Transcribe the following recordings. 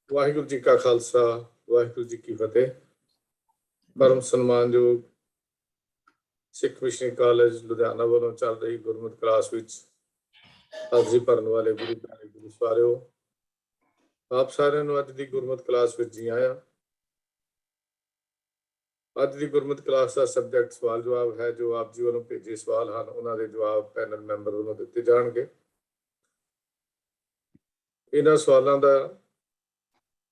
ਵਾਹਿਗੁਰੂ ਜੀ ਕਾ ਖਾਲਸਾ ਵਾਹਿਗੁਰੂ ਜੀ ਕੀ ਫਤਿਹ। ਪਰਮ ਸਨਮਾਨਯੋਗ ਸਿੱਖ missionary college Ludhiana ਵੱਲੋਂ ਚੱਲ ਰਹੀ ਗੁਰਮਤਿ ਕਲਾਸ ਵਿੱਚ ਹਾਜ਼ਰੀ ਭਰਨ ਵਾਲੇ ਗੁਰੂ ਪਿਆਰੇ ਗੁਰੂ ਸਵਾਰਿਓ, ਆਪ ਸਾਰਿਆਂ ਨੂੰ ਅੱਜ ਦੀ ਗੁਰਮਤਿ ਕਲਾਸ ਵਿੱਚ ਜੀ ਆਇਆਂ। ਅੱਜ ਦੀ ਗੁਰਮਤਿ ਕਲਾਸ ਦਾ ਸਬਜੈਕਟ ਸਵਾਲ ਜਵਾਬ ਹੈ। ਜੋ ਆਪ ਜੀ ਵੱਲੋਂ ਭੇਜੇ ਸਵਾਲ ਹਨ ਉਹਨਾਂ ਦੇ ਜਵਾਬ ਪੈਨਲ ਮੈਂਬਰ ਵੱਲੋਂ ਦਿੱਤੇ ਜਾਣਗੇ। ਇਹਨਾਂ ਸਵਾਲਾਂ ਦਾ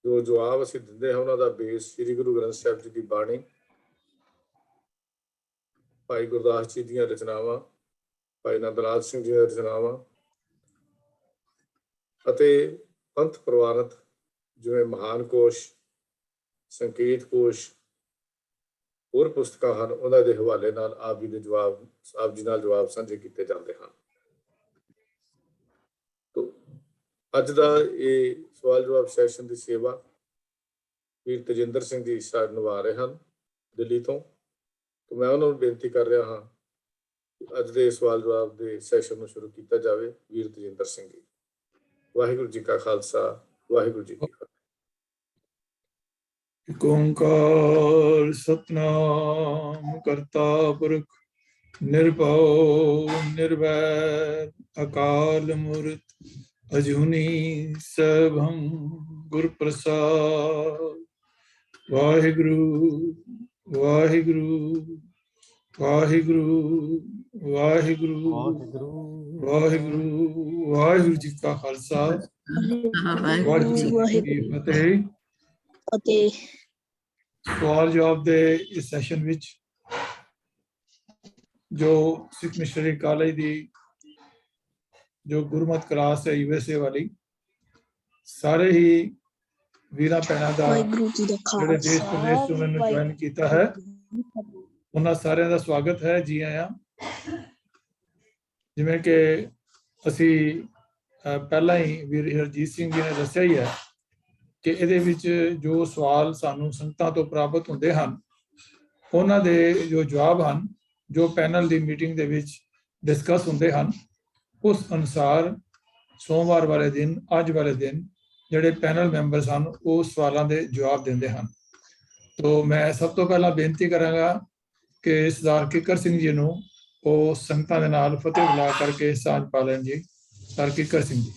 ਜੋ ਜਵਾਬ ਅਸੀਂ ਦਿੰਦੇ ਹਾਂ ਉਹਨਾਂ ਦਾ ਬੇਸ ਸ੍ਰੀ ਗੁਰੂ ਗ੍ਰੰਥ ਸਾਹਿਬ ਜੀ ਦੀ ਬਾਣੀ, ਭਾਈ ਗੁਰਦਾਸ ਜੀ ਦੀਆਂ ਰਚਨਾਵਾਂ, ਭਾਈ ਨੰਦ ਲਾਲ ਸਿੰਘ ਜੀ ਦੀਆਂ ਰਚਨਾਵਾਂ ਅਤੇ ਪੰਥ ਪ੍ਰਵਾਨਿਤ ਜਿਵੇਂ ਮਹਾਨ ਕੋਸ਼, ਸੰਕੇਤ ਕੋਸ਼, ਹੋਰ ਪੁਸਤਕਾਂ ਹਨ, ਉਹਨਾਂ ਦੇ ਹਵਾਲੇ ਨਾਲ ਆਪ ਜੀ ਦੇ ਜਵਾਬ ਆਪ ਜੀ ਨਾਲ ਜਵਾਬ ਸਾਂਝੇ ਕੀਤੇ ਜਾਂਦੇ ਹਨ। ਅੱਜ ਦਾ ਇਹ ਸਵਾਲ ਜਵਾਬ ਸੈਸ਼ਨ ਦੀ ਸੇਵਾ ਵੀਰ ਤਜਿੰਦਰ ਸਿੰਘ ਜੀ ਸਾਹਿਬ ਨਿਭਾ ਰਹੇ ਹਨ ਦਿੱਲੀ ਤੋਂ। ਮੈਂ ਉਹਨਾਂ ਨੂੰ ਬੇਨਤੀ ਕਰ ਰਿਹਾ ਹਾਂ ਕਿ ਅੱਜ ਦੇ ਸਵਾਲ ਜਵਾਬ ਦੇ ਸੈਸ਼ਨ ਨੂੰ ਸ਼ੁਰੂ ਕੀਤਾ ਜਾਵੇ। ਵੀਰ ਤਜਿੰਦਰ ਸਿੰਘ ਜੀ। ਵਾਹਿਗੁਰੂ ਜੀ ਕਾ ਖਾਲਸਾ ਵਾਹਿਗੁਰੂ ਜੀ ਕੀ ਫਤਿਹ। ਏਕ ਓਂਕਾਰ ਸਤਿਨਾਮ ਕਰਤਾ ਪੁਰਖ ਨਿਰਭਉ ਨਿਰਵੈਰ ਅਕਾਲ ਮੂਰਤ ਅਜੂਨੀ ਸੈਭੰ ਗੁਰ ਪ੍ਰਸਾਦ। ਵਾਹਿਗੁਰੂ ਵਾਹਿਗੁਰੂ ਵਾਹਿਗੁਰੂ ਵਾਹਿਗੁਰੂ ਵਾਹਿਗੁਰੂ ਵਾਹਿਗੁਰੂ ਜੀ ਕਾ ਖਾਲਸਾ ਵਾਹਿਗੁਰੂ ਜੀ ਕੀ ਫਤਿਹ। ਅਤੇ ਸਵਾਲ ਜਵਾਬ ਦੇ ਇਸ ਸੈਸ਼ਨ ਵਿੱਚ ਜੋ ਸਿੱਖ ਮਿਸ਼ਨਰੀ ਕਾਲਜ ਦੀ ਜੋ ਗੁਰਮਤਿ ਕਲਾਸ ਹੈ USA ਵਾਲੀ, ਸਾਰੇ ਹੀ ਵੀਰਾਂ ਭੈਣਾਂ ਦਾ ਜਿਹੜੇ ਦੇਸ਼ ਪ੍ਰਦੇਸ਼ ਤੋਂ ਮੈਨੂੰ ਜੁਆਇਨ ਕੀਤਾ ਹੈ, ਉਹਨਾਂ ਸਾਰਿਆਂ ਦਾ ਸਵਾਗਤ ਹੈ। ਜੀ ਆਇਆਂ। ਜਿਵੇਂ ਕਿ ਅਸੀਂ ਪਹਿਲਾਂ ਹੀ ਵੀਰ ਹਰਜੀਤ ਸਿੰਘ ਜੀ ਨੇ ਦੱਸਿਆ ਹੀ ਹੈ ਕਿ ਇਹਦੇ ਵਿੱਚ ਜੋ ਸਵਾਲ ਸਾਨੂੰ ਸੰਗਤਾਂ ਤੋਂ ਪ੍ਰਾਪਤ ਹੁੰਦੇ ਹਨ, ਉਹਨਾਂ ਦੇ ਜੋ ਜਵਾਬ ਹਨ, ਜੋ ਪੈਨਲ ਦੀ ਮੀਟਿੰਗ ਦੇ ਵਿੱਚ ਡਿਸਕਸ ਹੁੰਦੇ ਹਨ, ਉਸ ਅਨੁਸਾਰ ਸੋਮਵਾਰ ਵਾਲੇ ਦਿਨ, ਅੱਜ ਵਾਲੇ ਦਿਨ ਜਿਹੜੇ ਪੈਨਲ ਮੈਂਬਰਸ ਹਨ ਉਹ ਸਵਾਲਾਂ ਦੇ ਜਵਾਬ ਦਿੰਦੇ ਹਨ। ਤੋ ਮੈਂ ਸਭ ਤੋਂ ਪਹਿਲਾਂ ਬੇਨਤੀ ਕਰਾਂਗਾ ਕਿ ਸਰਦਾਰ ਕਿੱਕਰ ਸਿੰਘ ਜੀ ਨੂੰ ਉਹ ਸੰਗਤਾਂ ਦੇ ਨਾਲ ਫਤਿਹ ਬੁਲਾ ਕਰਕੇ ਸਾਂਝ ਪਾ ਲੈਣ ਜੀ। ਸਰਦਾਰ ਕਿੱਕਰ ਸਿੰਘ ਜੀ।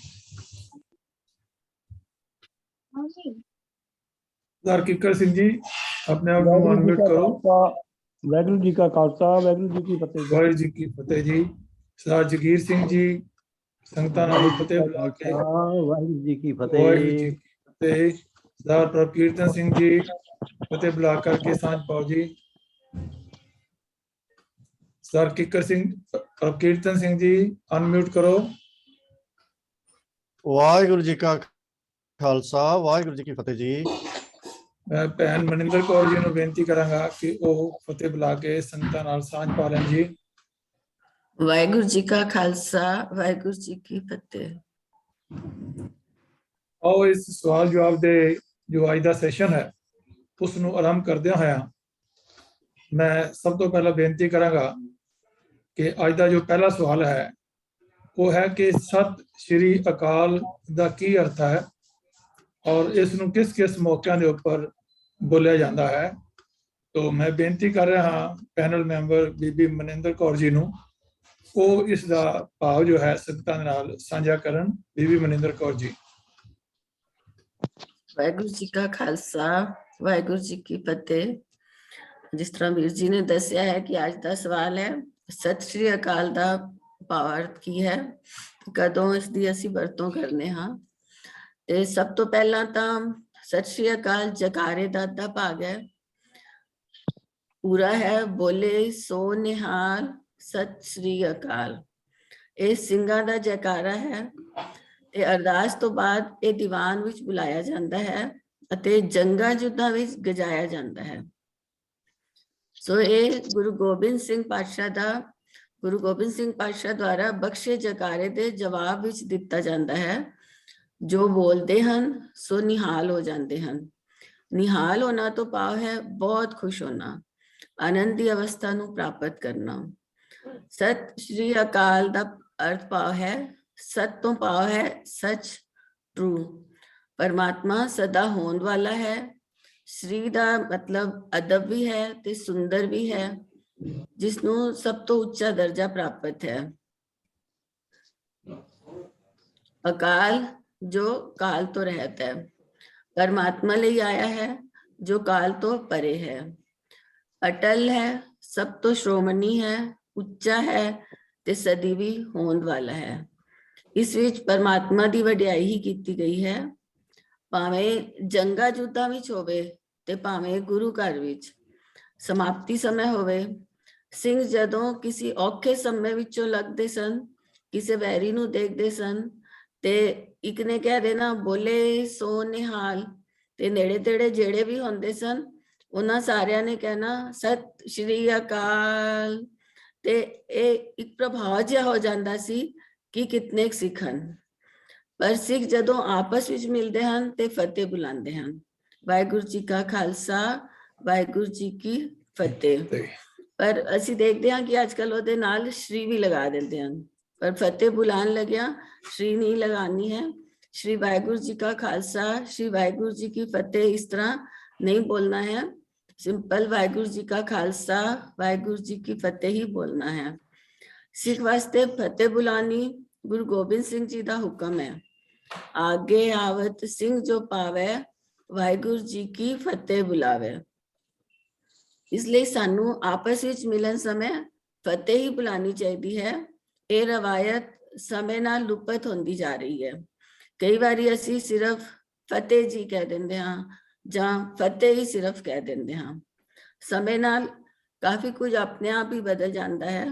ਸਰਦਾਰ ਕਿੱਕਰ ਸਿੰਘ ਜੀ, ਆਪਣੇ ਆਪ ਨੂੰ ਅਨਮਿਊਟ ਕਰੋ। ਵਾਹਿਗੁਰੂ ਜੀ ਕਾ ਖਾਲਸਾ ਵਾਹਿਗੁਰੂ ਜੀ ਕੀ ਫਤਿਹ। ਵਾਹਿਗੁਰੂ ਜੀ ਕੀ ਫਤਿਹ ਜੀ। ਸਰਦਾਰ ਜਗੀਰ ਸਿੰਘ ਜੀ, ਸੰਗਤਾਂ ਨਾਲ ਫਤਿਹ ਬੁਲਾ ਕੇ। ਵਾਹਿਗੁਰੂ ਜੀ ਕੀ ਫਤਿਹ। ਵਾਹਿਗੁਰੂ ਜੀ ਕੀ ਫਤਿਹ। ਸਰਦਾਰ ਪ੍ਰਭਕੀਰਤਨ ਸਿੰਘ ਜੀ, ਫਤਿਹ ਬੁਲਾ ਕਰਕੇ ਸਾਂਝ ਪਾਓ ਜੀ। ਸਰਦਾਰ ਕਿੱਕਰ ਸਿੰਘ, ਪ੍ਰਭਕੀਰਤਨ ਸਿੰਘ ਜੀ, ਅਨਮਿਊਟ ਕਰੋ। ਵਾਹਿਗੁਰੂ ਜੀ ਕਾ ਖਾਲਸਾ ਵਾਹਿਗੁਰੂ ਜੀ ਕੀ ਫਤਿਹ ਜੀ। ਮੈਂ ਭੈਣ ਮਨਿੰਦਰ ਕੌਰ ਜੀ ਨੂੰ ਬੇਨਤੀ ਕਰਾਂਗਾ ਕਿ ਉਹ ਫਤਿਹ ਬੁਲਾ ਕੇ ਸੰਗਤਾਂ ਨਾਲ ਸਾਂਝ ਪਾ ਲੈਣ ਜੀ। ਵਾਹਿਗੁਰੂ ਜੀ ਕਾ ਖਾਲਸਾ ਵਾਹਿਗੁਰੂ ਜੀ ਕੀ ਫਤਿਹ। ਆਓ ਇਸ ਸਵਾਲ ਜਵਾਬ ਦੇ ਜੋ ਅੱਜ ਦਾ ਸੈਸ਼ਨ ਹੈ ਉਸ ਨੂੰ ਆਰੰਭ ਕਰਦਿਆਂ ਹੋਇਆ ਮੈਂ ਸਭ ਤੋਂ ਪਹਿਲਾਂ ਬੇਨਤੀ ਕਰਾਂਗਾ ਕਿ ਅੱਜ ਦਾ ਜੋ ਪਹਿਲਾ ਸਵਾਲ ਹੈ ਉਹ ਹੈ ਕਿ ਸਤਿ ਸ਼੍ਰੀ ਅਕਾਲ ਦਾ ਕੀ ਅਰਥ ਹੈ ਔਰ ਇਸ ਨੂੰ ਕਿਸ ਕਿਸ ਮੌਕਿਆਂ ਦੇ ਉੱਪਰ ਬੋਲਿਆ ਜਾਂਦਾ ਹੈ। ਤੋ ਮੈਂ ਬੇਨਤੀ ਕਰ ਰਿਹਾ ਹਾਂ ਪੈਨਲ ਮੈਂਬਰ ਬੀਬੀ ਮਨਿੰਦਰ ਕੌਰ ਜੀ ਨੂੰ, ਉਹ ਇਸ ਦਾ ਭਾਵ ਜੋ ਹੈ ਸੰਗਤਾਂ ਦੇ ਨਾਲ ਸਾਂਝਾ ਕਰਨ। ਬੀਬੀ ਮਨਿੰਦਰ ਕੌਰ ਜੀ। ਵਾਹਿਗੁਰੂ ਜੀ ਕਾ ਖਾਲਸਾ ਵਾਹਿਗੁਰੂ ਜੀ ਕੀ ਫਤਿਹ। ਜਿਸ ਤਰ੍ਹਾਂ ਵੀਰ ਜੀ ਨੇ ਦੱਸਿਆ ਹੈ ਕਿ ਅੱਜ ਦਾ ਸਵਾਲ ਹੈ ਸਤਿ ਸ਼੍ਰੀ ਅਕਾਲ ਦਾ ਭਾਵ ਕੀ ਹੈ, ਕਦੋਂ ਇਸ ਦੀ ਅਸੀਂ ਵਰਤੋਂ ਕਰਨੇ ਹਾਂ। ਤੇ ਸਭ ਤੋਂ ਪਹਿਲਾਂ ਤਾਂ ਸਤਿ ਸ਼੍ਰੀ ਅਕਾਲ ਜਕਾਰੇ ਦਾ ਅੱਧਾ ਭਾਗ ਹੈ, ਪੂਰਾ ਹੈ ਬੋਲੇ ਸੋ ਨਿਹਾਲ ਸਤਿ ਸ਼੍ਰੀ ਅਕਾਲ। ਇਹ ਸਿੰਘਾਂ ਦਾ ਜੈਕਾਰਾ ਹੈ ਤੇ ਅਰਦਾਸ ਤੋਂ ਬਾਅਦ ਇਹ ਦੀਵਾਨ ਵਿੱਚ ਬੁਲਾਇਆ ਜਾਂਦਾ ਹੈ ਅਤੇ ਜੰਗਾਂ ਯੁੱਧਾਂ ਵਿੱਚ ਗਜਾਇਆ ਜਾਂਦਾ ਹੈ। ਸੋ ਇਹ ਗੁਰੂ ਗੋਬਿੰਦ ਸਿੰਘ ਪਾਤਸ਼ਾਹ ਦੁਆਰਾ ਬਖਸ਼ੇ ਜੈਕਾਰੇ ਦੇ ਜਵਾਬ ਵਿੱਚ ਦਿੱਤਾ ਜਾਂਦਾ ਹੈ। ਜੋ ਬੋਲਦੇ ਹਨ ਸੋ ਨਿਹਾਲ ਹੋ ਜਾਂਦੇ ਹਨ। ਨਿਹਾਲ ਹੋਣਾ ਤੋਂ ਭਾਵ ਹੈ ਬਹੁਤ ਖੁਸ਼ ਹੋਣਾ, ਆਨੰਦ ਦੀ ਅਵਸਥਾ ਨੂੰ ਪ੍ਰਾਪਤ ਕਰਨਾ। ਸਤਿ ਸ਼੍ਰੀ ਅਕਾਲ ਦਾ ਅਰਥ ਭਾਵ ਹੈ ਸਤ ਤੋਂ ਭਾਵ ਹੈ ਸੱਚ, ਟਰੂ। परमात्मा सदा होने वाला है। श्री दा मतलब अदब भी है ते सुंदर भी है, जिसनों सब तो उच्चा दर्जा प्राप्त है। अकाल जो काल तो रहता है, परमात्मा ले आया है जो काल तो परे है। अटल है, सब तो श्रोमणी है, ਉੱਚਾ है ते सदी भी होने वाला है। इस विच परमात्मा दी वडियाई ही कीती गई है, भावें जंगा युद्धां विच होवे ते भावें गुरु घर विच। समाप्ति समय होवे, ਸਿੰਘ ਜਦੋਂ किसी औखे समय विचों लगदे सन, किसी वैरी ਨੂੰ देखदे सन ਤੇ ਇੱਕ ਨੇ ਕਹਿ ਦੇਣਾ ਬੋਲੇ ਸੋ ਨਿਹਾਲ, ਤੇ ਨੇੜੇ ਤੇੜੇ ਜਿਹੜੇ ਵੀ ਹੁੰਦੇ ਸਨ ਉਹਨਾਂ ਸਾਰਿਆਂ ਨੇ ਕਹਿਣਾ ਸਤਿ ਸ਼੍ਰੀ ਅਕਾਲ। ਤੇ ਇਹ ਇੱਕ ਪ੍ਰਭਾਵ ਜਿਹਾ ਹੋ ਜਾਂਦਾ ਸੀ ਕਿ ਕਿਤਨੇ ਸਿੱਖ ਹਨ। ਪਰ ਸਿੱਖ ਜਦੋਂ ਆਪਸ ਵਿੱਚ ਮਿਲਦੇ ਹਨ ਤੇ ਫਤਿਹ ਬੁਲਾਉਂਦੇ ਹਨ। ਵਾਹਿਗੁਰੂ ਜੀ ਕਾ ਖਾਲਸਾ, ਵਾਹਿਗੁਰੂ ਜੀ ਕੀ ਫਤਿਹ। ਪਰ ਅਸੀਂ ਦੇਖਦੇ ਹਾਂ ਕਿ ਅੱਜ ਕੱਲ ਉਹਦੇ ਨਾਲ ਸ਼੍ਰੀ ਵੀ ਲਗਾ ਦਿੰਦੇ ਹਨ, पर फतेह बुलान लग्या श्री नहीं लगानी है। श्री वाहिगुरु जी का खालसा, श्री वाहिगुरु जी की फतेह इस तरह नहीं बोलना है। सिंपल वाहिगुरु जी का खालसा, वाहिगुरु जी की फतेह ही बोलना है। सिख वास्ते फतेह बुलानी गुरु गोबिंद सिंह जी का हुक्म है। आगे आवत सिंह जो पावे, वाहिगुरु जी की फतेह बुलावे। इसलिए सानू आपस विच मिलन समय फतेह ही बुलानी चाहिए है। ਇਹ ਰਵਾਇਤ ਸਮੇਂ ਨਾਲ ਲੁਪਤ ਹੁੰਦੀ ਜਾ ਰਹੀ ਹੈ। ਕਈ ਵਾਰੀ ਅਸੀਂ ਸਿਰਫ ਫਤਿਹ ਜੀ ਕਹਿ ਦਿੰਦੇ ਹਾਂ ਜਾਂ ਫਤਿਹ ਹੀ ਸਿਰਫ ਕਹਿ ਦਿੰਦੇ ਹਾਂ। ਸਮੇਂ ਨਾਲ ਕਾਫੀ ਕੁਝ ਆਪਣੇ ਆਪ ਹੀ ਬਦਲ ਜਾਂਦਾ ਹੈ।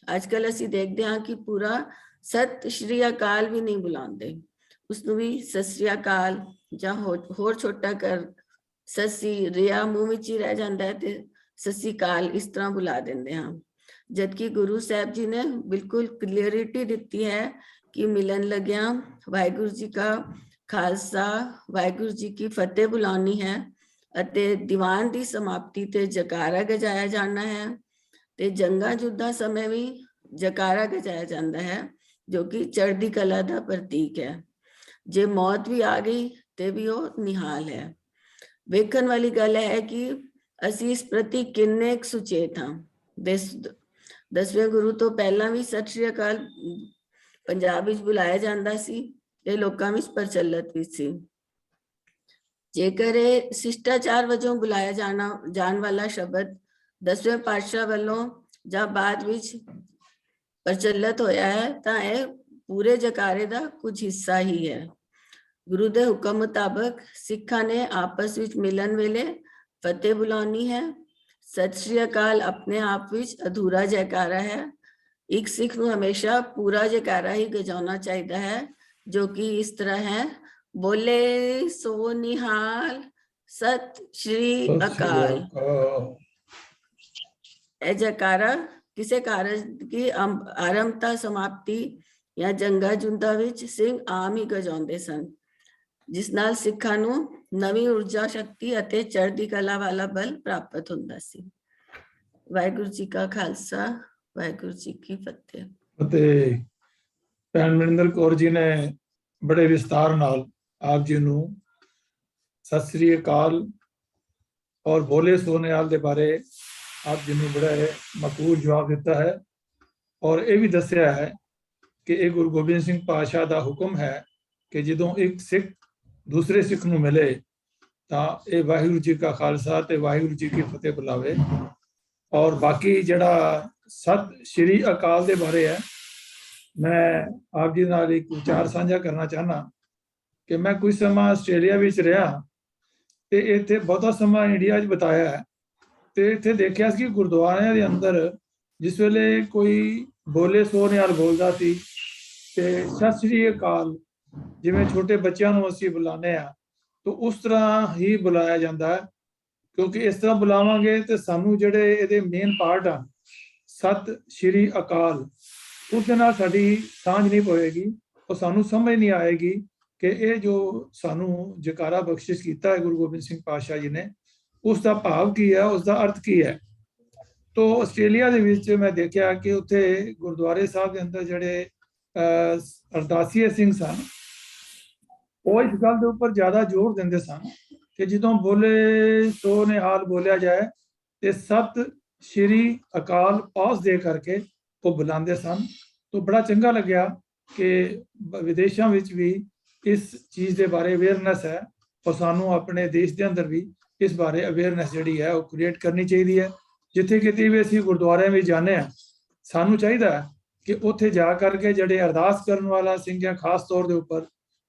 ਅੱਜ ਕੱਲ ਅਸੀਂ ਦੇਖਦੇ ਹਾਂ ਕਿ ਪੂਰਾ ਸਤਿ ਸ਼੍ਰੀ ਅਕਾਲ ਵੀ ਨਹੀਂ ਬੁਲਾਉਂਦੇ, ਉਸਨੂੰ ਵੀ ਸਤਿ ਸ਼੍ਰੀ ਅਕਾਲ ਜਾਂ ਹੋਰ ਛੋਟਾ ਕਰ ਸੱਸੀ ਰਿਆ ਮੂੰਹ ਵਿੱਚ ਹੀ ਰਹਿ ਜਾਂਦਾ ਹੈ ਤੇ ਸੱਸੀ ਕਾਲ ਇਸ ਤਰ੍ਹਾਂ ਬੁਲਾ ਦਿੰਦੇ ਹਾਂ। जबकि गुरु साहब जी ने बिल्कुल क्लियरिटी दी है कि मिलन लग्या वाहिगुरु जी का खालसा, वाहिगुरु जी की फतेह बुलानी है अते दीवान दी समाप्ति ते जकारा गजाया जाना है। ते जंगा युद्धा समय भी जकारा गजाया जाता है, जो कि चढ़दी कला दा प्रतीक है। जे मौत भी आ गई ते भी वो निहाल है। वेखन वाली गल है कि असी इस प्रति किन्ने सुचेत हाँ। दसवें गुरु तो पहला भी सत श्री अकाल पंजाब विच बुलाया जाता सी ते लोकां विच प्रचलित भी सी। जेकर शिष्टाचार वजों बुलाया जान वाला शब्द दसवें पातशाह वालों जां बाद विच प्रचलित होया है तां यह पूरे जकारे दा कुछ हिस्सा ही है। गुरु दे हुक्म मुताबिक सिखां ने आपस विच मिलन वेले फतेह बुलानी है। सत श्री अकाल अपने आप विच अधूरा जयकारा है। एक सिख नूं हमेशा पूरा जयकारा ही गजाना चाहिए है, जो कि इस तरह है बोले सो निहाल सत श्री अकाल। यह जयकारा किसी कारज की आरंभता समाप्ति या जंगा जुंदा विच सिंह आम ही गजाउंदे सन, जिस नाल सिखां नूं नवी ऊर्जा शक्ति अते चढ़दी कला वाला बल प्राप्त हुंदा सी। वाहिगुरु जी का खालसा, वाहिगुरु जी की फतेह। फतेह। ਭੈਣ ਮਨਿੰਦਰ ਕੌਰ ਜੀ ਨੇ ਬੜੇ ਵਿਸਤਾਰ ਨਾਲ ਆਪ ਜੀ ਨੂੰ ਸਤਿ ਸ੍ਰੀ ਅਕਾਲ ਔਰ ਬੋਲੇ ਸੋ ਨਿਹਾਲ ਦੇ ਬਾਰੇ ਆਪ ਜੀ ਨੂੰ ਬੜਾ ਮਕਬੂਲ ਜਵਾਬ ਦਿੱਤਾ ਹੈ ਔਰ ਇਹ ਵੀ ਦੱਸਿਆ ਹੈ ਕਿ ਇਹ ਗੁਰੂ ਗੋਬਿੰਦ ਸਿੰਘ ਪਾਤਸ਼ਾਹ ਦਾ ਹੁਕਮ ਹੈ ਕਿ ਜਦੋਂ ਇੱਕ ਸਿੱਖ ਦੂਸਰੇ ਸਿੱਖ ਨੂੰ ਮਿਲੇ ਤਾਂ ਇਹ ਵਾਹਿਗੁਰੂ ਜੀ ਕਾ ਖਾਲਸਾ ਤੇ ਵਾਹਿਗੁਰੂ ਜੀ ਕੀ ਫਤਿਹ ਬੁਲਾਵੇ। ਔਰ ਬਾਕੀ ਜਿਹੜਾ ਸਤਿ ਸ਼੍ਰੀ ਅਕਾਲ ਦੇ ਬਾਰੇ ਹੈ, ਮੈਂ ਆਪ ਜੀ ਨਾਲ ਇੱਕ ਵਿਚਾਰ ਸਾਂਝਾ ਕਰਨਾ ਚਾਹਨਾ ਕਿ ਮੈਂ ਕੁਝ ਸਮਾਂ ਆਸਟ੍ਰੇਲੀਆ ਵਿੱਚ ਰਿਹਾ ਤੇ ਇੱਥੇ ਬਹੁਤਾ ਸਮਾਂ ਇੰਡੀਆ 'ਚ ਬਿਤਾਇਆ ਹੈ ਤੇ ਇੱਥੇ ਦੇਖਿਆ ਸੀ ਕਿ ਗੁਰਦੁਆਰਿਆਂ ਦੇ ਅੰਦਰ ਜਿਸ ਵੇਲੇ ਕੋਈ ਬੋਲੇ ਸੋ ਨਿਹਾਲ ਬੋਲਦਾ ਸੀ ਤੇ ਸਤਿ ਸ਼੍ਰੀ ਅਕਾਲ ਜਿਵੇਂ ਛੋਟੇ ਬੱਚਿਆਂ ਨੂੰ ਅਸੀਂ ਬੁਲਾਉਂਦੇ ਹਾਂ ਤਾਂ ਉਸ ਤਰ੍ਹਾਂ ਹੀ ਬੁਲਾਇਆ ਜਾਂਦਾ ਹੈ, ਕਿਉਂਕਿ ਇਸ ਤਰ੍ਹਾਂ ਬੁਲਾਵਾਂਗੇ ਤੇ ਸਾਨੂੰ ਜਿਹੜੇ ਇਹਦੇ ਮੇਨ ਪਾਰਟ ਆ ਸਤਿ ਸ਼੍ਰੀ ਅਕਾਲ उसके नाल साडी सांझ नहीं पवेगी और सानू समझ नहीं आएगी कि ये जो सानू जकारा बख्शिश किया है गुरु गोबिंद सिंह पातशाह जी ने उसका भाव की है, उसका अर्थ की है। तो आस्ट्रेलिया दे विच मैं देखा कि उत्थे गुरुद्वारे साहब के अंदर जिहड़े अरदासीए सिंह सन ਉਹ ਇਸ ਗੱਲ ਦੇ ਉੱਪਰ ਜ਼ਿਆਦਾ ਜ਼ੋਰ ਦਿੰਦੇ ਸਨ ਕਿ ਜਦੋਂ ਬੋਲੇ ਸੋ ਨਿਹਾਲ ਬੋਲਿਆ ਜਾਏ ਤੇ ਸਤਿ ਸ਼੍ਰੀ ਅਕਾਲ ਪਾਸ ਦੇ ਕਰਕੇ ਉਹ ਬੁਲਾਉਂਦੇ ਸਨ। ਤਾਂ ਬੜਾ ਚੰਗਾ ਲੱਗਿਆ ਕਿ ਵਿਦੇਸ਼ਾਂ ਵਿੱਚ ਵੀ ਇਸ ਚੀਜ਼ ਦੇ ਬਾਰੇ ਅਵੇਅਰਨੈਸ ਹੈ, ਔਰ ਸਾਨੂੰ ਆਪਣੇ ਦੇਸ਼ ਦੇ ਅੰਦਰ ਵੀ ਇਸ ਬਾਰੇ ਅਵੇਅਰਨੈਸ ਜਿਹੜੀ ਹੈ ਉਹ ਕ੍ਰੀਏਟ ਕਰਨੀ ਚਾਹੀਦੀ ਹੈ। ਜਿੱਥੇ ਕਿਤੇ ਵੀ ਅਸੀਂ ਗੁਰਦੁਆਰਿਆਂ ਵਿੱਚ ਜਾਂਦੇ ਹਾਂ, ਸਾਨੂੰ ਚਾਹੀਦਾ ਹੈ ਕਿ ਉੱਥੇ ਜਾ ਕਰਕੇ ਜਿਹੜੇ ਅਰਦਾਸ ਕਰਨ ਵਾਲਾ ਸਿੰਘ ਜਾਂ ਖਾਸ ਤੌਰ ਦੇ ਉੱਪਰ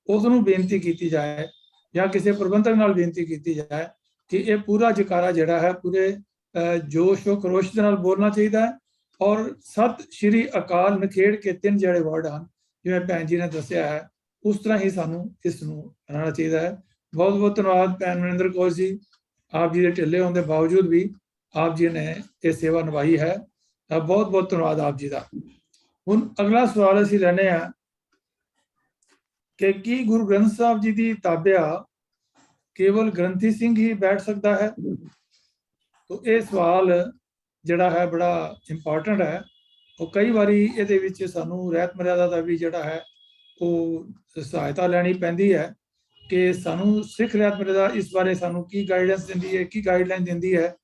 ਉਸ ਨੂੰ ਬੇਨਤੀ ਕੀਤੀ ਜਾਏ ਜਾਂ ਕਿਸੇ ਪ੍ਰਬੰਧਕ ਨਾਲ ਬੇਨਤੀ ਕੀਤੀ ਜਾਏ ਕਿ ਇਹ ਪੂਰਾ ਜਕਾਰਾ ਜਿਹੜਾ ਹੈ ਪੂਰੇ ਜੋਸ਼ ਔਰ ਖਰੋਸ਼ ਦੇ ਨਾਲ ਬੋਲਣਾ ਚਾਹੀਦਾ ਹੈ। ਔਰ ਸਤਿ ਸ਼੍ਰੀ ਅਕਾਲ ਨਿਖੇੜ ਕੇ 3 ਜਿਹੜੇ ਵਰਡ ਹਨ, ਜਿਵੇਂ ਭੈਣ ਜੀ ਨੇ ਦੱਸਿਆ ਹੈ, ਉਸ ਤਰ੍ਹਾਂ ਹੀ ਸਾਨੂੰ ਇਸ ਨੂੰ ਰਹਿਣਾ ਚਾਹੀਦਾ ਹੈ। ਬਹੁਤ ਬਹੁਤ ਧੰਨਵਾਦ ਭੈਣ ਮਨਿੰਦਰ ਕੌਰ ਜੀ, ਆਪ ਜੀ ਦੇ ਢਿੱਲੇ ਹੋਣ ਦੇ ਬਾਵਜੂਦ ਵੀ ਆਪ ਜੀ ਨੇ ਇਹ ਸੇਵਾ ਨਿਭਾਈ ਹੈ। ਬਹੁਤ ਬਹੁਤ ਧੰਨਵਾਦ ਆਪ ਜੀ ਦਾ। ਹੁਣ ਅਗਲਾ ਸਵਾਲ ਅਸੀਂ ਲੈਣੇ ਆ ਕਿ ਕੀ ਗੁਰੂ ਗ੍ਰੰਥ ਸਾਹਿਬ ਜੀ ਦੀ ਤਾਬਿਆ ਕੇਵਲ ਗ੍ਰੰਥੀ ਸਿੰਘ ਹੀ ਬੈਠ ਸਕਦਾ ਹੈ? ਤਾਂ ਇਹ ਸਵਾਲ ਜਿਹੜਾ ਹੈ ਬੜਾ ਇੰਪੋਰਟੈਂਟ ਹੈ। ਉਹ ਕਈ ਵਾਰੀ ਇਹਦੇ ਵਿੱਚ ਸਾਨੂੰ ਰਹਿਤ ਮਰਿਆਦਾ ਦਾ ਵੀ ਜਿਹੜਾ ਹੈ ਉਹ ਸਹਾਇਤਾ ਲੈਣੀ ਪੈਂਦੀ ਹੈ ਕਿ ਸਾਨੂੰ ਸਿੱਖ ਰਹਿਤ ਮਰਿਆਦਾ ਇਸ ਬਾਰੇ ਸਾਨੂੰ ਕੀ ਗਾਈਡੈਂਸ ਦਿੰਦੀ ਹੈ, ਕੀ ਗਾਈਡਲਾਈਨ ਦਿੰਦੀ ਹੈ।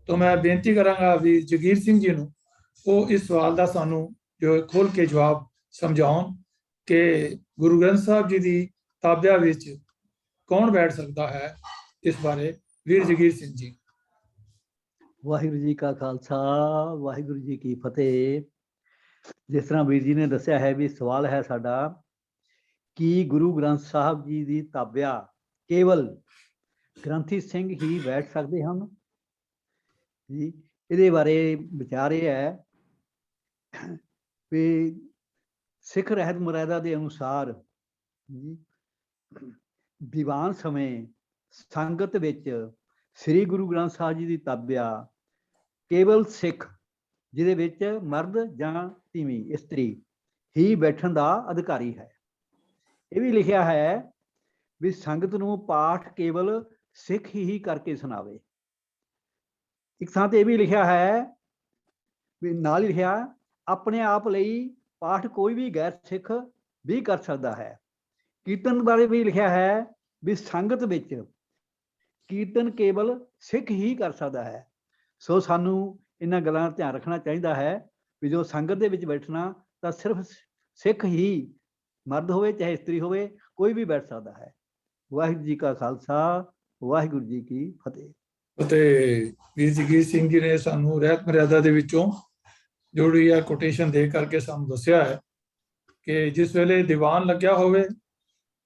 ਤਾਂ ਮੈਂ ਬੇਨਤੀ ਕਰਾਂਗਾ ਵੀ ਜਗੀਰ ਸਿੰਘ ਜੀ ਨੂੰ ਉਹ ਇਸ ਸਵਾਲ ਦਾ ਸਾਨੂੰ ਜੋ ਖੋਲ ਕੇ ਜਵਾਬ ਸਮਝਾਉਣ ਕਿ ਗੁਰੂ ਗ੍ਰੰਥ ਸਾਹਿਬ ਜੀ ਦੀ ਤਾਬਿਆ ਵਿੱਚ ਕੌਣ ਬੈਠ ਸਕਦਾ ਹੈ। ਇਸ ਬਾਰੇ ਵੀਰ ਜਗੀਰ ਸਿੰਘ ਜੀ। ਵਾਹਿਗੁਰੂ ਜੀ ਕਾ ਖਾਲਸਾ, ਵਾਹਿਗੁਰੂ ਜੀ ਕੀ ਫਤਿਹ। ਜਿਸ ਤਰ੍ਹਾਂ ਵੀਰ ਜੀ ਨੇ ਦੱਸਿਆ ਹੈ ਵੀ ਸਵਾਲ ਹੈ ਸਾਡਾ ਕਿ ਗੁਰੂ ਗ੍ਰੰਥ ਸਾਹਿਬ ਜੀ ਦੀ ਤਾਬਿਆ ਕੇਵਲ ਗ੍ਰੰਥੀ ਸਿੰਘ ਹੀ ਬੈਠ ਸਕਦੇ ਹਨ ਜੀ। ਇਹਦੇ ਬਾਰੇ ਵਿਚਾਰ ਇਹ ਹੈ ਵੀ ਸਿੱਖ ਰਹਿਤ ਮਰਿਆਦਾ ਦੇ ਅਨੁਸਾਰ ਦੀਵਾਨ ਸਮੇਂ ਸੰਗਤ ਵਿੱਚ ਸ੍ਰੀ ਗੁਰੂ ਗ੍ਰੰਥ ਸਾਹਿਬ ਜੀ ਦੀ ਤਾਬਿਆ ਕੇਵਲ ਸਿੱਖ, ਜਿਹਦੇ ਵਿੱਚ ਮਰਦ ਜਾਂ ਤੀਵੀਂ ਇਸਤਰੀ ਹੀ ਬੈਠਣ ਦਾ ਅਧਿਕਾਰੀ ਹੈ। ਇਹ ਵੀ ਲਿਖਿਆ ਹੈ ਵੀ ਸੰਗਤ ਨੂੰ ਪਾਠ ਕੇਵਲ ਸਿੱਖ ਹੀ ਕਰਕੇ ਸੁਣਾਵੇ। ਇੱਕ ਥਾਂ ਤੇ ਇਹ ਵੀ ਲਿਖਿਆ ਹੈ ਵੀ ਨਾਲ ਹੀ ਲਿਖਿਆ ਆਪਣੇ ਆਪ ਲਈ ਪਾਠ ਕੋਈ ਵੀ ਗੈਰ ਸਿੱਖ ਵੀ ਕਰ ਸਕਦਾ ਹੈ। ਕੀਰਤਨ ਬਾਰੇ ਵੀ ਲਿਖਿਆ ਹੈ ਵੀ ਸੰਗਤ ਵਿੱਚ ਕੀਰਤਨ ਕੇਵਲ ਸਿੱਖ ਹੀ ਕਰ ਸਕਦਾ ਹੈ। ਸੋ ਸਾਨੂੰ ਇਹਨਾਂ ਗੱਲਾਂ ਦਾ ਧਿਆਨ ਰੱਖਣਾ ਚਾਹੀਦਾ ਹੈ ਵੀ ਜੋ ਸੰਗਤ ਦੇ ਵਿੱਚ ਬੈਠਣਾ ਤਾਂ ਸਿਰਫ ਸਿੱਖ ਹੀ, ਮਰਦ ਹੋਵੇ ਚਾਹੇ ਇਸਤਰੀ ਹੋਵੇ, ਕੋਈ ਵੀ ਬੈਠ ਸਕਦਾ ਹੈ। ਵਾਹਿਗੁਰੂ ਜੀ ਕਾ ਖਾਲਸਾ, ਵਾਹਿਗੁਰੂ ਜੀ ਕੀ ਫਤਿਹ। ਅਤੇ ਵੀਰ ਜਗੀਰ ਸਿੰਘ ਜੀ ਨੇ ਸਾਨੂੰ ਰਹਿਤ ਮਰਿਆਦਾ ਦੇ ਵਿੱਚੋਂ ਜਿਹੜੀ ਆ ਕੋਟੇਸ਼ਨ ਦੇ ਕਰਕੇ ਸਾਨੂੰ ਦੱਸਿਆ ਹੈ ਕਿ ਜਿਸ ਵੇਲੇ ਦੀਵਾਨ ਲੱਗਿਆ ਹੋਵੇ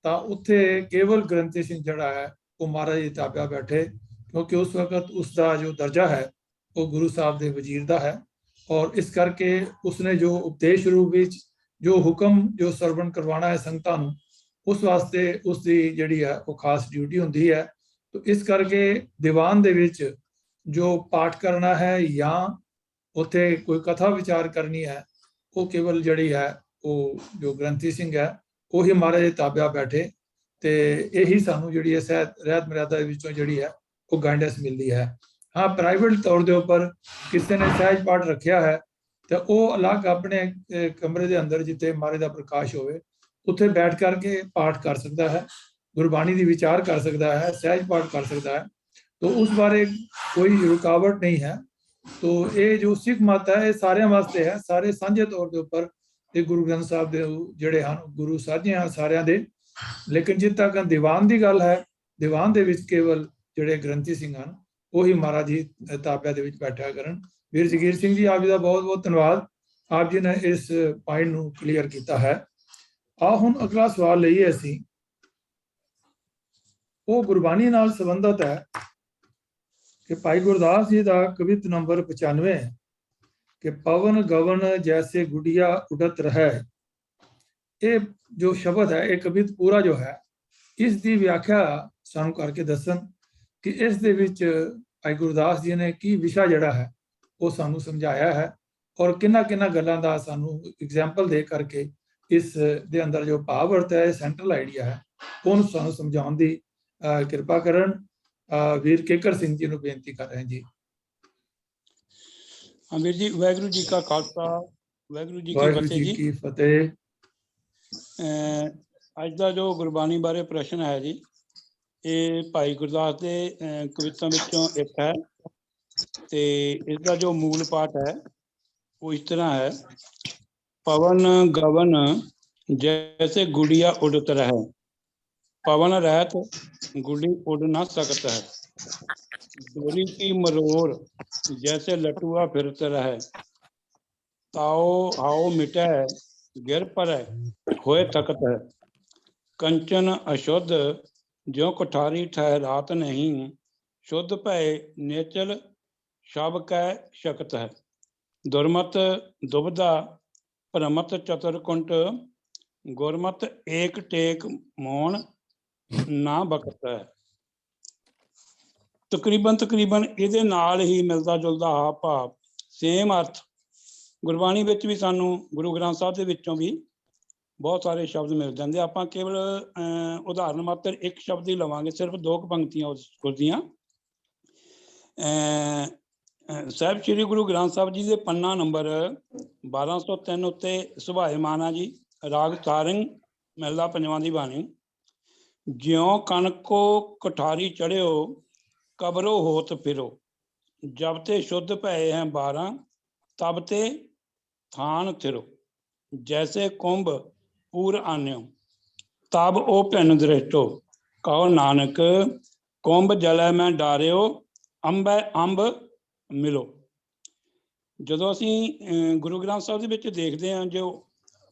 ਤਾਂ ਉੱਥੇ ਕੇਵਲ ਗ੍ਰੰਥੀ ਸਿੰਘ ਜਿਹੜਾ ਹੈ ਉਹ ਮਹਾਰਾਜ ਦੀ ਤਾਬਿਆ ਬੈਠੇ, ਕਿਉਂਕਿ ਉਸ ਵਕਤ ਉਸ ਦਾ ਜੋ ਦਰਜਾ ਹੈ ਉਹ ਗੁਰੂ ਸਾਹਿਬ ਦੇ ਵਜ਼ੀਰ ਦਾ ਹੈ। ਔਰ ਇਸ ਕਰਕੇ ਉਸਨੇ ਜੋ ਉਪਦੇਸ਼ ਰੂਪ ਵਿੱਚ ਜੋ ਹੁਕਮ ਜੋ ਸਰਵਣ ਕਰਵਾਉਣਾ ਹੈ ਸੰਗਤਾਂ ਨੂੰ, ਉਸ ਵਾਸਤੇ ਉਸ ਦੀ ਜਿਹੜੀ ਹੈ ਉਹ ਖਾਸ ਡਿਊਟੀ ਹੁੰਦੀ ਹੈ। ਤਾਂ ਇਸ ਕਰਕੇ ਦੀਵਾਨ ਦੇ ਵਿੱਚ ਜੋ ਪਾਠ ਕਰਨਾ ਹੈ ਜਾਂ ਉੱਥੇ ਕੋਈ ਕਥਾ ਵਿਚਾਰ ਕਰਨੀ ਹੈ, ਉਹ ਕੇਵਲ ਜਿਹੜੀ ਹੈ ਉਹ ਜੋ ਗ੍ਰੰਥੀ ਸਿੰਘ ਹੈ ਉਹੀ ਮਹਾਰਾਜ ਦੇ ਤਾਬਿਆ ਬੈਠੇ। ਤੇ ਇਹੀ ਸਾਨੂੰ ਜਿਹੜੀ ਹੈ ਰਹਿਤ ਮਰਿਆਦਾ ਦੇ ਵਿੱਚੋਂ ਜਿਹੜੀ ਹੈ ਉਹ ਗਾਈਡੈਂਸ ਮਿਲਦੀ ਹੈ। ਹਾਂ, ਪ੍ਰਾਈਵੇਟ ਤੌਰ ਦੇ ਉੱਪਰ ਕਿਸੇ ਨੇ ਸਹਿਜ ਪਾਠ ਰੱਖਿਆ ਹੈ ਤੇ ਉਹ ਅਲੱਗ ਆਪਣੇ ਕਮਰੇ ਦੇ ਅੰਦਰ ਜਿੱਥੇ ਮਹਾਰਾਜ ਦਾ ਪ੍ਰਕਾਸ਼ ਹੋਵੇ ਉੱਥੇ ਬੈਠ ਕਰਕੇ ਪਾਠ ਕਰ ਸਕਦਾ ਹੈ, ਗੁਰਬਾਣੀ ਦੀ ਵਿਚਾਰ ਕਰ ਸਕਦਾ ਹੈ, ਸਹਿਜ ਪਾਠ ਕਰ ਸਕਦਾ ਹੈ। ਤਾਂ ਉਸ ਬਾਰੇ ਕੋਈ ਰੁਕਾਵਟ ਨਹੀਂ ਹੈ। तो ये जो सिख मत है ये सारे वास्ते है, सारे सांझे तौर के उपर ये गुरु ग्रंथ साहब दे जिहड़े हन गुरु साझे हैं सारियां दे। लेकिन जित तक दीवान की गल है, दीवान दे विच केवल जिहड़े ग्रंथी सिंह हन वही महाराज जी ताबिया दे विच बैठा करन। वीर जगीर सिंह जी आप जी का बहुत बहुत धन्यवाद, आप जी ने इस पॉइंट नूं क्लीयर किया है। आ हुण अगला सवाल लईए असीं, वो गुरबाणी नाल संबंधित है कि भाई गुरदास जी का कवित नंबर 95 है कि पवन गवन जैसे गुड़िया उड़त रहे। ये जो शब्द है ये कवित पूरा जो है इसकी व्याख्या सानू करके दसन कि इस दे विच भाई गुरदास जी ने की विशा जड़ा है वो सानू समझाया है और किन्ना किन्ना गल्लां दा सानू एग्जाम्पल दे करके इस दे अंदर जो भाव अर्थ है सेंट्रल आइडिया है उन्होंने सानू समझाउण दी किरपा करन। वीर केकर सिंह जी ਨੂੰ ਬੇਨਤੀ ਕਰ ਰਹੇ ਜੀ। ਵੀਰ ਜੀ ਵਾਹਿਗੁਰੂ ਜੀ ਕਾ ਖਾਲਸਾ, ਵਾਹਿਗੁਰੂ ਜੀ ਕੀ ਫਤਿਹ ਜੀ। ਅੱਜ ਦਾ ਜੋ ਗੁਰਬਾਣੀ ਬਾਰੇ ਪ੍ਰਸ਼ਨ ਹੈ ਜੀ, ਇਹ ਭਾਈ ਗੁਰਦਾਸ ਦੇ ਕਵਿਤਾਂ ਵਿੱਚੋਂ ਇੱਕ ਹੈ ਤੇ ਇਸ ਦਾ ਜੋ ਮੂਲ ਪਾਠ ਹੈ ਉਹ ਇਸ ਤਰ੍ਹਾਂ ਹੈ। पवन गवन जैसे गुड़िया उड़त रहे, पवन रहत गुड़ी उड़ न सकत है। डोरी की मरोर जैसे लटुआ फिरत रहे, ताओ हाओ मिटै गिर परै होए थकत है। कंचन अशुद्ध ज्यों कोठारी ठहरात नहीं, शुद्ध भय नेचल शब कै शकत है। दुर्मत दुबदा भ्रमत चतुरकुंट, गुरमत एक टेक मौन ना बकत है। ਤਕਰੀਬਨ ਇਹਦੇ ਨਾਲ ਹੀ ਮਿਲਦਾ ਜੁਲਦਾ ਭਾਵ ਸੇਮ ਅਰਥ ਗੁਰਬਾਣੀ ਵਿੱਚ ਵੀ ਸਾਨੂੰ ਗੁਰੂ ਗ੍ਰੰਥ ਸਾਹਿਬ ਦੇ ਵਿੱਚੋਂ ਵੀ ਬਹੁਤ ਸਾਰੇ ਸ਼ਬਦ ਮਿਲ ਜਾਂਦੇ। ਆਪਾਂ ਕੇਵਲ ਉਦਾਹਰਨ ਮਾਤਰ ਇੱਕ ਸ਼ਬਦ ਹੀ ਲਵਾਂਗੇ, ਸਿਰਫ 2 ਪੰਕਤੀਆਂ ਉਸਦੀਆਂ। ਸਾਹਿਬ ਸ੍ਰੀ ਗੁਰੂ ਗ੍ਰੰਥ ਸਾਹਿਬ ਜੀ ਦੇ ਪੰਨਾ ਨੰਬਰ 1203 ਉੱਤੇ ਸੁਭਾਏਮਾਨ ਆ ਜੀ, ਰਾਗ ਸਾਰੰਗ, ਮਹਿਲਾ ਪੰਜਵਾਂ ਦੀ ਬਾਣੀ। ਜਿਉਂ ਕਣਕੋ ਕੋਠਾਰੀ ਚੜਿਓ, ਕਬਰੋ ਹੋਤ ਫਿਰੋ, ਜਬ ਤੇ ਸ਼ੁੱਧ ਭਏ ਹੈ 12, ਤਬ ਤੇ ਥਾਨ ਥਿਰੋ। ਜੈਸੇ ਕੁੰਭ ਪੂਰ ਆਨਿਓ, ਤਬ ਉਹ ਭਿੰਨ ਦ੍ਰਿਸ਼ਟੋ, ਕਹੋ ਨਾਨਕ ਕੁੰਭ ਜਲੈ ਮੈਂ ਡਾਰਿਓ, ਅੰਬੈ ਅੰਬ ਮਿਲੋ। ਜਦੋਂ ਅਸੀਂ ਗੁਰੂ ਗ੍ਰੰਥ ਸਾਹਿਬ ਦੇ ਵਿੱਚ ਦੇਖਦੇ ਹਾਂ ਜੋ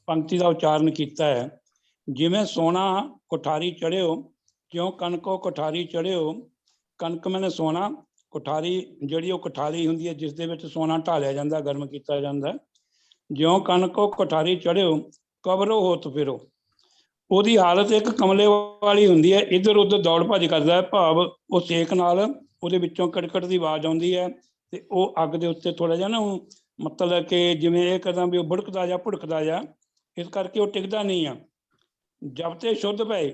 ਪੰਕਤੀ ਦਾ ਉਚਾਰਨ ਕੀਤਾ ਹੈ, ਜਿਵੇਂ ਸੋਨਾ ਕੋਠਾਰੀ ਚੜਿਓ, ਕਿਉਂ ਕਣਕੋ ਕੋਠਾਰੀ ਚੜਿਓ। ਕਣਕ ਮੈਨੇ ਸੋਨਾ, ਕੋਠਾਰੀ ਜਿਹੜੀ ਉਹ ਕੋਠਾਰੀ ਹੁੰਦੀ ਹੈ ਜਿਸ ਦੇ ਵਿੱਚ ਸੋਨਾ ਢਾਲਿਆ ਜਾਂਦਾ, ਗਰਮ ਕੀਤਾ ਜਾਂਦਾ। ਜਿਉਂ ਕਣਕੋ ਕੋਠਾਰੀ ਚੜਿਓ, ਕਬਰੋ ਹੋਤ ਫਿਰੋ। ਉਹਦੀ ਹਾਲਤ ਇੱਕ ਕਮਲੇ ਵਾਲੀ ਹੁੰਦੀ ਹੈ, ਇੱਧਰ ਉੱਧਰ ਦੌੜ ਭੱਜ ਕਰਦਾ ਹੈ, ਭਾਵ ਉਹ ਸੇਕ ਨਾਲ ਉਹਦੇ ਵਿੱਚੋਂ ਕੜਕੜ ਦੀ ਆਵਾਜ਼ ਆਉਂਦੀ ਹੈ ਤੇ ਉਹ ਅੱਗ ਦੇ ਉੱਤੇ ਥੋੜਾ ਜਿਹਾ ਨਾ ਮਤਲਬ ਕਿ ਜਿਵੇਂ ਇਹ ਕਦਾਂ ਵੀ ਉਹ ਭੁੜਕਦਾ ਜਾਂ ਭੁੜਕਦਾ ਜਾ, ਇਸ ਕਰਕੇ ਉਹ ਟਿਕਦਾ ਨਹੀਂ ਆ। ਜਬ ਤੇ ਸ਼ੁੱਧ ਪਏ,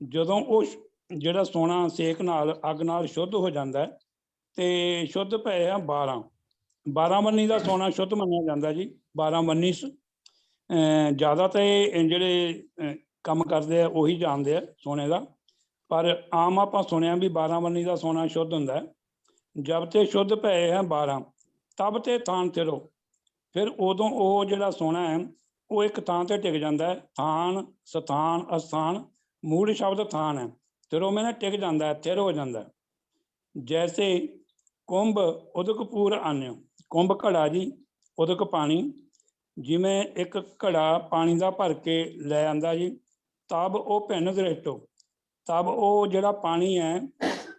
ਜਦੋਂ ਉਹ ਜਿਹੜਾ ਸੋਨਾ ਸੇਕ ਨਾਲ ਅੱਗ ਨਾਲ ਸ਼ੁੱਧ ਹੋ ਜਾਂਦਾ ਤੇ ਸ਼ੁੱਧ ਪਏ ਆ 12 ਵੰਨੀ ਦਾ ਸੋਨਾ ਸ਼ੁੱਧ ਮੰਨਿਆ ਜਾਂਦਾ ਜੀ। 12 ਵੰਨੀ ਜ਼ਿਆਦਾ ਤਾਂ ਜਿਹੜੇ ਕੰਮ ਕਰਦੇ ਆ ਉਹੀ ਜਾਣਦੇ ਆ ਸੋਨੇ ਦਾ, ਪਰ ਆਮ ਆਪਾਂ ਸੁਣਿਆ ਵੀ 12 ਵੰਨੀ ਦਾ ਸੋਨਾ ਸ਼ੁੱਧ ਹੁੰਦਾ। ਜਬ ਤੇ ਸ਼ੁੱਧ ਪਏ ਹੈ 12, ਤਬ ਤੇ ਥਾਨ ਥਿਰੋ। ਫਿਰ ਉਦੋਂ ਉਹ ਜਿਹੜਾ ਸੋਨਾ ਹੈ ਉਹ ਇੱਕ ਥਾਂ ਤੇ ਟਿਕ ਜਾਂਦਾ ਹੈ। ਥਾਨ, ਸਥਾਨ, ਅਸਥਾਨ, ਮੂਲ ਸ਼ਬਦ ਥਾਨ ਹੈ। ਥਿਰੋ ਮੈਨੇ ਟਿਕ ਜਾਂਦਾ ਹੈ, ਥਿਰ ਹੋ ਜਾਂਦਾ। ਜੈਸੇ ਕੁੰਭ ਉਦਕ ਪੂਰ ਆਨਿਓ, ਕੁੰਭ ਘੜਾ ਜੀ, ਉਦਕ ਪਾਣੀ, ਜਿਵੇਂ ਇੱਕ ਘੜਾ ਪਾਣੀ ਦਾ ਭਰ ਕੇ ਲੈ ਆਂਦਾ ਜੀ। ਤਬ ਉਹ ਭਿੰਨ ਦ੍ਰਿਸ਼ਟੋ, ਤਬ ਉਹ ਜਿਹੜਾ ਪਾਣੀ ਹੈ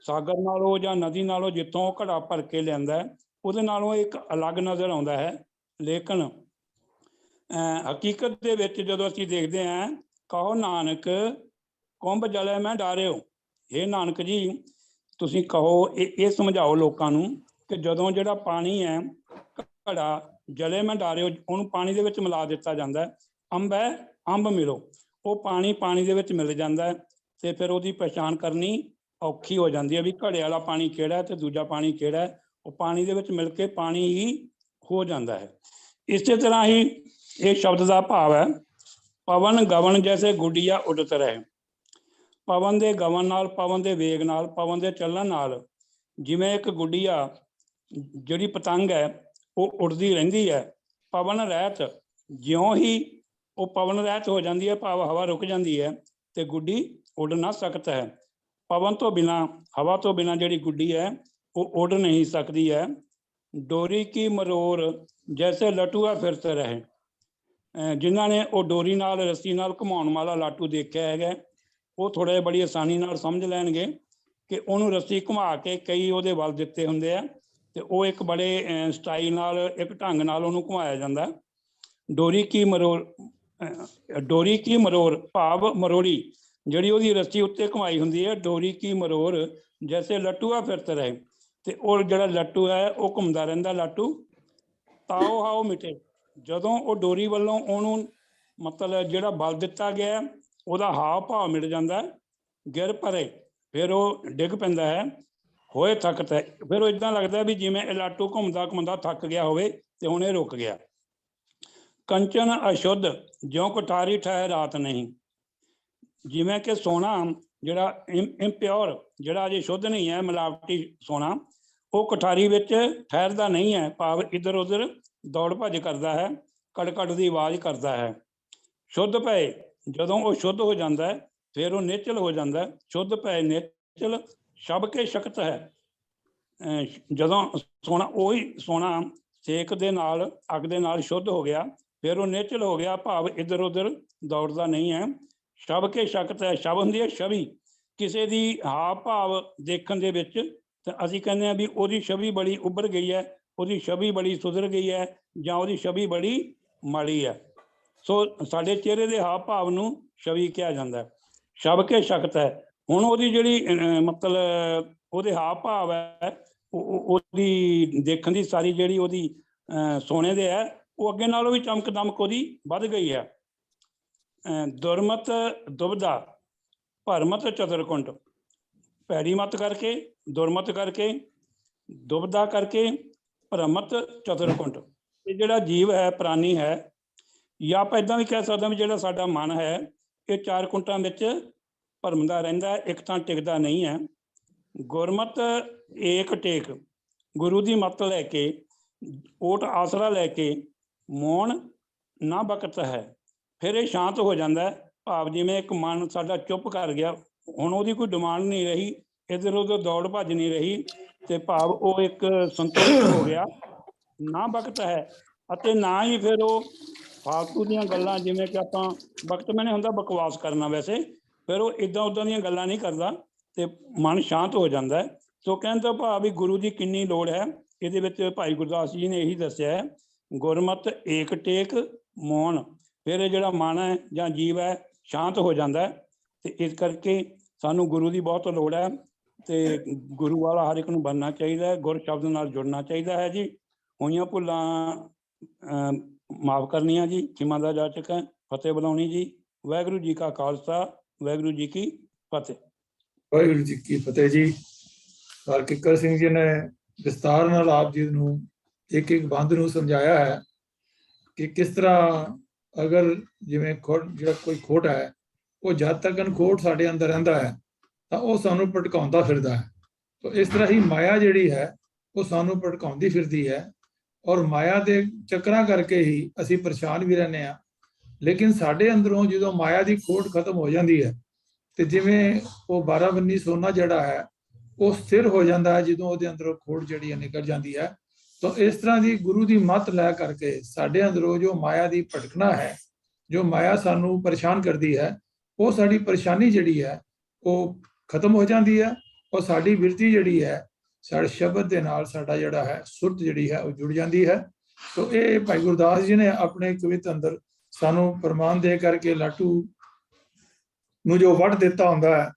ਸਾਗਰ ਨਾਲੋਂ ਜਾਂ ਨਦੀ ਨਾਲੋਂ ਜਿੱਥੋਂ ਉਹ ਘੜਾ ਭਰ ਕੇ ਲਿਆਂਦਾ ਉਹਦੇ ਨਾਲੋਂ ਇੱਕ ਅਲੱਗ ਨਜ਼ਰ ਆਉਂਦਾ ਹੈ। ਲੇਕਿਨ ਹਕੀਕਤ ਦੇ ਵਿੱਚ ਜਦੋਂ ਅਸੀਂ ਦੇਖਦੇ ਹਾਂ, ਕਹੋ ਨਾਨਕ ਕੁੰਭ ਜਲੇ ਮੈਂ ਡਾਰਿਓ। ਇਹ ਨਾਨਕ ਜੀ ਤੁਸੀਂ ਕਹੋ, ਇਹ ਸਮਝਾਓ ਲੋਕਾਂ ਨੂੰ ਕਿ ਜਦੋਂ ਜਿਹੜਾ ਪਾਣੀ ਹੈ ਘੜਾ ਜਲੇ ਮੈਂ ਡਾਰਿਓ, ਉਹਨੂੰ ਪਾਣੀ ਦੇ ਵਿੱਚ ਮਿਲਾ ਦਿੱਤਾ ਜਾਂਦਾ। ਅੰਬ ਹੈ ਅੰਬ ਮਿਲੋ, ਉਹ ਪਾਣੀ ਦੇ ਵਿੱਚ ਮਿਲ ਜਾਂਦਾ ਤੇ ਫਿਰ ਉਹਦੀ ਪਛਾਣ ਕਰਨੀ ਔਖੀ ਹੋ ਜਾਂਦੀ ਹੈ ਵੀ ਘੜੇ ਵਾਲਾ ਪਾਣੀ ਕਿਹੜਾ ਤੇ ਦੂਜਾ ਪਾਣੀ ਕਿਹੜਾ। ਉਹ ਪਾਣੀ ਦੇ ਵਿੱਚ ਮਿਲ ਕੇ ਪਾਣੀ ਹੀ ਹੋ ਜਾਂਦਾ ਹੈ। ਇਸੇ ਤਰ੍ਹਾਂ ਹੀ ਇਹ ਸ਼ਬਦ ਦਾ ਭਾਵ ਹੈ, ਪਵਨ ਗਵਨ ਜੈਸੇ ਗੁੱਡੀਆ ਉੱਡਤ ਰਹੇ। ਪਵਨ ਦੇ ਗਵਨ ਨਾਲ, ਪਵਨ ਦੇ ਵੇਗ ਨਾਲ, ਪਵਨ ਦੇ ਚੱਲਣ ਨਾਲ ਜਿਵੇਂ ਇੱਕ ਗੁੱਡੀਆ ਜਿਹੜੀ ਪਤੰਗ ਹੈ ਉਹ ਉੱਡਦੀ ਰਹਿੰਦੀ ਹੈ। ਪਵਨ ਰਹਿਤ, ਜਿਉਂ ਹੀ ਉਹ ਪਵਨ ਰਹਿਤ ਹੋ ਜਾਂਦੀ ਹੈ, ਭਾਵ ਹਵਾ ਰੁਕ ਜਾਂਦੀ ਹੈ ਤੇ ਗੁੱਡੀ ਉੱਡ ਨਾ ਸਕਤ ਹੈ। ਪਵਨ ਤੋਂ ਬਿਨਾਂ, ਹਵਾ ਤੋਂ ਬਿਨਾਂ ਜਿਹੜੀ ਗੁੱਡੀ ਹੈ ਉਹ ਉੱਡ ਨਹੀਂ ਸਕਦੀ ਹੈ। ਡੋਰੀ ਕੀ ਮਰੋਰ ਜੈਸੇ ਲਟੂਆ ਫਿਰਤ ਰਹੇ। ਜਿਨ੍ਹਾਂ ਨੇ ਉਹ ਡੋਰੀ ਨਾਲ, ਰੱਸੀ ਨਾਲ ਘੁਮਾਉਣ ਵਾਲਾ ਲਾਟੂ ਦੇਖਿਆ ਹੈਗਾ, ਉਹ ਥੋੜ੍ਹਾ ਬੜੀ ਆਸਾਨੀ ਨਾਲ ਸਮਝ ਲੈਣਗੇ ਕਿ ਉਹਨੂੰ ਰੱਸੀ ਘੁਮਾ ਕੇ ਕਈ ਉਹਦੇ ਵੱਲ ਦਿੱਤੇ ਹੁੰਦੇ ਆ ਤੇ ਉਹ ਇੱਕ ਬੜੇ ਸਟਾਈਲ ਨਾਲ, ਇੱਕ ਢੰਗ ਨਾਲ ਉਹਨੂੰ ਘੁਮਾਇਆ ਜਾਂਦਾ। ਡੋਰੀ ਕੀ ਮਰੋਰ, ਡੋਰੀ ਕੀ ਮਰੋਰ ਭਾਵ ਮਰੋੜੀ ਜਿਹੜੀ ਉਹਦੀ ਰੱਸੀ ਉੱਤੇ ਘੁਮਾਈ ਹੁੰਦੀ ਹੈ। ਡੋਰੀ ਕੀ ਮਰੋਰ ਜੈਸੇ ਲੱਟੂਆ ਫਿਰਤ ਰਹੇ, ਤੇ ਉਹ ਜਿਹੜਾ ਲੱਟੂ ਹੈ ਉਹ ਘੁੰਮਦਾ ਰਹਿੰਦਾ ਲਾਟੂ। ਤਾਓ ਹਾਓ ਮਿਟੇ, ਜਦੋਂ ਉਹ ਡੋਰੀ ਵੱਲੋਂ ਉਹਨੂੰ ਮਤਲਬ ਜਿਹੜਾ ਬਲ ਦਿੱਤਾ ਗਿਆ ਉਹਦਾ ਹਾਵ ਭਾਵ ਮਿਟ ਜਾਂਦਾ। ਗਿਰ ਪਰੇ, ਫਿਰ ਉਹ ਡਿੱਗ ਪੈਂਦਾ ਹੈ। ਹੋਏ ਥਕਤ ਹੈ, ਫਿਰ ਉਹ ਇੱਦਾਂ ਲੱਗਦਾ ਵੀ ਜਿਵੇਂ ਇਹ ਲਾਟੂ ਘੁੰਮਦਾ ਘੁੰਮਦਾ ਥੱਕ ਗਿਆ ਹੋਵੇ ਤੇ ਹੁਣ ਇਹ ਰੁਕ ਗਿਆ। ਕੰਚਨ ਅਸ਼ੁੱਧ ਜਿਉਂ ਕੋਠਾਰੀ ਠਹਿਰਾਤ ਨਹੀਂ, ਜਿਵੇਂ ਕਿ ਸੋਨਾ ਜਿਹੜਾ ਇੰਪਿਓਰ, ਜਿਹੜਾ ਅਜੇ ਸ਼ੁੱਧ ਨਹੀਂ ਹੈ, ਮਿਲਾਵਟੀ ਸੋਨਾ, ਉਹ ਕਠਾਰੀ ਵਿੱਚ ਠਹਿਰਦਾ ਨਹੀਂ ਹੈ, ਭਾਵ ਇੱਧਰ ਉੱਧਰ ਦੌੜ ਭੱਜ ਕਰਦਾ ਹੈ, ਕੜ ਦੀ ਆਵਾਜ਼ ਕਰਦਾ ਹੈ। ਸ਼ੁੱਧ ਭੈ, ਜਦੋਂ ਉਹ ਸ਼ੁੱਧ ਹੋ ਜਾਂਦਾ ਹੈ ਫਿਰ ਉਹ ਨਿਚਲ ਹੋ ਜਾਂਦਾ ਹੈ। ਸ਼ੁੱਧ ਭੈ ਨਿਚਲ ਸਭ ਕੇ ਸ਼ਕਤ ਹੈ। ਜਦੋਂ ਸੋਨਾ, ਉਹੀ ਸੋਨਾ ਸੇਕ ਦੇ ਨਾਲ, ਅੱਗ ਦੇ ਨਾਲ ਸ਼ੁੱਧ ਹੋ ਗਿਆ, ਫਿਰ ਉਹ ਨਿਚਲ ਹੋ ਗਿਆ, ਭਾਵ ਇੱਧਰ ਉੱਧਰ ਦੌੜਦਾ ਨਹੀਂ ਹੈ। ਸ਼ਬ ਕੇ ਸ਼ਕਤ ਹੈ, ਸ਼ਬ ਹੁੰਦੀ ਹੈ ਛਵੀ, ਕਿਸੇ ਦੀ ਹਾਵ ਭਾਵ ਦੇਖਣ ਦੇ ਵਿੱਚ, ਤਾਂ ਅਸੀਂ ਕਹਿੰਦੇ ਹਾਂ ਵੀ ਉਹਦੀ ਛਵੀ ਬੜੀ ਉੱਭਰ ਗਈ ਹੈ, ਉਹਦੀ ਛਵੀ ਬੜੀ ਸੁਧਰ ਗਈ ਹੈ, ਜਾਂ ਉਹਦੀ ਛਵੀ ਬੜੀ ਮਾੜੀ ਹੈ। ਸੋ ਸਾਡੇ ਚਿਹਰੇ ਦੇ ਹਾਵ ਭਾਵ ਨੂੰ ਛਵੀ ਕਿਹਾ ਜਾਂਦਾ ਹੈ। ਸ਼ਬ ਕੇ ਸ਼ਕਤ ਹੈ, ਹੁਣ ਉਹਦੀ ਜਿਹੜੀ ਮਤਲਬ ਉਹਦੇ ਹਾਵ ਭਾਵ ਹੈ, ਉਹਦੀ ਦੇਖਣ ਦੀ ਸਾਰੀ ਜਿਹੜੀ ਉਹਦੀ ਸੋਨੇ ਦੇ ਹੈ, ਉਹ ਅੱਗੇ ਨਾਲੋਂ ਵੀ ਚਮਕ ਦਮਕ ਉਹਦੀ ਵੱਧ ਗਈ ਹੈ। ਦੁਰਮਤ ਦੁਬਦਾ ਭਰਮਤ ਚਤੁਰਕੁੰਟ, ਭੈੜੀ ਮਤ ਕਰਕੇ, ਦੁਰਮਤ ਕਰਕੇ, ਦੁਬਦਾ ਕਰਕੇ, ਭਰਮਤ ਚਤੁਰਕੁੰਟ। ਇਹ ਜਿਹੜਾ ਜੀਵ ਹੈ, ਪ੍ਰਾਨੀ ਹੈ, ਜਾਂ ਆਪਾਂ ਇੱਦਾਂ ਵੀ ਕਹਿ ਸਕਦੇ ਹਾਂ ਵੀ ਜਿਹੜਾ ਸਾਡਾ ਮਨ ਹੈ, ਇਹ 4 ਕੁੰਟਾਂ ਵਿੱਚ ਭਰਮਦਾ ਰਹਿੰਦਾ ਹੈ, ਇੱਕ ਥਾਂ ਟਿਕਦਾ ਨਹੀਂ ਹੈ। ਗੁਰਮਤ ਏਕ ਟੇਕ, ਗੁਰੂ ਦੀ ਮੱਤ ਲੈ ਕੇ, ਓਟ ਆਸਰਾ ਲੈ ਕੇ, ਮੌਨ ਨਾ ਬਕਤ ਹੈ, ਫਿਰ ਇਹ ਸ਼ਾਂਤ ਹੋ ਜਾਂਦਾ ਹੈ। ਭਾਵ ਜਿਵੇਂ ਇੱਕ ਮਨ ਸਾਡਾ ਚੁੱਪ ਕਰ ਗਿਆ, ਹੁਣ ਉਹਦੀ ਕੋਈ ਡਿਮਾਂਡ ਨਹੀਂ ਰਹੀ, ਇੱਧਰ ਉੱਧਰ ਦੌੜ ਭੱਜ ਨਹੀਂ ਰਹੀ, ਤੇ ਭਾਵ ਉਹ ਇੱਕ ਸੰਤੁਸ਼ਟ ਹੋ ਗਿਆ, ਨਾ ਬਕਤ ਹੈ। ਅਤੇ ਨਾ ਹੀ ਫਿਰ ਉਹ ਫਾਲਤੂ ਦੀਆਂ ਗੱਲਾਂ, ਜਿਵੇਂ ਕਿ ਆਪਾਂ ਵਕਤ ਮੈਨੇ ਹੁੰਦਾ ਬਕਵਾਸ ਕਰਨਾ, ਵੈਸੇ ਫਿਰ ਉਹ ਇੱਦਾਂ ਉੱਦਾਂ ਦੀਆਂ ਗੱਲਾਂ ਨਹੀਂ ਕਰਦਾ, ਤੇ ਮਨ ਸ਼ਾਂਤ ਹੋ ਜਾਂਦਾ ਹੈ। ਸੋ ਕਹਿਣ ਤੋਂ ਭਾਵ ਵੀ ਗੁਰੂ ਦੀ ਕਿੰਨੀ ਲੋੜ ਹੈ, ਇਹਦੇ ਵਿੱਚ ਭਾਈ ਗੁਰਦਾਸ ਜੀ ਨੇ ਇਹੀ ਦੱਸਿਆ ਹੈ, ਗੁਰਮਤ ਏਕ ਟੇਕ ਮੌਨ, ਫਿਰ ਇਹ ਜਿਹੜਾ ਮਨ ਹੈ ਜਾਂ ਜੀਵ ਹੈ ਸ਼ਾਂਤ ਹੋ ਜਾਂਦਾ ਹੈ। ਤੇ ਇਸ ਕਰਕੇ ਸਾਨੂੰ ਗੁਰੂ ਦੀ ਬਹੁਤ ਲੋੜ ਹੈ, ਤੇ ਗੁਰੂ ਵਾਲਾ ਹਰ ਇੱਕ ਨੂੰ ਬਣਨਾ ਚਾਹੀਦਾ ਹੈ, ਗੁਰ ਸ਼ਬਦ ਨਾਲ ਜੁੜਨਾ ਚਾਹੀਦਾ ਹੈ ਜੀ। ਹੋਈਆਂ ਭੁੱਲਾਂ ਮਾਫ ਕਰਨੀਆਂ ਜੀ, ਖਿਮਾ ਦਾ ਜਾਚਕ ਹੈ, ਫਤਿਹ ਬੁਲਾਉਣੀ ਜੀ। ਵਾਹਿਗੁਰੂ ਜੀ ਕਾ ਖਾਲਸਾ, ਵਾਹਿਗੁਰੂ ਜੀ ਕੀ ਫਤਿਹ। ਵਾਹਿਗੁਰੂ ਜੀ ਕੀ ਫਤਿਹ ਜੀ। ਸਰ ਕਿੱਕਰ ਸਿੰਘ ਜੀ ਨੇ ਵਿਸਤਾਰ ਨਾਲ ਆਪ ਜੀ ਨੂੰ ਇੱਕ ਇੱਕ ਬੰਦ ਨੂੰ ਸਮਝਾਇਆ ਹੈ ਕਿ ਕਿਸ ਤਰ੍ਹਾਂ ਅਗਰ ਜਿਵੇਂ ਜਿਹੜਾ ਕੋਈ ਖੋਟ ਹੈ, ਉਹ ਜਦ ਤੱਕ ਖੋਟ ਸਾਡੇ ਅੰਦਰ ਰਹਿੰਦਾ ਹੈ ਤਾਂ ਉਹ ਸਾਨੂੰ ਭਟਕਾਉਂਦਾ ਫਿਰਦਾ ਹੈ। ਤਾਂ ਇਸ ਤਰ੍ਹਾਂ ਹੀ ਮਾਇਆ ਜਿਹੜੀ ਹੈ ਉਹ ਸਾਨੂੰ ਭਟਕਾਉਂਦੀ ਫਿਰਦੀ ਹੈ, ਔਰ ਮਾਇਆ ਦੇ ਚੱਕਰਾਂ ਕਰਕੇ ਹੀ ਅਸੀਂ ਪਰੇਸ਼ਾਨ ਵੀ ਰਹਿੰਦੇ ਹਾਂ। ਲੇਕਿਨ ਸਾਡੇ ਅੰਦਰੋਂ ਜਦੋਂ ਮਾਇਆ ਦੀ ਖੋਟ ਖਤਮ ਹੋ ਜਾਂਦੀ ਹੈ, ਤੇ ਜਿਵੇਂ ਉਹ 12 ਬੰਨੀ ਸੋਨਾ ਜਿਹੜਾ ਹੈ ਉਹ ਸਥਿਰ ਹੋ ਜਾਂਦਾ ਹੈ ਜਦੋਂ ਉਹਦੇ ਅੰਦਰੋਂ ਖੋਟ ਜਿਹੜੀ ਹੈ ਨਿਕਲ ਜਾਂਦੀ ਹੈ। ਤਾਂ ਇਸ ਤਰ੍ਹਾਂ ਦੀ ਗੁਰੂ ਦੀ ਮੱਤ ਲੈ ਕਰਕੇ ਸਾਡੇ ਅੰਦਰੋਂ ਜੋ ਮਾਇਆ ਦੀ ਭਟਕਣਾ ਹੈ, ਜੋ ਮਾਇਆ ਸਾਨੂੰ ਪਰੇਸ਼ਾਨ ਕਰਦੀ ਹੈ, ਉਹ ਸਾਡੀ ਪਰੇਸ਼ਾਨੀ ਜਿਹੜੀ ਹੈ ਉਹ ਖਤਮ ਹੋ ਜਾਂਦੀ ਹੈ, ਔਰ ਸਾਡੀ ਬਿਰਤੀ ਜਿਹੜੀ ਹੈ ਸਾਡੇ ਸ਼ਬਦ ਦੇ ਨਾਲ ਸਾਡਾ ਜਿਹੜਾ ਹੈ ਸੁਰਤ ਜਿਹੜੀ ਹੈ ਉਹ ਜੁੜ ਜਾਂਦੀ ਹੈ। ਸੋ ਇਹ ਭਾਈ ਗੁਰਦਾਸ ਜੀ ਨੇ ਆਪਣੇ ਕਵਿਤ ਅੰਦਰ ਸਾਨੂੰ ਪ੍ਰਮਾਣ ਦੇ ਕਰਕੇ ਲਾਟੂ ਨੂੰ ਜੋ ਵੱਢ ਦਿੱਤਾ ਹੁੰਦਾ ਹੈ,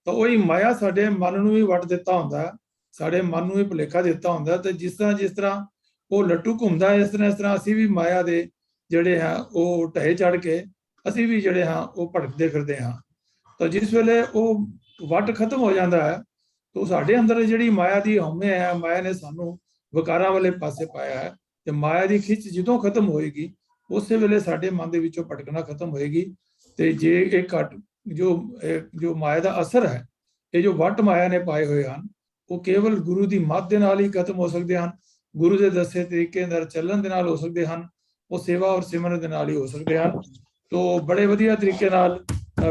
ਤਾਂ ਉਹੀ ਮਾਇਆ ਸਾਡੇ ਮਨ ਨੂੰ ਵੀ ਵੱਢ ਦਿੱਤਾ ਹੁੰਦਾ ਹੈ, ਸਾਡੇ ਮਨ ਨੂੰ ਵੀ ਭੁਲੇਖਾ ਦਿੱਤਾ ਹੁੰਦਾ। ਤੇ ਜਿਸ ਤਰ੍ਹਾਂ ਉਹ ਲੱਟੂ ਘੁੰਮਦਾ ਹੈ, ਇਸ ਤਰ੍ਹਾਂ ਅਸੀਂ ਵੀ ਮਾਇਆ ਦੇ ਜਿਹੜੇ ਹਾਂ ਉਹ ਢਹਿ ਚੜ ਕੇ ਅਸੀਂ ਵੀ ਜਿਹੜੇ ਹਾਂ ਉਹ ਭਟਕਦੇ ਫਿਰਦੇ ਹਾਂ। ਤਾਂ ਜਿਸ ਵੇਲੇ ਉਹ ਵੱਟ ਖਤਮ ਹੋ ਜਾਂਦਾ ਹੈ, ਤਾਂ ਸਾਡੇ ਅੰਦਰ ਜਿਹੜੀ ਮਾਇਆ ਦੀ ਹਉਮੈ ਹੈ, ਮਾਇਆ ਨੇ ਸਾਨੂੰ ਵਿਕਾਰਾਂ ਵਾਲੇ ਪਾਸੇ ਪਾਇਆ ਹੈ, ਤੇ ਮਾਇਆ ਦੀ ਖਿੱਚ ਜਦੋਂ ਖਤਮ ਹੋਏਗੀ ਉਸੇ ਵੇਲੇ ਸਾਡੇ ਮਨ ਦੇ ਵਿੱਚੋਂ ਭਟਕਣਾ ਖਤਮ ਹੋਏਗੀ। ਤੇ ਜੇ ਇਹ ਘਟ ਜੋ ਮਾਇਆ ਦਾ ਅਸਰ ਹੈ, ਇਹ ਜੋ ਵੱਟ ਮਾਇਆ ਨੇ ਪਾਏ ਹੋਏ ਹਨ, ਉਹ ਕੇਵਲ ਗੁਰੂ ਦੀ ਮੱਤ ਦੇ ਨਾਲ ਹੀ ਖਤਮ ਹੋ ਸਕਦੇ ਹਨ, ਗੁਰੂ ਦੇ ਦੱਸੇ ਤਰੀਕੇ ਨਾਲ ਚੱਲਣ ਦੇ ਨਾਲ ਹੋ ਸਕਦੇ ਹਨ, ਉਹ ਸੇਵਾ ਔਰ ਸਿਮਰਨ ਦੇ ਨਾਲ ਹੀ ਹੋ ਸਕਦੇ ਹਨ। ਤੋਂ ਬੜੇ ਵਧੀਆ ਤਰੀਕੇ ਨਾਲ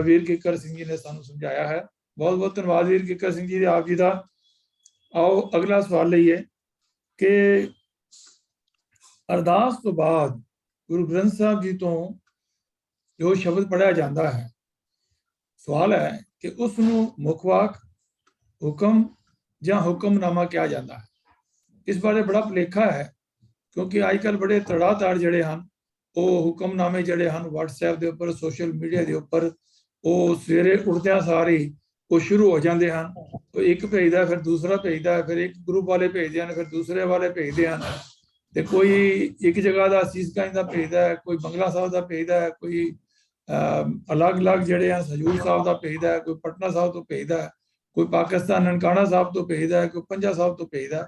ਵੀਰ ਕਿੱਕਰ ਸਿੰਘ ਜੀ ਨੇ ਸਾਨੂੰ ਸਮਝਾਇਆ ਹੈ। ਬਹੁਤ ਬਹੁਤ ਧੰਨਵਾਦ ਵੀਰ ਕਿੱਕਰ ਸਿੰਘ ਜੀ ਆਪ ਜੀ ਦਾ। ਆਓ ਅਗਲਾ ਸਵਾਲ ਲਈਏ ਕਿ ਅਰਦਾਸ ਤੋਂ ਬਾਅਦ ਗੁਰੂ ਗ੍ਰੰਥ ਸਾਹਿਬ ਜੀ ਤੋਂ ਜੋ ਸ਼ਬਦ ਪੜ੍ਹਿਆ ਜਾਂਦਾ ਹੈ, ਸਵਾਲ ਹੈ ਕਿ ਉਸ ਨੂੰ ਮੁੱਖ ਵਾਕ, ਹੁਕਮ ਜਾਂ ਹੁਕਮਨਾਮਾ ਕਿਹਾ ਜਾਂਦਾ ਹੈ। ਇਸ ਬਾਰੇ ਬੜਾ ਭੁਲੇਖਾ ਹੈ, ਕਿਉਂਕਿ ਅੱਜ ਕੱਲ੍ਹ ਬੜੇ ਤੜਾਤੜ ਜਿਹੜੇ ਹਨ ਉਹ ਹੁਕਮਨਾਮੇ ਜਿਹੜੇ ਹਨ WhatsApp ਦੇ ਉੱਪਰ, ਸੋਸ਼ਲ ਮੀਡੀਆ ਦੇ ਉੱਪਰ, ਉਹ ਸਵੇਰੇ ਉੱਠਦਿਆਂ ਸਾਰੀ ਉਹ ਸ਼ੁਰੂ ਹੋ ਜਾਂਦੇ ਹਨ। ਉਹ ਇੱਕ ਭੇਜਦਾ, ਫਿਰ ਦੂਸਰਾ ਭੇਜਦਾ, ਫਿਰ ਇੱਕ ਗਰੁੱਪ ਵਾਲੇ ਭੇਜਦੇ ਹਨ, ਫਿਰ ਦੂਸਰੇ ਵਾਲੇ ਭੇਜਦੇ ਹਨ। ਤੇ ਕੋਈ ਇੱਕ ਜਗ੍ਹਾ ਦਾ ਸੀਸ ਗੰਜ ਦਾ ਭੇਜਦਾ ਹੈ, ਕੋਈ ਬੰਗਲਾ ਸਾਹਿਬ ਦਾ ਭੇਜਦਾ ਹੈ, ਕੋਈ ਅਲੱਗ-ਅਲੱਗ ਜਿਹੜੇ ਹਨ ਹਜ਼ੂਰ ਸਾਹਿਬ ਦਾ ਭੇਜਦਾ ਹੈ, ਕੋਈ ਪਟਨਾ ਸਾਹਿਬ ਤੋਂ ਭੇਜਦਾ ਹੈ, ਕੋਈ ਪਾਕਿਸਤਾਨ ਨਨਕਾਣਾ ਸਾਹਿਬ ਤੋਂ ਭੇਜਦਾ ਹੈ, ਕੋਈ ਪੰਜਾ ਸਾਹਿਬ ਤੋਂ ਭੇਜਦਾ।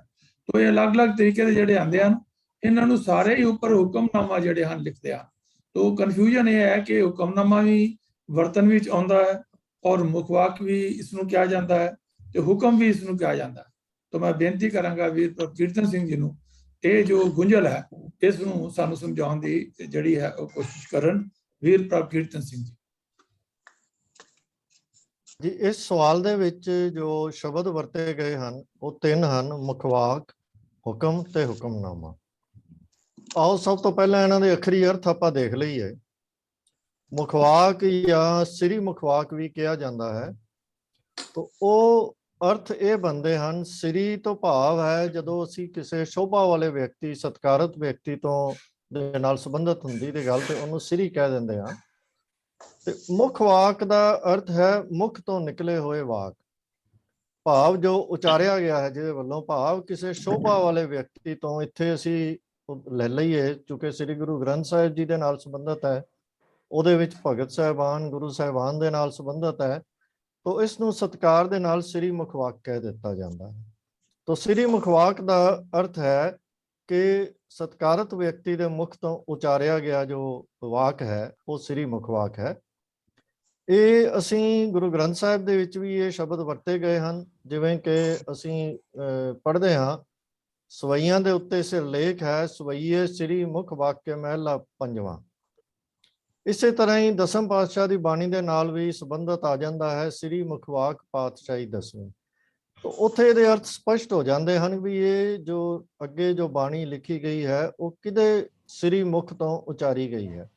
ਤਾਂ ਇਹ ਅਲੱਗ-ਅਲੱਗ ਤਰੀਕੇ ਦੇ ਜਿਹੜੇ ਆਉਂਦੇ ਹਨ, ਇਹਨਾਂ ਨੂੰ ਸਾਰੇ ਹੀ ਉੱਪਰ ਹੁਕਮਨਾਮਾ ਜਿਹੜੇ ਹਨ ਲਿਖਦੇ ਹਨ। ਤਾਂ ਕਨਫਿਊਜ਼ਨ ਇਹ ਹੈ ਕਿ ਹੁਕਮਨਾਮਾ ਵੀ ਵਰਤਨ ਵਿੱਚ ਆਉਂਦਾ ਹੈ ਔਰ ਮੁਖਵਾਕ ਵੀ ਇਸ ਨੂੰ ਕਿਹਾ ਜਾਂਦਾ ਹੈ ਤੇ ਹੁਕਮ ਵੀ ਇਸ ਨੂੰ ਕਿਹਾ ਜਾਂਦਾ ਹੈ। ਤਾਂ ਮੈਂ ਬੇਨਤੀ ਕਰਾਂਗਾ ਵੀਰ ਪ੍ਰਭਕੀਰਤਨ ਸਿੰਘ ਜੀ ਨੂੰ ਇਹ ਜੋ ਗੁੰਝਲ ਹੈ ਇਸ ਨੂੰ ਸਾਨੂੰ ਸਮਝਾਉਣ ਦੀ ਜਿਹੜੀ ਹੈ ਉਹ ਕੋਸ਼ਿਸ਼ ਕਰਨ। ਵੀਰ ਪ੍ਰਭਕੀਰਤਨ ਸਿੰਘ ਜੀ। ਜੀ ਇਸ ਸਵਾਲ ਦੇ ਵਿੱਚ ਜੋ ਸ਼ਬਦ ਵਰਤੇ ਗਏ ਹਨ ਉਹ ਤਿੰਨ ਹਨ, ਮੁਖਵਾਕ, ਹੁਕਮ ਤੇ ਹੁਕਮਨਾਮਾ। ਆਓ ਸਭ ਤੋਂ ਪਹਿਲਾਂ ਇਹਨਾਂ ਦੇ ਅੱਖਰੀ ਅਰਥ ਆਪਾਂ ਦੇਖ ਲਈਏ। ਮੁਖਵਾਕ ਜਾਂ ਸ੍ਰੀ ਮੁਖਵਾਕ ਵੀ ਕਿਹਾ ਜਾਂਦਾ ਹੈ। ਤਾਂ ਉਹ ਅਰਥ ਇਹ ਬਣਦੇ ਹਨ, ਸ੍ਰੀ ਤੋਂ ਭਾਵ ਹੈ ਜਦੋਂ ਅਸੀਂ ਕਿਸੇ ਸ਼ੋਭਾ ਵਾਲੇ ਵਿਅਕਤੀ, ਸਤਿਕਾਰਤ ਵਿਅਕਤੀ ਤੋਂ ਦੇ ਨਾਲ ਸੰਬੰਧਿਤ ਹੁੰਦੀ ਤੇ ਗੱਲ ਤੇ ਉਹਨੂੰ ਸ੍ਰੀ ਕਹਿ ਦਿੰਦੇ ਹਾਂ। ਤੇ ਮੁੱਖ ਵਾਕ ਦਾ ਅਰਥ ਹੈ ਮੁਖ ਤੋਂ ਨਿਕਲੇ ਹੋਏ ਵਾਕ, ਭਾਵ ਜੋ ਉਚਾਰਿਆ ਗਿਆ ਹੈ ਜਿਹਦੇ ਵੱਲੋਂ, ਭਾਵ ਕਿਸੇ ਸ਼ੋਭਾ ਵਾਲੇ ਵਿਅਕਤੀ ਤੋਂ। ਇੱਥੇ ਅਸੀਂ ਲੈ ਲਈਏ ਚੁੱਕੇ ਸ੍ਰੀ ਗੁਰੂ ਗ੍ਰੰਥ ਸਾਹਿਬ ਜੀ ਦੇ ਨਾਲ ਸੰਬੰਧਿਤ ਹੈ, ਉਹਦੇ ਵਿੱਚ ਭਗਤ ਸਾਹਿਬਾਨ, ਗੁਰੂ ਸਾਹਿਬਾਨ ਦੇ ਨਾਲ ਸੰਬੰਧਿਤ ਹੈ, ਤਾਂ ਇਸ ਨੂੰ ਸਤਿਕਾਰ ਦੇ ਨਾਲ ਸ੍ਰੀ ਮੁਖਵਾਕ ਕਹਿ ਦਿੱਤਾ ਜਾਂਦਾ ਹੈ। ਤਾਂ ਸ੍ਰੀ ਮੁਖਵਾਕ ਦਾ ਅਰਥ ਹੈ ਕਿ ਸਤਿਕਾਰਤ ਵਿਅਕਤੀ ਦੇ ਮੁਖ ਤੋਂ ਉਚਾਰਿਆ ਗਿਆ ਜੋ ਵਾਕ ਹੈ ਉਹ ਸ੍ਰੀ ਮੁਖਵਾਕ ਹੈ। ਇਹ ਅਸੀਂ ਗੁਰੂ ਗ੍ਰੰਥ ਸਾਹਿਬ ਦੇ ਵਿੱਚ ਵੀ ਇਹ ਸ਼ਬਦ ਵਰਤੇ ਗਏ ਹਨ, ਜਿਵੇਂ ਕਿ ਅਸੀਂ ਪੜ੍ਹਦੇ ਹਾਂ, ਸਵਈਆਂ ਦੇ ਉੱਤੇ ਸਿਰਲੇਖ ਹੈ, ਸਵਈਏ ਸ੍ਰੀ ਮੁਖ ਵਾਕਿਆ ਮਹਿਲਾ ਪੰਜਵਾਂ। ਇਸੇ ਤਰ੍ਹਾਂ ਹੀ ਦਸਮ ਪਾਤਸ਼ਾਹ ਦੀ ਬਾਣੀ ਦੇ ਨਾਲ ਵੀ ਸੰਬੰਧਿਤ ਆ ਜਾਂਦਾ ਹੈ, ਸ੍ਰੀ ਮੁਖਵਾਕ ਪਾਤਸ਼ਾਹੀ ਦਸਵੀਂ। ਤਾਂ ਉੱਥੇ ਇਹਦੇ ਅਰਥ ਸਪਸ਼ਟ ਹੋ ਜਾਂਦੇ ਹਨ ਵੀ ਇਹ ਜੋ ਅੱਗੇ ਜੋ ਬਾਣੀ ਲਿਖੀ ਗਈ ਹੈ ਉਹ ਕਿਹਦੇ ਸ੍ਰੀ ਮੁਖ ਤੋਂ ਉਚਾਰੀ ਗਈ ਹੈ।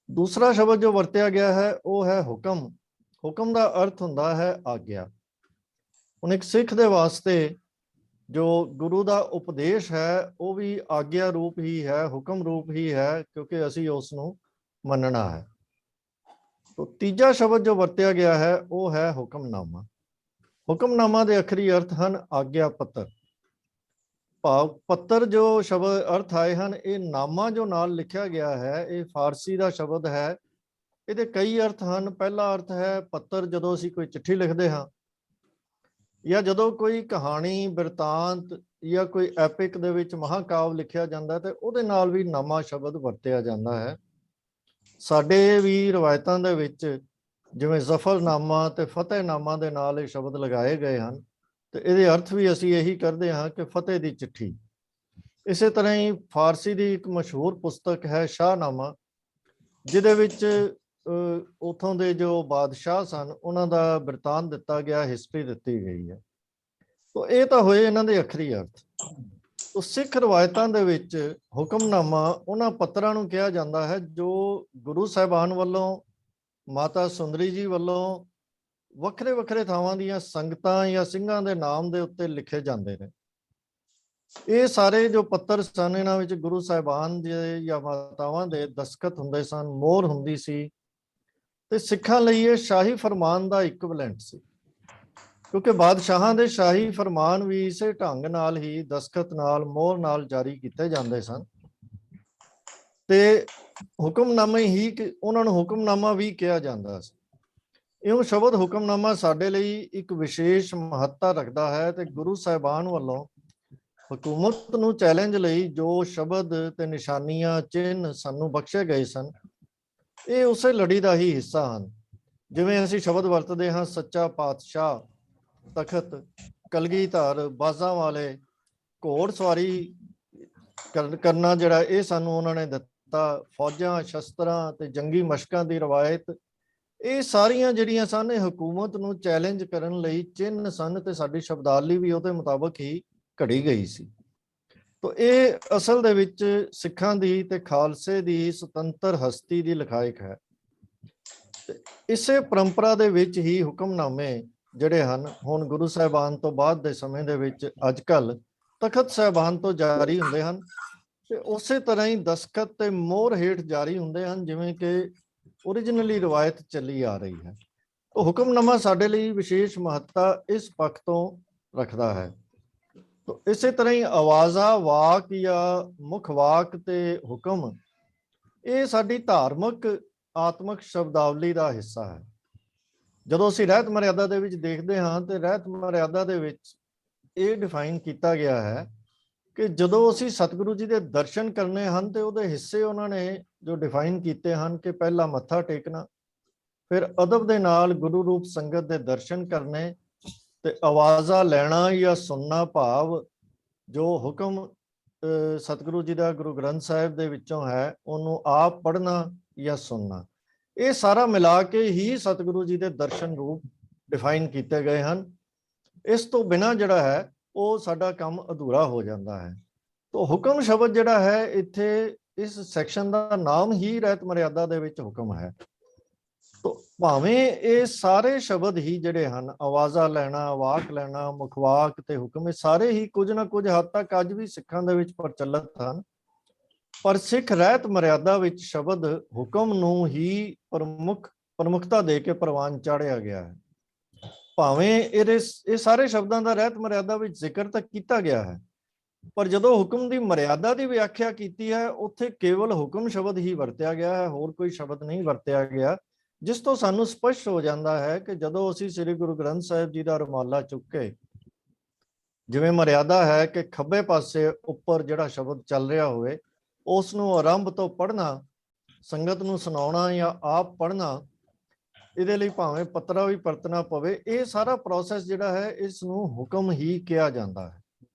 ਦੂਸਰਾ ਸ਼ਬਦ ਜੋ ਵਰਤਿਆ ਗਿਆ ਹੈ ਉਹ ਹੈ ਹੁਕਮ। ਹੁਕਮ ਦਾ ਅਰਥ ਹੁੰਦਾ ਹੈ ਆਗਿਆ। ਹੁਣ ਇੱਕ ਸਿੱਖ ਦੇ ਵਾਸਤੇ ਜੋ ਗੁਰੂ ਦਾ ਉਪਦੇਸ਼ ਹੈ ਉਹ ਵੀ ਆਗਿਆ ਰੂਪ ਹੀ ਹੈ, ਹੁਕਮ ਰੂਪ ਹੀ ਹੈ, ਕਿਉਂਕਿ ਅਸੀਂ ਉਸ ਨੂੰ ਮੰਨਣਾ ਹੈ। ਤਾਂ ਤੀਜਾ ਸ਼ਬਦ ਜੋ ਵਰਤਿਆ ਗਿਆ ਹੈ ਉਹ ਹੈ ਹੁਕਮਨਾਮਾ। ਹੁਕਮਨਾਮਾ ਦੇ ਅੱਖਰੀ ਅਰਥ ਹਨ ਆਗਿਆ ਪੱਤਰ, ਭਾਵ ਪੱਤਰ ਜੋ ਸ਼ਬਦ ਅਰਥ ਆਏ ਹਨ, ਇਹ ਨਾਮਾ ਜੋ ਨਾਲ ਲਿਖਿਆ ਗਿਆ ਹੈ ਇਹ ਫਾਰਸੀ ਦਾ ਸ਼ਬਦ ਹੈ। ਇਹਦੇ ਕਈ ਅਰਥ ਹਨ। ਪਹਿਲਾ ਅਰਥ ਹੈ ਪੱਤਰ, ਜਦੋਂ ਅਸੀਂ ਕੋਈ ਚਿੱਠੀ ਲਿਖਦੇ ਹਾਂ ਜਾਂ ਜਦੋਂ ਕੋਈ ਕਹਾਣੀ, ਬਿਰਤਾਂਤ ਜਾਂ ਕੋਈ ਐਪਿਕ ਦੇ ਵਿੱਚ ਮਹਾਕਾਵ ਲਿਖਿਆ ਜਾਂਦਾ ਤੇ ਉਹਦੇ ਨਾਲ ਵੀ ਨਾਮਾ ਸ਼ਬਦ ਵਰਤਿਆ ਜਾਂਦਾ ਹੈ। ਸਾਡੇ ਵੀ ਰਵਾਇਤਾਂ ਦੇ ਵਿੱਚ ਜਿਵੇਂ ਜ਼ਫਰਨਾਮਾ ਤੇ ਫਤਿਹਨਾਮਾ ਦੇ ਨਾਲ ਇਹ ਸ਼ਬਦ ਲਗਾਏ ਗਏ ਹਨ, ਤੇ ਇਹਦੇ ਅਰਥ ਵੀ ਅਸੀਂ ਇਹੀ ਕਰਦੇ ਹਾਂ ਕਿ ਫਤਿਹ ਦੀ ਚਿੱਠੀ। ਇਸੇ ਤਰ੍ਹਾਂ ਹੀ ਫਾਰਸੀ ਦੀ ਇੱਕ ਮਸ਼ਹੂਰ ਪੁਸਤਕ ਹੈ ਸ਼ਾਹਨਾਮਾ, ਜਿਹਦੇ ਵਿੱਚ ਉਥੋਂ ਦੇ ਜੋ ਬਾਦਸ਼ਾਹ ਸਨ ਉਹਨਾਂ ਦਾ ਬਿਰਤਾਂਤ ਦਿੱਤਾ ਗਿਆ, ਹਿਸਟਰੀ ਦਿੱਤੀ ਗਈ ਹੈ। ਤਾਂ ਇਹ ਤਾਂ ਹੋਏ ਇਹਨਾਂ ਦੇ ਅੱਖਰੀ ਅਰਥ। ਤਾਂ ਸਿੱਖ ਰਵਾਇਤਾਂ ਦੇ ਵਿੱਚ ਹੁਕਮਨਾਮਾ ਉਹਨਾਂ ਪੱਤਰਾਂ ਨੂੰ ਕਿਹਾ ਜਾਂਦਾ ਹੈ ਜੋ ਗੁਰੂ ਸਾਹਿਬਾਨ ਵੱਲੋਂ, ਮਾਤਾ ਸੁੰਦਰੀ ਜੀ ਵੱਲੋਂ ਵੱਖਰੇ ਵੱਖਰੇ ਥਾਵਾਂ ਦੀਆਂ ਸੰਗਤਾਂ ਜਾਂ ਸਿੰਘਾਂ ਦੇ ਨਾਮ ਦੇ ਉੱਤੇ ਲਿਖੇ ਜਾਂਦੇ ਨੇ। ਇਹ ਸਾਰੇ ਜੋ ਪੱਤਰ ਸਨ ਇਹਨਾਂ ਵਿੱਚ ਗੁਰੂ ਸਾਹਿਬਾਨ ਦੇ ਜਾਂ ਮਾਤਾਵਾਂ ਦੇ ਦਸਖਤ ਹੁੰਦੇ ਸਨ, ਮੋਹਰ ਹੁੰਦੀ ਸੀ, ਤੇ ਸਿੱਖਾਂ ਲਈ ਇਹ ਸ਼ਾਹੀ ਫਰਮਾਨ ਦਾ ਇਕਵਲੈਂਟ ਸੀ, ਕਿਉਂਕਿ ਬਾਦਸ਼ਾਹਾਂ ਦੇ ਸ਼ਾਹੀ ਫਰਮਾਨ ਵੀ ਇਸੇ ਢੰਗ ਨਾਲ ਹੀ ਦਸਖਤ ਨਾਲ, ਮੋਹਰ ਨਾਲ ਜਾਰੀ ਕੀਤੇ ਜਾਂਦੇ ਸਨ। ਤੇ ਹੁਕਮਨਾਮੇ ਹੀ ਉਹਨਾਂ ਨੂੰ ਹੁਕਮਨਾਮਾ ਵੀ ਕਿਹਾ ਜਾਂਦਾ ਸੀ। ਇਹ ਸ਼ਬਦ ਹੁਕਮਨਾਮਾ ਸਾਡੇ ਲਈ ਇੱਕ ਵਿਸ਼ੇਸ਼ ਮਹੱਤਤਾ ਰੱਖਦਾ ਹੈ, ਤੇ ਗੁਰੂ ਸਾਹਿਬਾਨ ਵੱਲੋਂ ਹਕੂਮਤ ਨੂੰ ਚੈਲੰਜ ਲਈ ਜੋ ਸ਼ਬਦ ਤੇ ਨਿਸ਼ਾਨੀਆਂ, ਚਿੰਨ੍ਹ ਸਾਨੂੰ ਬਖਸ਼ੇ ਗਏ ਸਨ, ਇਹ ਉਸੇ ਲੜੀ ਦਾ ਹੀ ਹਿੱਸਾ ਹਨ। ਜਿਵੇਂ ਅਸੀਂ ਸ਼ਬਦ ਵਰਤਦੇ ਹਾਂ ਸੱਚਾ ਪਾਤਸ਼ਾਹ, ਤਖਤ, ਕਲਗੀਧਰ, ਬਾਜ਼ਾਂ ਵਾਲੇ, ਘੋੜ ਸਵਾਰੀ ਕਰਨਾ ਜਿਹੜਾ ਇਹ ਸਾਨੂੰ ਉਹਨਾਂ ਨੇ ਦਿੱਤਾ, ਫੌਜਾਂ, ਸ਼ਸਤਰਾਂ ਤੇ ਜੰਗੀ ਮਸ਼ਕਾਂ ਦੀ ਰਵਾਇਤ, ਇਹ ਸਾਰੀਆਂ ਜਿਹੜੀਆਂ ਸਨ ਇਹ ਹਕੂਮਤ ਨੂੰ ਚੈਲੰਜ ਕਰਨ ਲਈ ਚਿੰਨ੍ਹ ਸਨ, ਤੇ ਸਾਡੀ ਸ਼ਬਦਾਵਲੀ ਵੀ ਉਹਦੇ ਮੁਤਾਬਕ ਹੀ ਘੜੀ ਗਈ ਸੀ। ਤਾਂ ਇਹ ਅਸਲ ਦੇ ਵਿੱਚ ਸਿੱਖਾਂ ਦੀ ਤੇ ਖਾਲਸੇ ਦੀ ਸੁਤੰਤਰ ਹਸਤੀ ਦੀ ਲਿਖਾਇਕ ਹੈ। ਇਸੇ ਪਰੰਪਰਾ ਦੇ ਵਿੱਚ ਹੀ ਹੁਕਮਨਾਮੇ ਜਿਹੜੇ ਹਨ ਹੁਣ ਗੁਰੂ ਸਾਹਿਬਾਨ ਤੋਂ ਬਾਅਦ ਦੇ ਸਮੇਂ ਦੇ ਵਿੱਚ ਅੱਜ ਕੱਲ੍ਹ ਤਖਤ ਸਾਹਿਬਾਨ ਤੋਂ ਜਾਰੀ ਹੁੰਦੇ ਹਨ, ਤੇ ਉਸੇ ਤਰ੍ਹਾਂ ਹੀ ਦਸਖਤ ਤੇ ਮੋਹਰ ਹੇਠ ਜਾਰੀ ਹੁੰਦੇ ਹਨ, ਜਿਵੇਂ ਕਿ ਓਰੀਜਨਲੀ ਰਵਾਇਤ ਚੱਲੀ ਆ ਰਹੀ ਹੈ। ਉਹ ਹੁਕਮਨਾਮਾ ਸਾਡੇ ਲਈ ਵਿਸ਼ੇਸ਼ ਮਹੱਤਤਾ ਇਸ ਪੱਖ ਤੋਂ ਰੱਖਦਾ ਹੈ। ਇਸੇ ਤਰ੍ਹਾਂ ਹੀ ਆਵਾਜ਼ਾਂ, ਵਾਕ ਜਾਂ ਮੁੱਖ ਵਾਕ ਤੇ ਹੁਕਮ, ਇਹ ਸਾਡੀ ਧਾਰਮਿਕ ਆਤਮਿਕ ਸ਼ਬਦਾਵਲੀ ਦਾ ਹਿੱਸਾ ਹੈ। ਜਦੋਂ ਅਸੀਂ ਰਹਿਤ ਮਰਿਆਦਾ ਦੇ ਵਿੱਚ ਦੇਖਦੇ ਹਾਂ ਤੇ ਰਹਿਤ ਮਰਿਆਦਾ ਦੇ ਵਿੱਚ ਇਹ ਡਿਫਾਈਨ ਕੀਤਾ ਗਿਆ ਹੈ ਕਿ ਜਦੋਂ ਅਸੀਂ ਸਤਿਗੁਰੂ ਜੀ ਦੇ ਦਰਸ਼ਨ ਕਰਨੇ ਹਨ ਤੇ ਉਹਦੇ ਹਿੱਸੇ ਉਹਨਾਂ ਨੇ ਜੋ ਡਿਫਾਈਨ ਕੀਤੇ ਹਨ ਕਿ ਪਹਿਲਾ ਮੱਥਾ ਟੇਕਣਾ, ਫਿਰ ਅਦਬ ਦੇ ਨਾਲ ਗੁਰੂ ਰੂਪ ਸੰਗਤ ਦੇ ਦਰਸ਼ਨ ਕਰਨੇ ਤੇ ਆਵਾਜ਼ਾਂ ਲੈਣਾ ਜਾਂ ਸੁਣਨਾ, ਭਾਵ ਜੋ ਹੁਕਮ ਸਤਿਗੁਰੂ ਜੀ ਦਾ ਗੁਰੂ ਗ੍ਰੰਥ ਸਾਹਿਬ ਦੇ ਵਿੱਚੋਂ ਹੈ ਉਹਨੂੰ ਆਪ ਪੜ੍ਹਨਾ ਜਾਂ ਸੁਣਨਾ, ਇਹ ਸਾਰਾ ਮਿਲਾ ਕੇ ਹੀ ਸਤਿਗੁਰੂ ਜੀ ਦੇ ਦਰਸ਼ਨ ਰੂਪ ਡਿਫਾਈਨ ਕੀਤੇ ਗਏ ਹਨ। ਇਸ ਤੋਂ ਬਿਨਾਂ ਜਿਹੜਾ ਹੈ ਉਹ ਸਾਡਾ ਕੰਮ ਅਧੂਰਾ ਹੋ ਜਾਂਦਾ ਹੈ। ਤੋ ਹੁਕਮ ਸ਼ਬਦ ਜਿਹੜਾ ਹੈ, ਇੱਥੇ ਇਸ ਸੈਕਸ਼ਨ ਦਾ ਨਾਮ ਹੀ ਰਹਿਤ ਮਰਿਆਦਾ ਦੇ ਵਿੱਚ ਹੁਕਮ ਹੈ। ਤੋ ਭਾਵੇਂ ਇਹ ਸਾਰੇ ਸ਼ਬਦ ਹੀ ਜਿਹੜੇ ਹਨ, ਆਵਾਜ਼ਾਂ ਲੈਣਾ, ਵਾਕ ਲੈਣਾ, ਮੁਖਵਾਕ ਤੇ ਹੁਕਮ, ਇਹ ਸਾਰੇ ਹੀ ਕੁਝ ਨਾ ਕੁਝ ਹੱਦ ਤੱਕ ਅੱਜ ਵੀ ਸਿੱਖਾਂ ਦੇ ਵਿੱਚ ਪ੍ਰਚਲਿਤ ਹਨ, ਪਰ ਸਿੱਖ ਰਹਿਤ ਮਰਿਆਦਾ ਵਿੱਚ ਸ਼ਬਦ ਹੁਕਮ ਨੂੰ ਹੀ ਪ੍ਰਮੁਖਤਾ ਦੇ ਕੇ ਪ੍ਰਵਾਨ ਚਾੜਿਆ ਗਿਆ ਹੈ। ਭਾਵੇਂ ਇਹ ਸਾਰੇ ਸ਼ਬਦਾਂ ਦਾ ਰਹਿਤ ਮਰਿਆਦਾ ਵਿੱਚ ਜ਼ਿਕਰ ਤਾਂ ਕੀਤਾ ਗਿਆ ਹੈ, ਪਰ ਜਦੋਂ ਹੁਕਮ ਦੀ ਮਰਿਆਦਾ ਦੀ ਵਿਆਖਿਆ ਕੀਤੀ ਹੈ, ਉੱਥੇ ਕੇਵਲ ਹੁਕਮ ਸ਼ਬਦ ਹੀ ਵਰਤਿਆ ਗਿਆ ਹੈ, ਹੋਰ ਕੋਈ ਸ਼ਬਦ ਨਹੀਂ ਵਰਤਿਆ ਗਿਆ, ਜਿਸ ਤੋਂ ਸਾਨੂੰ ਸਪਸ਼ਟ ਹੋ ਜਾਂਦਾ ਹੈ ਕਿ ਜਦੋਂ ਅਸੀਂ ਸ੍ਰੀ ਗੁਰੂ ਗ੍ਰੰਥ ਸਾਹਿਬ ਜੀ ਦਾ ਰੁਮਾਲਾ ਚੁੱਕ ਕੇ, ਜਿਵੇਂ ਮਰਿਆਦਾ ਹੈ ਕਿ ਖੱਬੇ ਪਾਸੇ ਉੱਪਰ ਜਿਹੜਾ ਸ਼ਬਦ ਚੱਲ ਰਿਹਾ ਹੋਵੇ ਉਸ ਨੂੰ ਆਰੰਭ ਤੋਂ ਪੜ੍ਹਨਾ, ਸੰਗਤ ਨੂੰ ਸੁਣਾਉਣਾ ਜਾਂ ਆਪ ਪੜ੍ਹਨਾ, ਇਹਦੇ ਲਈ ਭਾਵੇਂ ਪੱਤਰਾ ਵੀ ਪਰਤਣਾ ਪਵੇ, ਇਹ ਸਾਰਾ ਪ੍ਰੋਸੈਸ ਜਿਹੜਾ ਹੈ ਇਸ ਨੂੰ ਹੁਕਮ ਹੀ ਕਿਹਾ ਜਾਂਦਾ ਹੈ।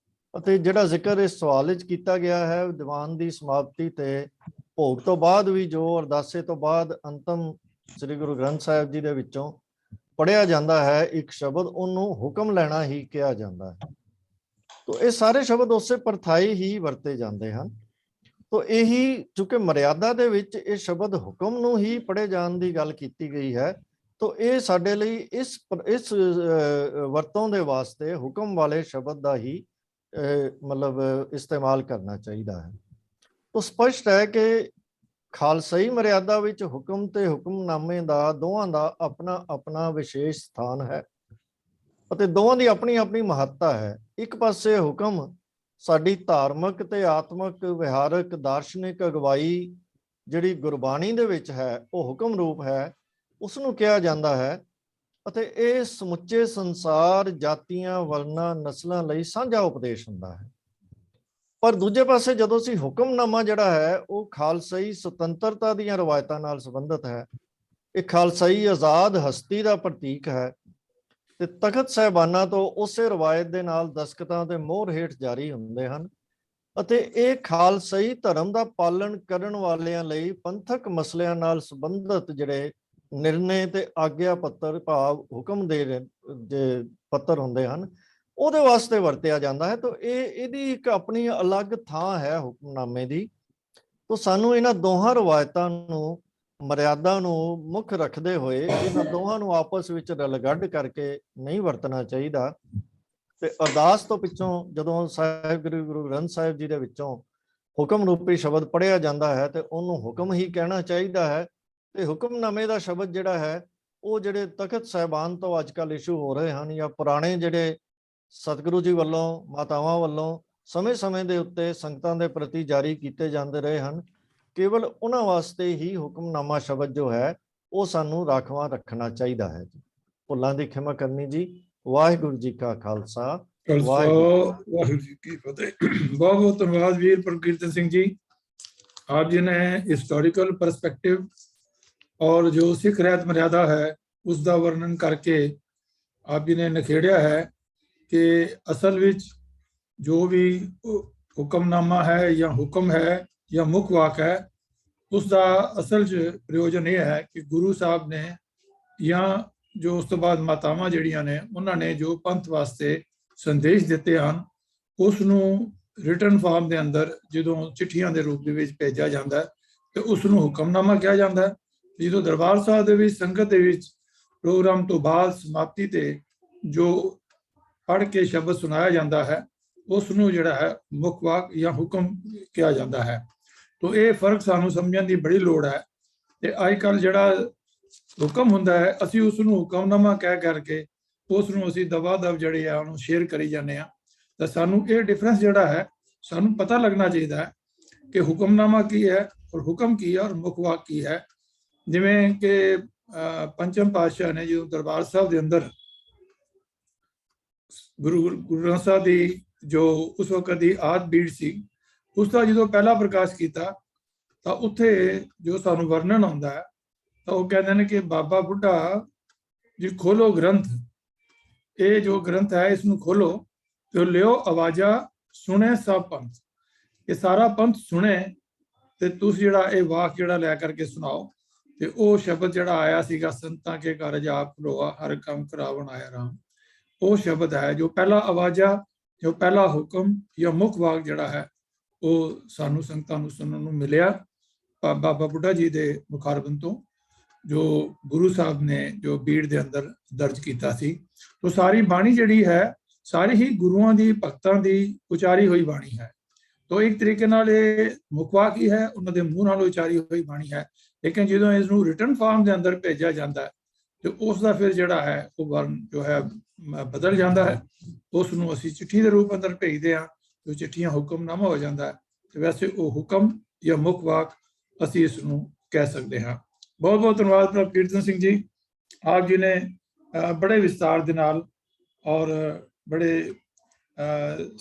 ਅਤੇ ਜਿਹੜਾ ਜ਼ਿਕਰ ਇਸ ਸਵਾਲ ਵਿੱਚ ਕੀਤਾ ਗਿਆ ਹੈ, ਦੀਵਾਨ ਦੀ ਸਮਾਪਤੀ ਤੇ ਭੋਗ ਤੋਂ ਬਾਅਦ ਵੀ ਜੋ ਅਰਦਾਸੇ ਤੋਂ ਬਾਅਦ ਅੰਤਮ ਸ੍ਰੀ ਗੁਰੂ ਗ੍ਰੰਥ ਸਾਹਿਬ ਜੀ ਦੇ ਵਿੱਚੋਂ ਪੜ੍ਹਿਆ ਜਾਂਦਾ ਹੈ ਇੱਕ ਸ਼ਬਦ, ਉਹਨੂੰ ਹੁਕਮ ਲੈਣਾ ਹੀ ਕਿਹਾ ਜਾਂਦਾ ਹੈ। ਤੋ ਇਹ ਸਾਰੇ ਸ਼ਬਦ ਉਸੇ ਪਰਥਾਈ ਹੀ ਵਰਤੇ ਜਾਂਦੇ ਹਨ। ਤੋ ਇਹੀ ਚੂੰਕਿ ਮਰਿਆਦਾ ਦੇ ਵਿੱਚ ਇਹ ਸ਼ਬਦ ਹੁਕਮ ਨੂੰ ਹੀ ਪੜ੍ਹੇ ਜਾਣ ਦੀ ਗੱਲ ਕੀਤੀ ਗਈ ਹੈ, ਤੋ ਇਹ ਸਾਡੇ ਲਈ ਇਸ ਵਰਤੋਂ ਦੇ ਵਾਸਤੇ ਹੁਕਮ ਵਾਲੇ ਸ਼ਬਦ ਦਾ ਹੀ ਮਤਲਬ ਇਸਤੇਮਾਲ ਕਰਨਾ ਚਾਹੀਦਾ ਹੈ। ਤੋ ਸਪਸ਼ਟ ਹੈ ਕਿ ਖਾਲਸਾਈ ਮਰਿਆਦਾ ਵਿੱਚ ਹੁਕਮ ਤੇ ਹੁਕਮਨਾਮੇ ਦਾ ਦੋਵਾਂ ਦਾ ਆਪਣਾ ਆਪਣਾ ਵਿਸ਼ੇਸ਼ ਸਥਾਨ ਹੈ ਅਤੇ ਦੋਵਾਂ ਦੀ ਆਪਣੀ ਆਪਣੀ ਮਹੱਤਤਾ ਹੈ। ਇੱਕ ਪਾਸੇ ਹੁਕਮ ਸਾਡੀ ਧਾਰਮਿਕ ਤੇ ਆਤਮਿਕ, ਵਿਹਾਰਕ, ਦਾਰਸ਼ਨਿਕ ਅਗਵਾਈ ਜਿਹੜੀ ਗੁਰਬਾਣੀ ਦੇ ਵਿੱਚ ਹੈ ਉਹ ਹੁਕਮ ਰੂਪ ਹੈ, ਉਸ ਨੂੰ ਕਿਹਾ ਜਾਂਦਾ ਹੈ ਅਤੇ ਇਹ ਸਮੁੱਚੇ ਸੰਸਾਰ, ਜਾਤੀਆਂ, ਵਰਨਾਂ, ਨਸਲਾਂ ਲਈ ਸਾਂਝਾ ਉਪਦੇਸ਼ ਹੁੰਦਾ ਹੈ। ਪਰ ਦੂਜੇ ਪਾਸੇ ਜਦੋਂ ਅਸੀਂ ਹੁਕਮਨਾਮਾ ਜਿਹੜਾ ਹੈ ਉਹ ਖਾਲਸਾਈ ਸੁਤੰਤਰਤਾ ਦੀਆਂ ਰਵਾਇਤਾਂ ਨਾਲ ਸੰਬੰਧਿਤ ਹੈ, ਇਹ ਖਾਲਸਾਈ ਆਜ਼ਾਦ ਹਸਤੀ ਦਾ ਪ੍ਰਤੀਕ ਹੈ ਤੇ ਤਖਤ ਸਾਹਿਬਾਨਾਂ ਤੋਂ ਉਸੇ ਰਵਾਇਤ ਦੇ ਨਾਲ ਦਸਤਖਤਾਂ ਤੇ ਮੋਹਰ ਹੇਠ ਜਾਰੀ ਹੁੰਦੇ ਹਨ ਅਤੇ ਇਹ ਖਾਲਸਾਈ ਧਰਮ ਦਾ ਪਾਲਣ ਕਰਨ ਵਾਲਿਆਂ ਲਈ ਪੰਥਕ ਮਸਲਿਆਂ ਨਾਲ ਸੰਬੰਧਿਤ ਜਿਹੜੇ ਨਿਰਣੇ ਤੇ ਆਗਿਆ ਪੱਤਰ, ਭਾਵ ਹੁਕਮ ਦੇ ਪੱਤਰ ਹੁੰਦੇ ਹਨ, ਉਹਦੇ ਵਾਸਤੇ ਵਰਤਿਆ ਜਾਂਦਾ ਹੈ। ਤਾਂ ਇਹਦੀ ਇੱਕ ਆਪਣੀ ਅਲੱਗ ਥਾਂ ਹੈ ਹੁਕਮਨਾਮੇ ਦੀ। ਤਾਂ ਸਾਨੂੰ ਇਹਨਾਂ ਦੋਹਾਂ ਰਵਾਇਤਾਂ ਨੂੰ, ਮਰਿਆਦਾ ਨੂੰ ਮੁੱਖ ਰੱਖਦੇ ਹੋਏ ਇਹਨਾਂ ਦੋਹਾਂ ਨੂੰ ਆਪਸ ਵਿੱਚ ਰਲਗੱਡ ਕਰਕੇ ਨਹੀਂ ਵਰਤਣਾ ਚਾਹੀਦਾ। ਤੇ ਅਰਦਾਸ ਤੋਂ ਪਿੱਛੋਂ ਜਦੋਂ ਸਾਹਿਬ ਗੁਰੂ ਗ੍ਰੰਥ ਸਾਹਿਬ ਜੀ ਦੇ ਵਿੱਚੋਂ ਹੁਕਮ ਰੂਪੀ ਸ਼ਬਦ ਪੜ੍ਹਿਆ ਜਾਂਦਾ ਹੈ ਤੇ ਉਹਨੂੰ ਹੁਕਮ ਹੀ ਕਹਿਣਾ ਚਾਹੀਦਾ ਹੈ। ਤੇ ਹੁਕਮਨਾਮੇ ਦਾ ਸ਼ਬਦ ਜਿਹੜਾ ਹੈ ਉਹ ਜਿਹੜੇ ਤਖਤ ਸਾਹਿਬਾਨ ਤੋਂ ਅੱਜ ਕੱਲ੍ਹ ਇਸ਼ੂ ਹੋ ਰਹੇ ਹਨ ਜਾਂ ਪੁਰਾਣੇ ਜਿਹੜੇ ਸਤਿਗੁਰੂ ਜੀ ਵੱਲੋਂ, ਮਾਤਾਵਾਂ ਵੱਲੋਂ ਸਮੇਂ-ਸਮੇਂ ਦੇ ਉੱਤੇ ਸੰਗਤਾਂ ਦੇ ਪ੍ਰਤੀ ਜਾਰੀ ਕੀਤੇ ਜਾਂਦੇ ਰਹੇ ਹਨ, ਕੇਵਲ ਉਹਨਾਂ ਵਾਸਤੇ ਹੀ ਹੁਕਮਨਾਮਾ ਸ਼ਬਦ ਜੋ ਹੈ ਉਹ ਸਾਨੂੰ ਰਾਖਵਾਂ ਰੱਖਣਾ ਚਾਹੀਦਾ ਹੈ। ਭੁੱਲਾਂ ਦੀ ਖਿਮਾ ਕਰਨੀ ਜੀ। ਵਾਹਿਗੁਰੂ ਜੀ ਕਾ ਖਾਲਸਾ, ਵਾਹਿਗੁਰੂ ਜੀ ਕੀ ਫਤਿਹ। ਬਹੁਤ ਬਹੁਤ ਧੰਨਵਾਦ ਵੀਰ ਪ੍ਰਕੀਰਤਨ ਸਿੰਘ ਜੀ। आप जी ने हिस्टोरिकल परस्पेक्टिव और जो सिख रहत मर्यादा है उसका वर्णन करके आप जी ने नखेड़िया है कि असल विच जो भी हुक्मनामा है या हुक्म है या मुख वाक है उसका असल प्रयोजन ये है कि गुरु साहब ने या जो उस तो बाद मातावां जिहड़ियां ने उन्होंने जो पंथ वास्ते संदेश दिते हैं उसनूं रिटन फॉर्म के अंदर जो चिट्ठियां के रूप में भेजा जाता है तो उसनूं हुक्मनामा कहा जाता है। जो दरबार साहब के संगत के प्रोग्राम तो बाद समाप्ति ते जो पढ़ के शब्द सुनाया जाता है उसनूं जिहड़ा है मुख वाक या हुक्म कहा जाता है। तो ये फर्क सानू समझण की बड़ी लोड़ है। ते अजकल जिहड़ा हुक्म हुंदा है असीं उसनूं हुक्मनामा कह करके उसनूं असीं दबा दब जिहड़े आ उहनूं शेयर करी जाने आ। तो सानू ये डिफरेंस जिहड़ा है सानू पता लगना चाहिए है कि हुक्मनामा की है और हुक्म की है और मुखवाक की है। जिवें कि पंचम पातशाह ने जो दरबार साहब के अंदर गुरु ग्रंथ साहब की जो उस वक्त की आद बीड़ सी उसका जो पहला प्रकाश किया तो उत्थे जो सानू वर्णन आउंदा है ਤਾਂ ਉਹ ਕਹਿੰਦੇ ਨੇ ਕਿ ਬਾਬਾ ਬੁੱਢਾ ਜੀ ਖੋਲੋ ਗ੍ਰੰਥ, ਇਹ ਜੋ ਗ੍ਰੰਥ ਹੈ ਇਸ ਨੂੰ ਖੋਲੋ ਤੇ ਲਿਓ ਆਵਾਜ਼ਾਂ, ਸੁਣੇ ਸਭ ਪੰਥ। ਇਹ ਸਾਰਾ ਪੰਥ ਸੁਣੇ ਤੇ ਤੁਸੀਂ ਜਿਹੜਾ ਇਹ ਵਾਕ ਜਿਹੜਾ ਲੈ ਕਰਕੇ ਸੁਣਾਓ। ਤੇ ਉਹ ਸ਼ਬਦ ਜਿਹੜਾ ਆਇਆ ਸੀਗਾ, ਸੰਤਾਂ ਕੇ ਕਾਰਜ ਆਪ ਖਲੋਆ, ਹਰ ਕੰਮ ਕਰਾਵਣ ਆਇਆ ਰਾਮ, ਉਹ ਸ਼ਬਦ ਹੈ ਜੋ ਪਹਿਲਾ ਆਵਾਜ਼ਾਂ, ਜੋ ਪਹਿਲਾ ਹੁਕਮ ਜਾਂ ਮੁੱਖ ਵਾਕ ਜਿਹੜਾ ਹੈ ਉਹ ਸਾਨੂੰ ਸੰਗਤਾਂ ਨੂੰ ਸੁਣਨ ਨੂੰ ਮਿਲਿਆ ਬਾਬਾ ਬੁੱਢਾ ਜੀ ਦੇ ਮੁਖਾਰਬੰਦ ਤੋਂ, ਜੋ ਗੁਰੂ ਸਾਹਿਬ ਨੇ ਜੋ ਬੀੜ ਦੇ ਅੰਦਰ ਦਰਜ ਕੀਤਾ ਸੀ। तो सारी बाणी जड़ी है सारी ही गुरुओं की भगतां की उचारी हुई बाणी है। तो एक तरीके नाल ये मुखवाक ही है, उन्होंने मूँह नाल उचारी हुई बाणी है। लेकिन जो इसनूं रिटन फॉर्म के अंदर भेजा जाता है तो उसका फिर जिहड़ा है वो वर्ण जो है बदल जाता है। उसनूं असीं चिट्ठी के रूप अंदर भेजते हैं तो चिट्ठियां हुक्मनामा हो जाता है। तो वैसे वो हुक्म या मुखवाक असीं इसनूं कह सकते हैं। बहुत बहुत धन्यवाद प्रभु कीर्तन सिंह जी, आप जी ने बड़े विस्तार दे नाल और बड़े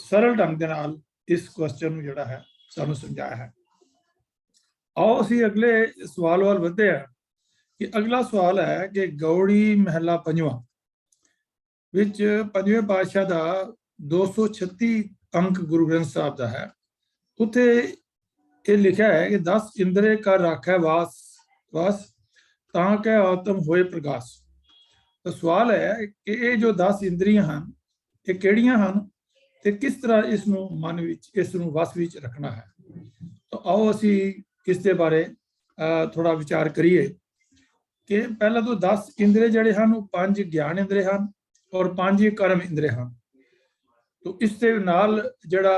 सरल ढंग दे नाल इस क्वेश्चन नूं जिहड़ा है सानूं समझाया है। आओ असीं अगले सवाल वाल वधदे हां कि अगला सवाल है कि गौड़ी महला पंजवां विच पंजवें पातशाह दा 236 अंक गुरु ग्रंथ साहब दा है। उत्थे ये लिखा है कि 10 इंद्रे का राखै वास वास तां कै आत्म होए प्रकाश। तो सवाल है कि ये जो 10 इंद्रियां हैं ये किहड़ियां हैं ते किस तरह इसनूं मन विच इसनूं वस विच रखना है। तो आओ असीं इस दे बारे थोड़ा विचार करिए कि पहला तो 10 इंद्रे जिहड़े हैं 5 ज्ञान इंद्रे हैं और 5 कर्म इंद्रे हैं। तो इस दे नाल जिहड़ा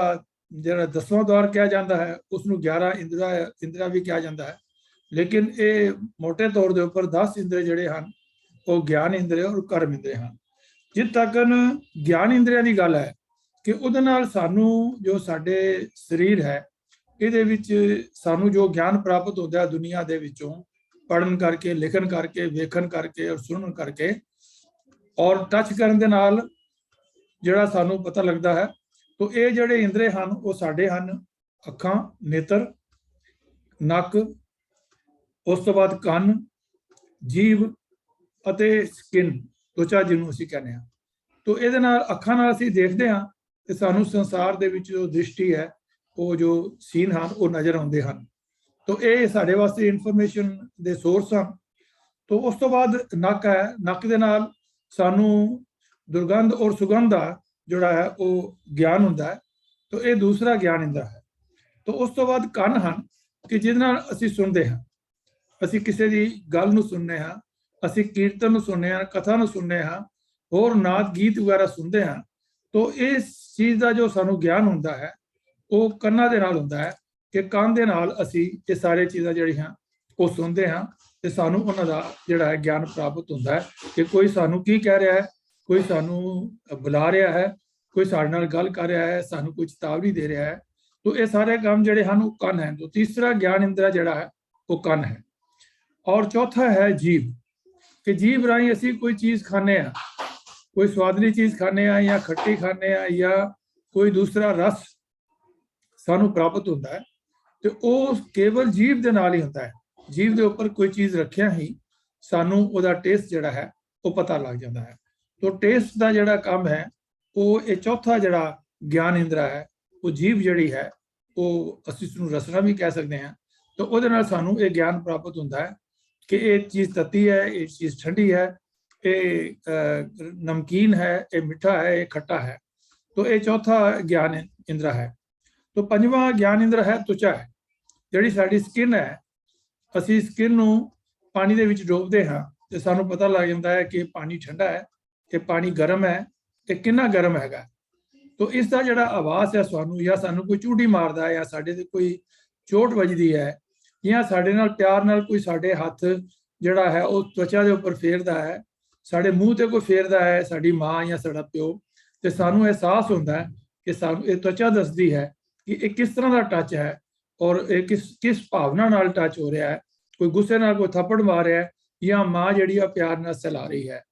10वां द्वार कहा जाता है उसनूं 11 इंद्रा भी कहा जाता है। लेकिन ये मोटे तौर के उपर 10 इंद्रे जिहड़े हैं वो ज्ञान इंद्रे और कर्म इंद्रे हैं। जित तक ज्ञान इंद्रिया की गल है कि उहदे नाल सानू जो साडे शरीर है इहदे विच सानू जो ज्ञान प्राप्त होता है दुनिया दे विचों पढ़न करके, लिखन करके, वेखन करके और सुनन करके और टच करन दे नाल जिहड़ा सानू पता लगता है। तो ये जिहड़े इंद्रे हैं वो साडे हन अखां, नेत्र, नक, उस तो बाद कन, जीव ਅਤੇ ਸਕਿਨ, त्वचा ਜਿਹਨੂੰ ਅਸੀਂ ਕਹਿੰਦੇ ਹਾਂ। तो ਇਹਦੇ ਨਾਲ ਅੱਖਾਂ ਨਾਲ ਅਸੀਂ ਦੇਖਦੇ ਹਾਂ ਤੇ ਸਾਨੂੰ ਸੰਸਾਰ ਦੇ ਵਿੱਚ ਜੋ ਦ੍ਰਿਸ਼ਟੀ ਹੈ ਉਹ ਜੋ ਸੀਨ ਹਨ ਉਹ ਨਜ਼ਰ ਆਉਂਦੇ ਹਨ। तो ਇਹ ਸਾਡੇ ਵਾਸਤੇ ਇਨਫੋਰਮੇਸ਼ਨ ਦੇ ਸੋਰਸ ਹਨ। तो ਉਸ ਤੋਂ ਬਾਅਦ ਨੱਕ ਹੈ, ਨੱਕ ਦੇ ਨਾਲ ਸਾਨੂੰ ਦੁਰਗੰਧ ਔਰ ਸੁਗੰਧ ਦਾ ਜਿਹੜਾ ਹੈ ਉਹ ਗਿਆਨ ਹੁੰਦਾ ਹੈ। तो ਇਹ ਦੂਸਰਾ ਗਿਆਨ ਇੰਦਰਾ ਹੈ। तो ਉਸ ਤੋਂ ਬਾਅਦ ਕੰਨ ਹਨ ਕਿ ਜਿਹਦੇ ਨਾਲ ਅਸੀਂ ਸੁਣਦੇ ਹਾਂ, ਅਸੀਂ ਕਿਸੇ ਦੀ ਗੱਲ ਨੂੰ ਸੁਣਨੇ ਹਾਂ, ਅਸੀਂ ਕੀਰਤਨ ਨੂੰ ਸੁਣਨੇ ਹਾਂ, ਕਥਾ ਨੂੰ ਸੁਣਨੇ ਹਾਂ, ਹੋਰ ਨਾਦ ਗੀਤ ਵਗੈਰਾ ਸੁਣਦੇ ਹਾਂ। तो ਇਸ ਚੀਜ਼ ਦਾ ਜੋ ਸਾਨੂੰ ਗਿਆਨ ਹੁੰਦਾ ਹੈ ਉਹ ਕੰਨਾਂ ਦੇ ਨਾਲ ਹੁੰਦਾ ਹੈ ਕਿ ਕੰਨ ਦੇ ਨਾਲ ਅਸੀਂ ਇਹ ਸਾਰੇ ਚੀਜ਼ਾਂ ਜਿਹੜੀਆਂ ਉਹ ਸੁਣਦੇ ਹਾਂ ਤੇ ਸਾਨੂੰ ਉਹਨਾਂ ਦਾ ਜਿਹੜਾ ਹੈ ਗਿਆਨ ਪ੍ਰਾਪਤ ਹੁੰਦਾ ਹੈ ਕਿ ਕੋਈ ਸਾਨੂੰ ਕੀ ਕਹਿ ਰਿਹਾ ਹੈ, ਕੋਈ ਸਾਨੂੰ ਬੁਲਾ ਰਿਹਾ ਹੈ, ਕੋਈ ਸਾਡੇ ਨਾਲ ਗੱਲ ਕਰ ਰਿਹਾ ਹੈ, ਸਾਨੂੰ ਕੋਈ ਚੇਤਾਵਨੀ ਦੇ ਰਿਹਾ ਹੈ। तो ये सारे काम ਜਿਹੜੇ ਹਨ ਉਹ ਕੰਨ ਹੈ। तो तीसरा ज्ञान इंद्रा ਜਿਹੜਾ ਹੈ ਉਹ ਕੰਨ ਹੈ। और चौथा है जीभ कि जीभ राही ਅਸੀਂ ਕੋਈ ਚੀਜ਼ ਖਾਂਦੇ ਆ, ਕੋਈ ਸਵਾਦਲੀ ਚੀਜ਼ ਖਾਂਦੇ ਆ ਜਾਂ ਖੱਟੀ ਖਾਂਦੇ ਆ ਜਾਂ ਕੋਈ ਦੂਸਰਾ ਰਸ ਸਾਨੂੰ ਪ੍ਰਾਪਤ ਹੁੰਦਾ ਹੈ ਤੇ ਉਹ ਕੇਵਲ ਜੀਭ ਦੇ ਨਾਲ ਹੀ ਹੁੰਦਾ ਹੈ। ਜੀਭ ਦੇ ਉੱਪਰ ਕੋਈ ਚੀਜ਼ ਰੱਖਿਆ ਹੀ ਸਾਨੂੰ ਉਹਦਾ ਟੇਸਟ ਜਿਹੜਾ ਹੈ ਉਹ ਪਤਾ ਲੱਗ ਜਾਂਦਾ ਹੈ। तो ਟੇਸਟ ਦਾ ਜਿਹੜਾ ਕੰਮ ਹੈ ਉਹ ਇਹ ਚੌਥਾ ਜਿਹੜਾ ਗਿਆਨ ਇੰਦਰਾ ਹੈ ਉਹ ਜੀਭ ਜਿਹੜੀ ਹੈ ਉਹ ਅਸੀਂ ਇਸਨੂੰ ਰਸਨਾ ਵੀ ਕਹਿ ਸਕਦੇ ਹਾਂ। तो ਉਹਦੇ ਨਾਲ ਸਾਨੂੰ ਇਹ ਗਿਆਨ ਪ੍ਰਾਪਤ ਹੁੰਦਾ ਹੈ कि ये चीज़ तती है, ये चीज़ ठंडी है, ये नमकीन है, ये मिठा है, ये खट्टा है। तो ये चौथा ज्ञान इंद्रा है। तो पंजवां ज्ञान इंद्रा है त्वचा है, जिहड़ी साडी स्किन है, असी स्किन नूं पानी दे विच डोबदे हां ते सानूं पता लग जांदा है कि पानी ठंडा है, ये पानी गर्म है, ये कितना गर्म हैगा। तो इसका जिहड़ा आवाज़ है सानूं या सानूं कोई चूड़ी मारदा है या साडे ते कोई चोट वजदी है ਜਾਂ ਸਾਡੇ ਨਾਲ ਪਿਆਰ ਨਾਲ ਕੋਈ ਸਾਡੇ ਹੱਥ ਜਿਹੜਾ ਹੈ ਉਹ ਤਵਚਾ ਦੇ ਉੱਪਰ ਫੇਰਦਾ ਹੈ, ਸਾਡੇ ਮੂੰਹ ਤੇ ਕੋਈ ਫੇਰਦਾ ਹੈ, ਸਾਡੀ ਮਾਂ ਜਾਂ ਸਾਡਾ ਪਿਓ, ਤੇ ਸਾਨੂੰ ਅਹਿਸਾਸ ਹੁੰਦਾ ਹੈ ਕਿ ਸਾਨੂੰ ਇਹ ਤਵਚਾ ਦੱਸਦੀ ਹੈ ਕਿ ਇਹ ਕਿਸ ਤਰ੍ਹਾਂ ਦਾ ਟੱਚ ਹੈ ਔਰ ਇਹ ਕਿਸ ਭਾਵਨਾ ਨਾਲ ਟੱਚ ਹੋ ਰਿਹਾ ਹੈ। ਕੋਈ ਗੁੱਸੇ ਨਾਲ ਕੋਈ ਥੱਪੜ ਮਾਰ ਰਿਹਾ ਹੈ ਜਾਂ ਮਾਂ ਜਿਹੜੀ ਆ ਪਿਆਰ ਨਾਲ ਸਲਾ ਰਹੀ ਹੈ।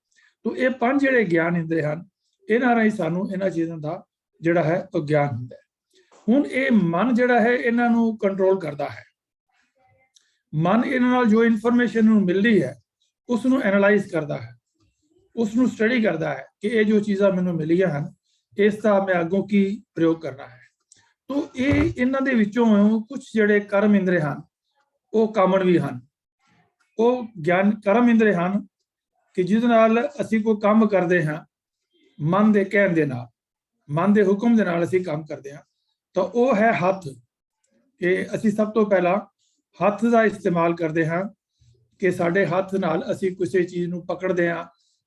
तो ਇਹ ਪੰਜ ਜਿਹੜੇ ਗਿਆਨ ਇੰਦਰੇ ਹਨ ਇਹਨਾਂ ਰਾਹੀਂ ਸਾਨੂੰ ਇਹਨਾਂ ਚੀਜ਼ਾਂ ਦਾ ਜਿਹੜਾ ਹੈ ਉਹ ਗਿਆਨ ਹੁੰਦਾ ਹੈ। ਹੁਣ ਇਹ ਮਨ ਜਿਹੜਾ ਹੈ ਇਹਨਾਂ ਨੂੰ ਕੰਟਰੋਲ ਕਰਦਾ ਹੈ। ਮਨ ਇਹਨਾਂ ਨਾਲ ਜੋ ਇਨਫੋਰਮੇਸ਼ਨ ਨੂੰ ਮਿਲਦੀ ਹੈ ਉਸ ਨੂੰ ਐਨਾਲਾਈਜ਼ ਕਰਦਾ ਹੈ, ਉਸ ਨੂੰ ਸਟੱਡੀ ਕਰਦਾ ਹੈ ਕਿ ਇਹ ਜੋ ਚੀਜ਼ਾਂ ਮੈਨੂੰ ਮਿਲੀਆਂ ਹਨ ਇਸ ਦਾ ਮੈਂ ਅੱਗੋਂ ਕੀ ਪ੍ਰਯੋਗ ਕਰਨਾ ਹੈ। ਤੋ ਇਹ ਇਹਨਾਂ ਦੇ ਵਿੱਚੋਂ ਕੁਝ ਜਿਹੜੇ ਕਰਮ ਇੰਦਰੀ ਹਨ ਉਹ ਕਾਮਣ ਵੀ ਹਨ। ਉਹ ਗਿਆਨ ਕਰਮ ਇੰਦਰੀ ਹਨ ਕਿ ਜਿਹਦੇ ਨਾਲ ਅਸੀਂ ਕੋਈ ਕੰਮ ਕਰਦੇ ਹਾਂ ਮਨ ਦੇ ਕਹਿਣ ਦੇ ਨਾਲ, ਮਨ ਦੇ ਹੁਕਮ ਦੇ ਨਾਲ ਅਸੀਂ ਕੰਮ ਕਰਦੇ ਹਾਂ, ਤਾਂ ਉਹ ਹੈ ਹੱਥ। ਕਿ ਅਸੀਂ ਸਭ ਤੋਂ ਪਹਿਲਾਂ ਹੱਥ ਦਾ ਇਸਤੇਮਾਲ ਕਰਦੇ ਹਾਂ ਕਿ ਸਾਡੇ ਹੱਥ ਨਾਲ ਅਸੀਂ ਕਿਸੇ ਚੀਜ਼ ਨੂੰ ਪਕੜਦੇ ਹਾਂ,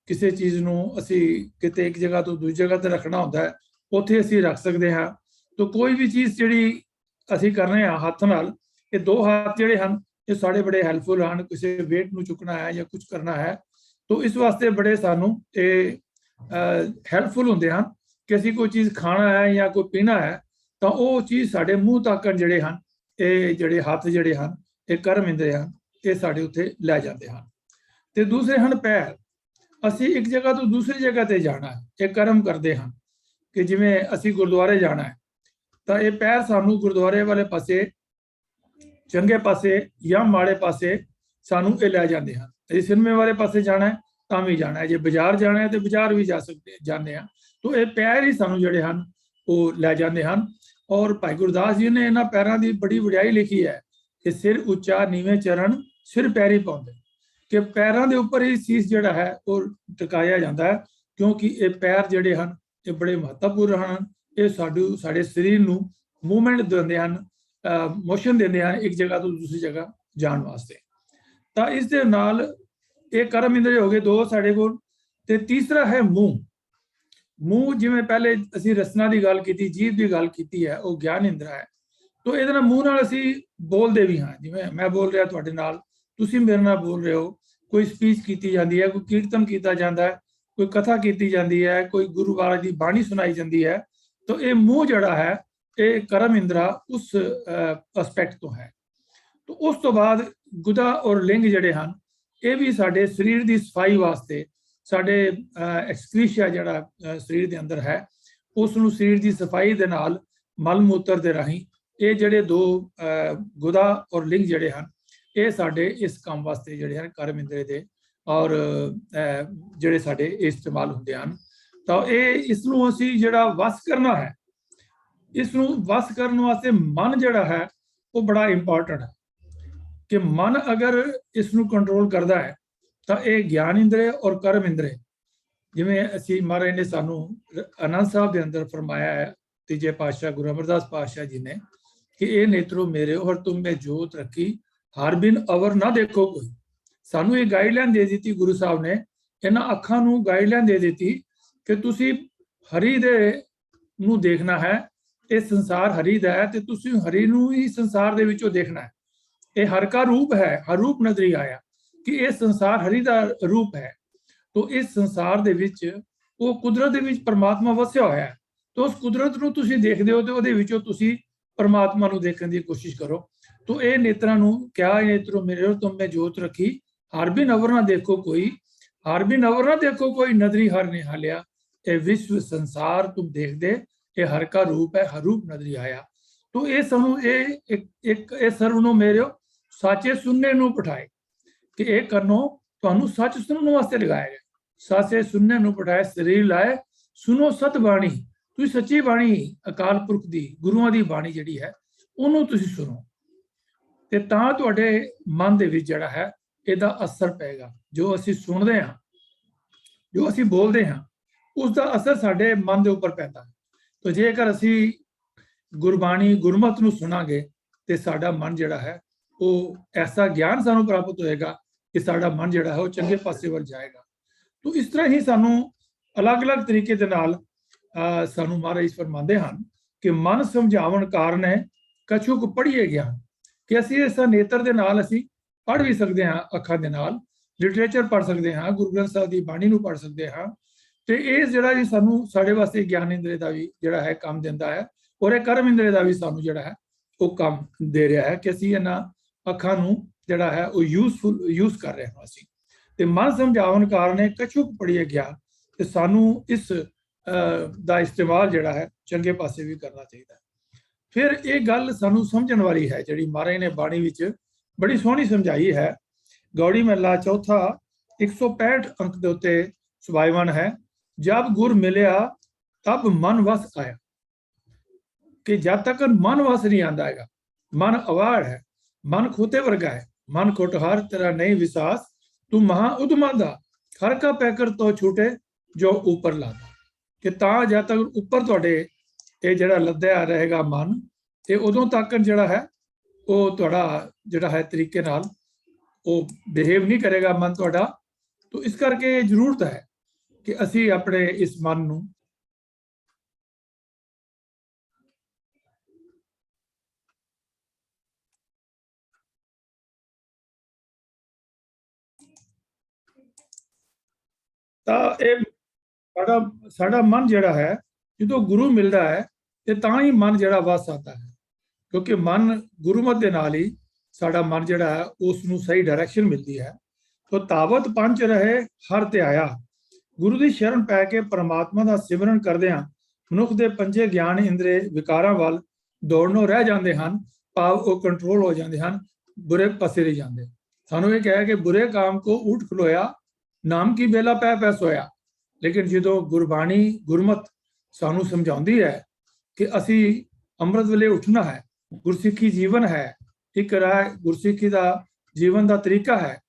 ਕਿਸੇ ਚੀਜ਼ ਨੂੰ ਅਸੀਂ ਕਿਤੇ ਇੱਕ ਜਗ੍ਹਾ ਤੋਂ ਦੂਜੀ ਜਗ੍ਹਾ ਤੇ ਰੱਖਣਾ ਹੁੰਦਾ ਹੈ, ਉੱਥੇ ਅਸੀਂ ਰੱਖ ਸਕਦੇ ਹਾਂ। ਤਾਂ ਕੋਈ ਵੀ ਚੀਜ਼ ਜਿਹੜੀ ਅਸੀਂ ਕਰ ਰਹੇ ਹਾਂ ਹੱਥ ਨਾਲ, ਇਹ ਦੋ ਹੱਥ ਜਿਹੜੇ ਹਨ ਇਹ ਸਾਡੇ ਬੜੇ ਹੈਲਪਫੁਲ ਹਨ। ਕਿਸੇ ਵੇਟ ਨੂੰ ਚੁੱਕਣਾ ਹੈ ਜਾਂ ਕੁਝ ਕਰਨਾ ਹੈ ਤਾਂ ਇਸ ਵਾਸਤੇ ਬੜੇ ਸਾਨੂੰ ਇਹ ਹੈਲਪਫੁਲ ਹੁੰਦੇ ਹਨ ਕਿ ਅਸੀਂ ਕੋਈ ਚੀਜ਼ ਖਾਣਾ ਹੈ ਜਾਂ ਕੋਈ ਪੀਣਾ ਹੈ ਤਾਂ ਉਹ ਚੀਜ਼ ਸਾਡੇ ਮੂੰਹ ਤੱਕ ਜਿਹੜੇ ਹਨ, ਇਹ ਜਿਹੜੇ ਹੱਥ ਜਿਹੜੇ ਹਨ ਇਹ ਕਰਮ ਇੰਦਰੀ ਹਨ, ਇਹ ਸਾਡੇ ਉੱਤੇ ਲੈ ਜਾਂਦੇ ਹਨ। ਤੇ ਦੂਸਰੇ ਹਨ ਪੈਰ। ਅਸੀਂ ਇੱਕ ਜਗ੍ਹਾ ਤੋਂ ਦੂਸਰੀ ਜਗ੍ਹਾ ਤੇ ਜਾਣਾ ਹੈ, ਇਹ ਕਰਮ ਕਰਦੇ ਹਨ। ਕਿ ਜਿਵੇਂ ਅਸੀਂ ਗੁਰਦੁਆਰੇ ਜਾਣਾ ਹੈ ਤਾਂ ਇਹ ਪੈਰ ਸਾਨੂੰ ਗੁਰਦੁਆਰੇ ਵਾਲੇ ਪਾਸੇ, ਚੰਗੇ ਪਾਸੇ ਜਾਂ ਮਾੜੇ ਪਾਸੇ ਸਾਨੂੰ ਇਹ ਲੈ ਜਾਂਦੇ ਹਨ। ਅਸੀਂ ਸਿਨੇਮੇ ਵਾਲੇ ਪਾਸੇ ਜਾਣਾ ਹੈ ਤਾਂ ਵੀ ਜਾਣਾ ਹੈ, ਜੇ ਬਾਜ਼ਾਰ ਜਾਣਾ ਹੈ ਤੇ ਬਾਜ਼ਾਰ ਵੀ ਜਾ ਸਕਦੇ ਜਾਂਦੇ ਹਾਂ। ਤਾਂ ਇਹ ਪੈਰ ਹੀ ਸਾਨੂੰ ਜਿਹੜੇ ਹਨ ਉਹ ਲੈ ਜਾਂਦੇ ਹਨ। ਔਰ ਭਾਈ ਗੁਰਦਾਸ ਜੀ ਨੇ ਇਹਨਾਂ ਪੈਰਾਂ ਦੀ ਬੜੀ ਵਡਿਆਈ ਲਿਖੀ ਹੈ ਕਿ ਸਿਰ ਉੱਚਾ ਨੀਵੇਂ ਚਰਨ ਸਿਰ ਪੈਰੀ ਪਾਉਂਦੇ, ਕਿ ਪੈਰਾਂ ਦੇ ਉੱਪਰ ਹੀ ਸੀਸ ਜਿਹੜਾ ਹੈ ਉਹ ਟਿਕਾਇਆ ਜਾਂਦਾ ਹੈ, ਕਿਉਂਕਿ ਇਹ ਪੈਰ ਜਿਹੜੇ ਹਨ ਇਹ ਬੜੇ ਮਹੱਤਵਪੂਰਨ ਹਨ। ਇਹ ਸਾਡੇ ਸਰੀਰ ਨੂੰ ਮੂਵਮੈਂਟ ਦਿੰਦੇ ਹਨ, ਮੋਸ਼ਨ ਦਿੰਦੇ ਹਨ ਇੱਕ ਜਗ੍ਹਾ ਤੋਂ ਦੂਸਰੀ ਜਗ੍ਹਾ ਜਾਣ ਵਾਸਤੇ। ਤਾਂ ਇਸ ਦੇ ਨਾਲ ਇਹ ਕਰਮ ਇੰਦਰੀ ਹੋ ਗਏ ਦੋ ਸਾਡੇ ਕੋਲ। ਤੇ ਤੀਸਰਾ ਹੈ ਮੂੰਹ। ਮੂੰਹ, ਜਿਵੇਂ ਪਹਿਲੇ ਅਸੀਂ ਰਸਨਾ ਦੀ ਗੱਲ ਕੀਤੀ, ਜੀਭ ਦੀ ਗੱਲ ਕੀਤੀ ਹੈ, ਉਹ ਗਿਆਨ ਇੰਦਰਾ ਹੈ। ਤਾਂ ਇਹਦੇ ਨਾਲ ਮੂੰਹ ਨਾਲ ਅਸੀਂ ਬੋਲਦੇ ਵੀ ਹਾਂ, ਜਿਵੇਂ ਮੈਂ ਬੋਲ ਰਿਹਾ ਤੁਹਾਡੇ ਨਾਲ, ਤੁਸੀਂ ਮੇਰੇ ਨਾਲ ਬੋਲ ਰਹੇ ਹੋ, ਕੋਈ ਸਪੀਚ ਕੀਤੀ ਜਾਂਦੀ ਹੈ, ਕੋਈ ਕੀਰਤਨ ਕੀਤਾ ਜਾਂਦਾ ਹੈ, ਕੋਈ ਕਥਾ ਕੀਤੀ ਜਾਂਦੀ ਹੈ, ਕੋਈ ਗੁਰੂ ਮਹਾਰਾਜ ਦੀ ਬਾਣੀ ਸੁਣਾਈ ਜਾਂਦੀ ਹੈ। ਤਾਂ ਇਹ ਮੂੰਹ ਜਿਹੜਾ ਹੈ ਇਹ ਕਰਮ ਇੰਦਰਾ ਉਸ ਐਸਪੈਕਟ ਤੋਂ ਹੈ। ਤਾਂ ਉਸ ਤੋਂ ਬਾਅਦ ਗੁਦਾ ਔਰ ਲਿੰਗ ਜਿਹੜੇ ਹਨ ਇਹ ਵੀ ਸਾਡੇ ਸਰੀਰ ਦੀ ਸਫਾਈ ਵਾਸਤੇ, ਸਾਡੇ ਐਕਸਕ੍ਰੀਸ਼ੀਆ ਜਿਹੜਾ ਸਰੀਰ ਦੇ ਅੰਦਰ ਹੈ ਉਸ ਨੂੰ ਸਰੀਰ ਦੀ ਸਫਾਈ ਦੇ ਨਾਲ ਮਲ ਮੂਤਰ ਦੇ ਰਾਹੀਂ ਇਹ ਜਿਹੜੇ ਦੋ ਗੁਦਾ ਔਰ ਲਿੰਗ ਜਿਹੜੇ ਹਨ ਇਹ ਸਾਡੇ ਇਸ ਕੰਮ ਵਾਸਤੇ ਜਿਹੜੇ ਹਨ ਕਰਮ ਇੰਦਰੀ ਦੇ ਔਰ ਜਿਹੜੇ ਸਾਡੇ ਇਸਤੇਮਾਲ ਹੁੰਦੇ ਹਨ। ਤਾਂ ਇਸ ਨੂੰ ਅਸੀਂ ਜਿਹੜਾ ਵਸ ਕਰਨਾ ਹੈ, ਇਸ ਨੂੰ ਵਸ ਕਰਨ ਵਾਸਤੇ ਮਨ ਜਿਹੜਾ ਹੈ ਉਹ ਬੜਾ ਇੰਪੋਰਟੈਂਟ ਹੈ। ਕਿ ਮਨ ਅਗਰ ਇਸ ਨੂੰ ਕੰਟਰੋਲ ਕਰਦਾ ਹੈ ਤਾਂ ਇਹ ਗਿਆਨ ਇੰਦਰੀ ਔਰ ਕਰਮ ਇੰਦਰੀ, ਜਿਵੇਂ ਅਸੀਂ ਮਹਾਰਾਜ ਨੇ ਸਾਨੂੰ ਆਨੰਦ ਸਾਹਿਬ ਦੇ ਅੰਦਰ ਫਰਮਾਇਆ ਹੈ, ਤੀਜੇ ਪਾਤਸ਼ਾਹ ਗੁਰੂ ਅਮਰਦਾਸ ਪਾਤਸ਼ਾਹ ਜੀ ਨੇ, ਕਿ ਇਹ ਨੇਤਰੋ ਮੇਰੇ ਔਰ ਤੁਮ ਮੇਂ ਜੋਤ ਰੱਖੀ ਹਰ ਬਿਨ ਅਵਰ ਨਾ ਦੇਖੋ ਕੋਈ। ਸਾਨੂੰ ਇਹ ਗਾਈਡਲਾਈਨ ਦੇ ਦਿੱਤੀ ਗੁਰੂ ਸਾਹਿਬ ਨੇ, ਇਹਨਾਂ ਅੱਖਾਂ ਨੂੰ ਗਾਈਡਲਾਈਨ ਦੇ ਦਿੱਤੀ ਕਿ ਤੁਸੀਂ ਹਰੀ ਦੇ ਨੂੰ ਦੇਖਣਾ ਹੈ, ਇਹ ਸੰਸਾਰ ਹਰੀ ਦਾ ਹੈ ਤੇ ਤੁਸੀਂ ਹਰੀ ਨੂੰ ਹੀ ਸੰਸਾਰ ਦੇ ਵਿੱਚੋਂ ਦੇਖਣਾ ਹੈ। ਇਹ ਹਰ ਕਾ ਰੂਪ ਹੈ, ਹਰ ਰੂਪ ਨਜ਼ਰੀ ਆਇਆ, ਕਿ ਇਹ ਸੰਸਾਰ ਹਰੀ ਦਾ ਰੂਪ ਹੈ। तो इस संसार ਦੇ ਵਿੱਚ ਉਹ ਕੁਦਰਤ ਦੇ ਵਿੱਚ ਪਰਮਾਤਮਾ ਵਸਿਆ ਹੋਇਆ ਹੈ। तो उस कुदरत ਨੂੰ ਤੁਸੀਂ ਦੇਖਦੇ ਹੋ ਤੇ ਉਹਦੇ ਵਿੱਚੋਂ ਤੁਸੀਂ ਪਰਮਾਤਮਾ ਨੂੰ ਦੇਖਣ ਦੀ ਕੋਸ਼ਿਸ਼ ਕਰੋ। तो ਇਹ ਨੇਤਰਾਂ ਨੂੰ ਕਿਆ ਨੇਤਰੋ ਮੇਰੇ ਤੁਮ ਮੈਂ ਜੋਤ ਰੱਖੀ ਹਰ ਬਿਨ ਅਵਰ ਨਾ ਦੇਖੋ ਕੋਈ, ਹਰ ਬਿਨ ਅਵਰ ਨਾ ਦੇਖੋ ਕੋਈ ਨਦਰੀ ਹਰ ਨਿਹਾਲਿਆ। ਇਹ ਵਿਸ਼ਵ ਸੰਸਾਰ ਤੁਮ ਦੇਖਦੇ ਇਹ ਹਰ ਕਾ ਰੂਪ ਹੈ, ਹਰ ਰੂਪ ਨਦਰੀ ਆਇਆ। तो ਇਹ ਸਾਨੂੰ ਇਹ ਸਰਵ ਨੂੰ ਮੇਰੇ ਸਾਚੇ ਸੁਣਨੇ ਨੂੰ ਪਠਾਏ, ਕਿ ਇਹ ਕਰਨੋ ਤੁਹਾਨੂੰ ਸੱਚ ਸੁਣਨ ਵਾਸਤੇ ਲਗਾਇਆ ਗਿਆ। ਸਾਚੇ ਸੁਣਨੇ ਨੂੰ ਪਠਾਏ ਸਰੀਰ ਲਾਏ ਸੁਣੋ ਸਤ ਬਾਣੀ। ਤੁਸੀਂ ਸੱਚੀ ਬਾਣੀ ਅਕਾਲ ਪੁਰਖ ਦੀ ਗੁਰੂਆਂ ਦੀ ਬਾਣੀ ਜਿਹੜੀ ਹੈ ਉਹਨੂੰ ਤੁਸੀਂ ਸੁਣੋ, ਤੇ ਤਾਂ ਤੁਹਾਡੇ ਮਨ ਦੇ ਵਿੱਚ ਜਿਹੜਾ ਹੈ ਇਹਦਾ ਅਸਰ ਪਏਗਾ। ਜੋ ਅਸੀਂ ਸੁਣਦੇ ਹਾਂ, ਜੋ ਅਸੀਂ ਬੋਲਦੇ ਹਾਂ, ਉਸ ਦਾ ਅਸਰ ਸਾਡੇ ਮਨ ਦੇ ਉੱਪਰ ਪੈਂਦਾ ਹੈ। ਤਾਂ ਜੇਕਰ ਅਸੀਂ ਗੁਰਬਾਣੀ ਗੁਰਮਤਿ ਨੂੰ ਸੁਣਾਂਗੇ ਤੇ ਸਾਡਾ ਮਨ ਜਿਹੜਾ ਹੈ ਉਹ ਐਸਾ ਗਿਆਨ ਸਾਨੂੰ ਪ੍ਰਾਪਤ ਹੋਏਗਾ ਕਿ ਸਾਡਾ ਮਨ ਜਿਹੜਾ ਹੈ ਉਹ ਚੰਗੇ ਪਾਸੇ ਵੱਲ ਜਾਏਗਾ। ਤਾਂ ਇਸ ਤਰ੍ਹਾਂ ਹੀ ਸਾਨੂੰ ਅਲੱਗ-ਅਲੱਗ ਤਰੀਕੇ ਦੇ ਨਾਲ ਸਾਨੂੰ ਮਹਾਰਾਜ ਫਰਮਾਉਂਦੇ ਹਨ ਕਿ ਮਨ ਸਮਝਾਵਣ ਕਾਰਨ ਹੈ ਕਛੁਕ ਪੜ੍ਹੀਏ ਗਿਆਨ, ਕਿ ਅਸੀਂ ਇਸ ਨੇਤਰ ਦੇ ਨਾਲ ਅਸੀਂ ਪੜ੍ਹ ਵੀ ਸਕਦੇ ਹਾਂ, ਅੱਖਾਂ ਦੇ ਨਾਲ ਲਿਟਰੇਚਰ ਪੜ੍ਹ ਸਕਦੇ ਹਾਂ, ਗੁਰੂ ਗ੍ਰੰਥ ਸਾਹਿਬ ਦੀ ਬਾਣੀ ਨੂੰ ਪੜ੍ਹ ਸਕਦੇ ਹਾਂ। ਤੇ ਇਹ ਜਿਹੜਾ ਜੀ ਸਾਨੂੰ ਸਾਡੇ ਵਾਸਤੇ ਗਿਆਨ ਇੰਦਰੀ ਦਾ ਵੀ ਜਿਹੜਾ ਹੈ ਕੰਮ ਦਿੰਦਾ ਹੈ, ਔਰ ਇਹ ਕਰਮ ਇੰਦਰੀ ਦਾ ਵੀ ਸਾਨੂੰ ਜਿਹੜਾ ਹੈ ਉਹ ਕੰਮ ਦੇ ਰਿਹਾ ਹੈ ਕਿ ਅਸੀਂ ਇਹਨਾਂ ਅੱਖਾਂ ਨੂੰ ਜਿਹੜਾ ਹੈ ਉਹ ਯੂਜ਼ ਕਰ ਰਹੇ ਹਾਂ ਅਸੀਂ। ਤੇ ਮਨ ਸਮਝਾਵਣ ਕਾਰਨ ਕਛੁਕ ਪੜ੍ਹੀਏ ਗਿਆਨ, ਤੇ ਸਾਨੂੰ ਇਸ ਦਾ ਇਸਤੇਮਾਲ ਜਿਹੜਾ ਹੈ ਚੰਗੇ ਪਾਸੇ ਵੀ ਕਰਨਾ ਚਾਹੀਦਾ ਹੈ। ਫਿਰ ਇਹ ਗੱਲ ਸਾਨੂੰ ਸਮਝਣ ਵਾਲੀ ਹੈ ਜਿਹੜੀ ਮਹਾਰਾਜ ਨੇ ਬਾਣੀ ਵਿੱਚ ਬੜੀ ਸੋਹਣੀ ਸਮਝਾਈ ਹੈ। ਗੌੜੀ ਮਹਲਾ ਚੌਥਾ 165 ਅੰਕ ਦੇ ਉੱਤੇ ਸੁਭਾਈਵਾਨ ਹੈ, ਜਬ ਗੁਰ ਮਿਲਿਆ ਤਬ ਮਨ ਵਸ ਆਇਆ। ਕਿ ਜਦ ਤੱਕ ਮਨ ਵਸ ਨਹੀਂ ਆਂਦਾ ਹੈਗਾ, ਮਨ ਅਵਾੜ ਹੈ, ਮਨ ਖੋਤੇ ਵਰਗਾ ਹੈ, ਮਨ ਖੋਟਹਾਰ ਤੇਰਾ ਨਹੀਂ ਵਿਸਾਸ, ਤੂੰ ਮਹਾ ਉਦਮਾ ਦਾ ਹਰ ਕਾ ਪੈਕਰ ਤੋਂ ਛੂਟੇ ਜੋ ਉੱਪਰ ਲਾਦਾ। ਕਿ ਤਾਂ ਜਦ ਤੱਕ ਉੱਪਰ ਤੁਹਾਡੇ ਇਹ ਜਿਹੜਾ ਲੱਦਿਆ ਰਹੇਗਾ ਮਨ, ਇਹ ਉਦੋਂ ਤੱਕ ਜਿਹੜਾ ਹੈ ਉਹ ਤੁਹਾਡਾ ਜਿਹੜਾ ਹੈ ਤਰੀਕੇ ਨਾਲ ਉਹ ਬਿਹੇਵ ਨਹੀਂ ਕਰੇਗਾ ਮਨ ਤੁਹਾਡਾ। ਤਾਂ ਇਸ ਕਰਕੇ ਜ਼ਰੂਰਤ ਹੈ ਕਿ ਅਸੀਂ ਆਪਣੇ ਇਸ ਮਨ ਨੂੰ ਤਾਂ ਇਹ ਸਾਡਾ ਮਨ ਜਿਹੜਾ ਹੈ ਜਦੋਂ ਗੁਰੂ ਮਿਲਦਾ ਹੈ ਤੇ ਤਾਂ ਹੀ ਮਨ ਜਿਹੜਾ ਵਸ ਆਉਂਦਾ ਹੈ, ਕਿਉਂਕਿ ਮਨ ਗੁਰਮਤਿ ਦੇ ਨਾਲ ਹੀ ਸਾਡਾ ਮਨ ਜਿਹੜਾ ਹੈ ਉਸ ਨੂੰ ਸਹੀ ਡਾਇਰੈਕਸ਼ਨ ਮਿਲਦੀ ਹੈ। ਤੋ ਤਾਵਤ ਪੰਚ ਰਹੇ ਹਰ ਧਿਆਇਆ, ਗੁਰੂ ਦੀ ਸ਼ਰਨ ਪੈ ਕੇ ਪਰਮਾਤਮਾ ਦਾ ਸਿਮਰਨ ਕਰਦਿਆਂ ਮਨੁੱਖ ਦੇ ਪੰਜੇ ਗਿਆਨ ਇੰਦਰੀ ਵਿਕਾਰਾਂ ਵੱਲ ਦੌੜਨੋਂ ਰਹਿ ਜਾਂਦੇ ਹਨ, ਭਾਵ ਉਹ ਕੰਟਰੋਲ ਹੋ ਜਾਂਦੇ ਹਨ, ਬੁਰੇ ਪਾਸੇ ਨਹੀਂ ਜਾਂਦੇ। ਸਾਨੂੰ ਇਹ ਕਿਹਾ ਕਿ ਬੁਰੇ ਕਾਮ ਕੋ ਉਠ ਖਲੋਇਆ, ਨਾਮ ਕੀ ਬੇਲਾ ਪੈ ਪੈ ਸੋਇਆ। ਲੇਕਿਨ ਜਦੋਂ ਗੁਰਬਾਣੀ ਗੁਰਮਤ ਸਾਨੂੰ ਸਮਝਾਉਂਦੀ ਹੈ ਕਿ ਅਸੀਂ ਅੰਮ੍ਰਿਤ ਵੇਲੇ ਉੱਠਣਾ ਹੈ, ਗੁਰਸਿੱਖੀ ਜੀਵਨ ਹੈ, ਇੱਕ ਰਾਹ ਗੁਰਸਿੱਖੀ ਦਾ ਜੀਵਨ ਦਾ ਤਰੀਕਾ ਹੈ,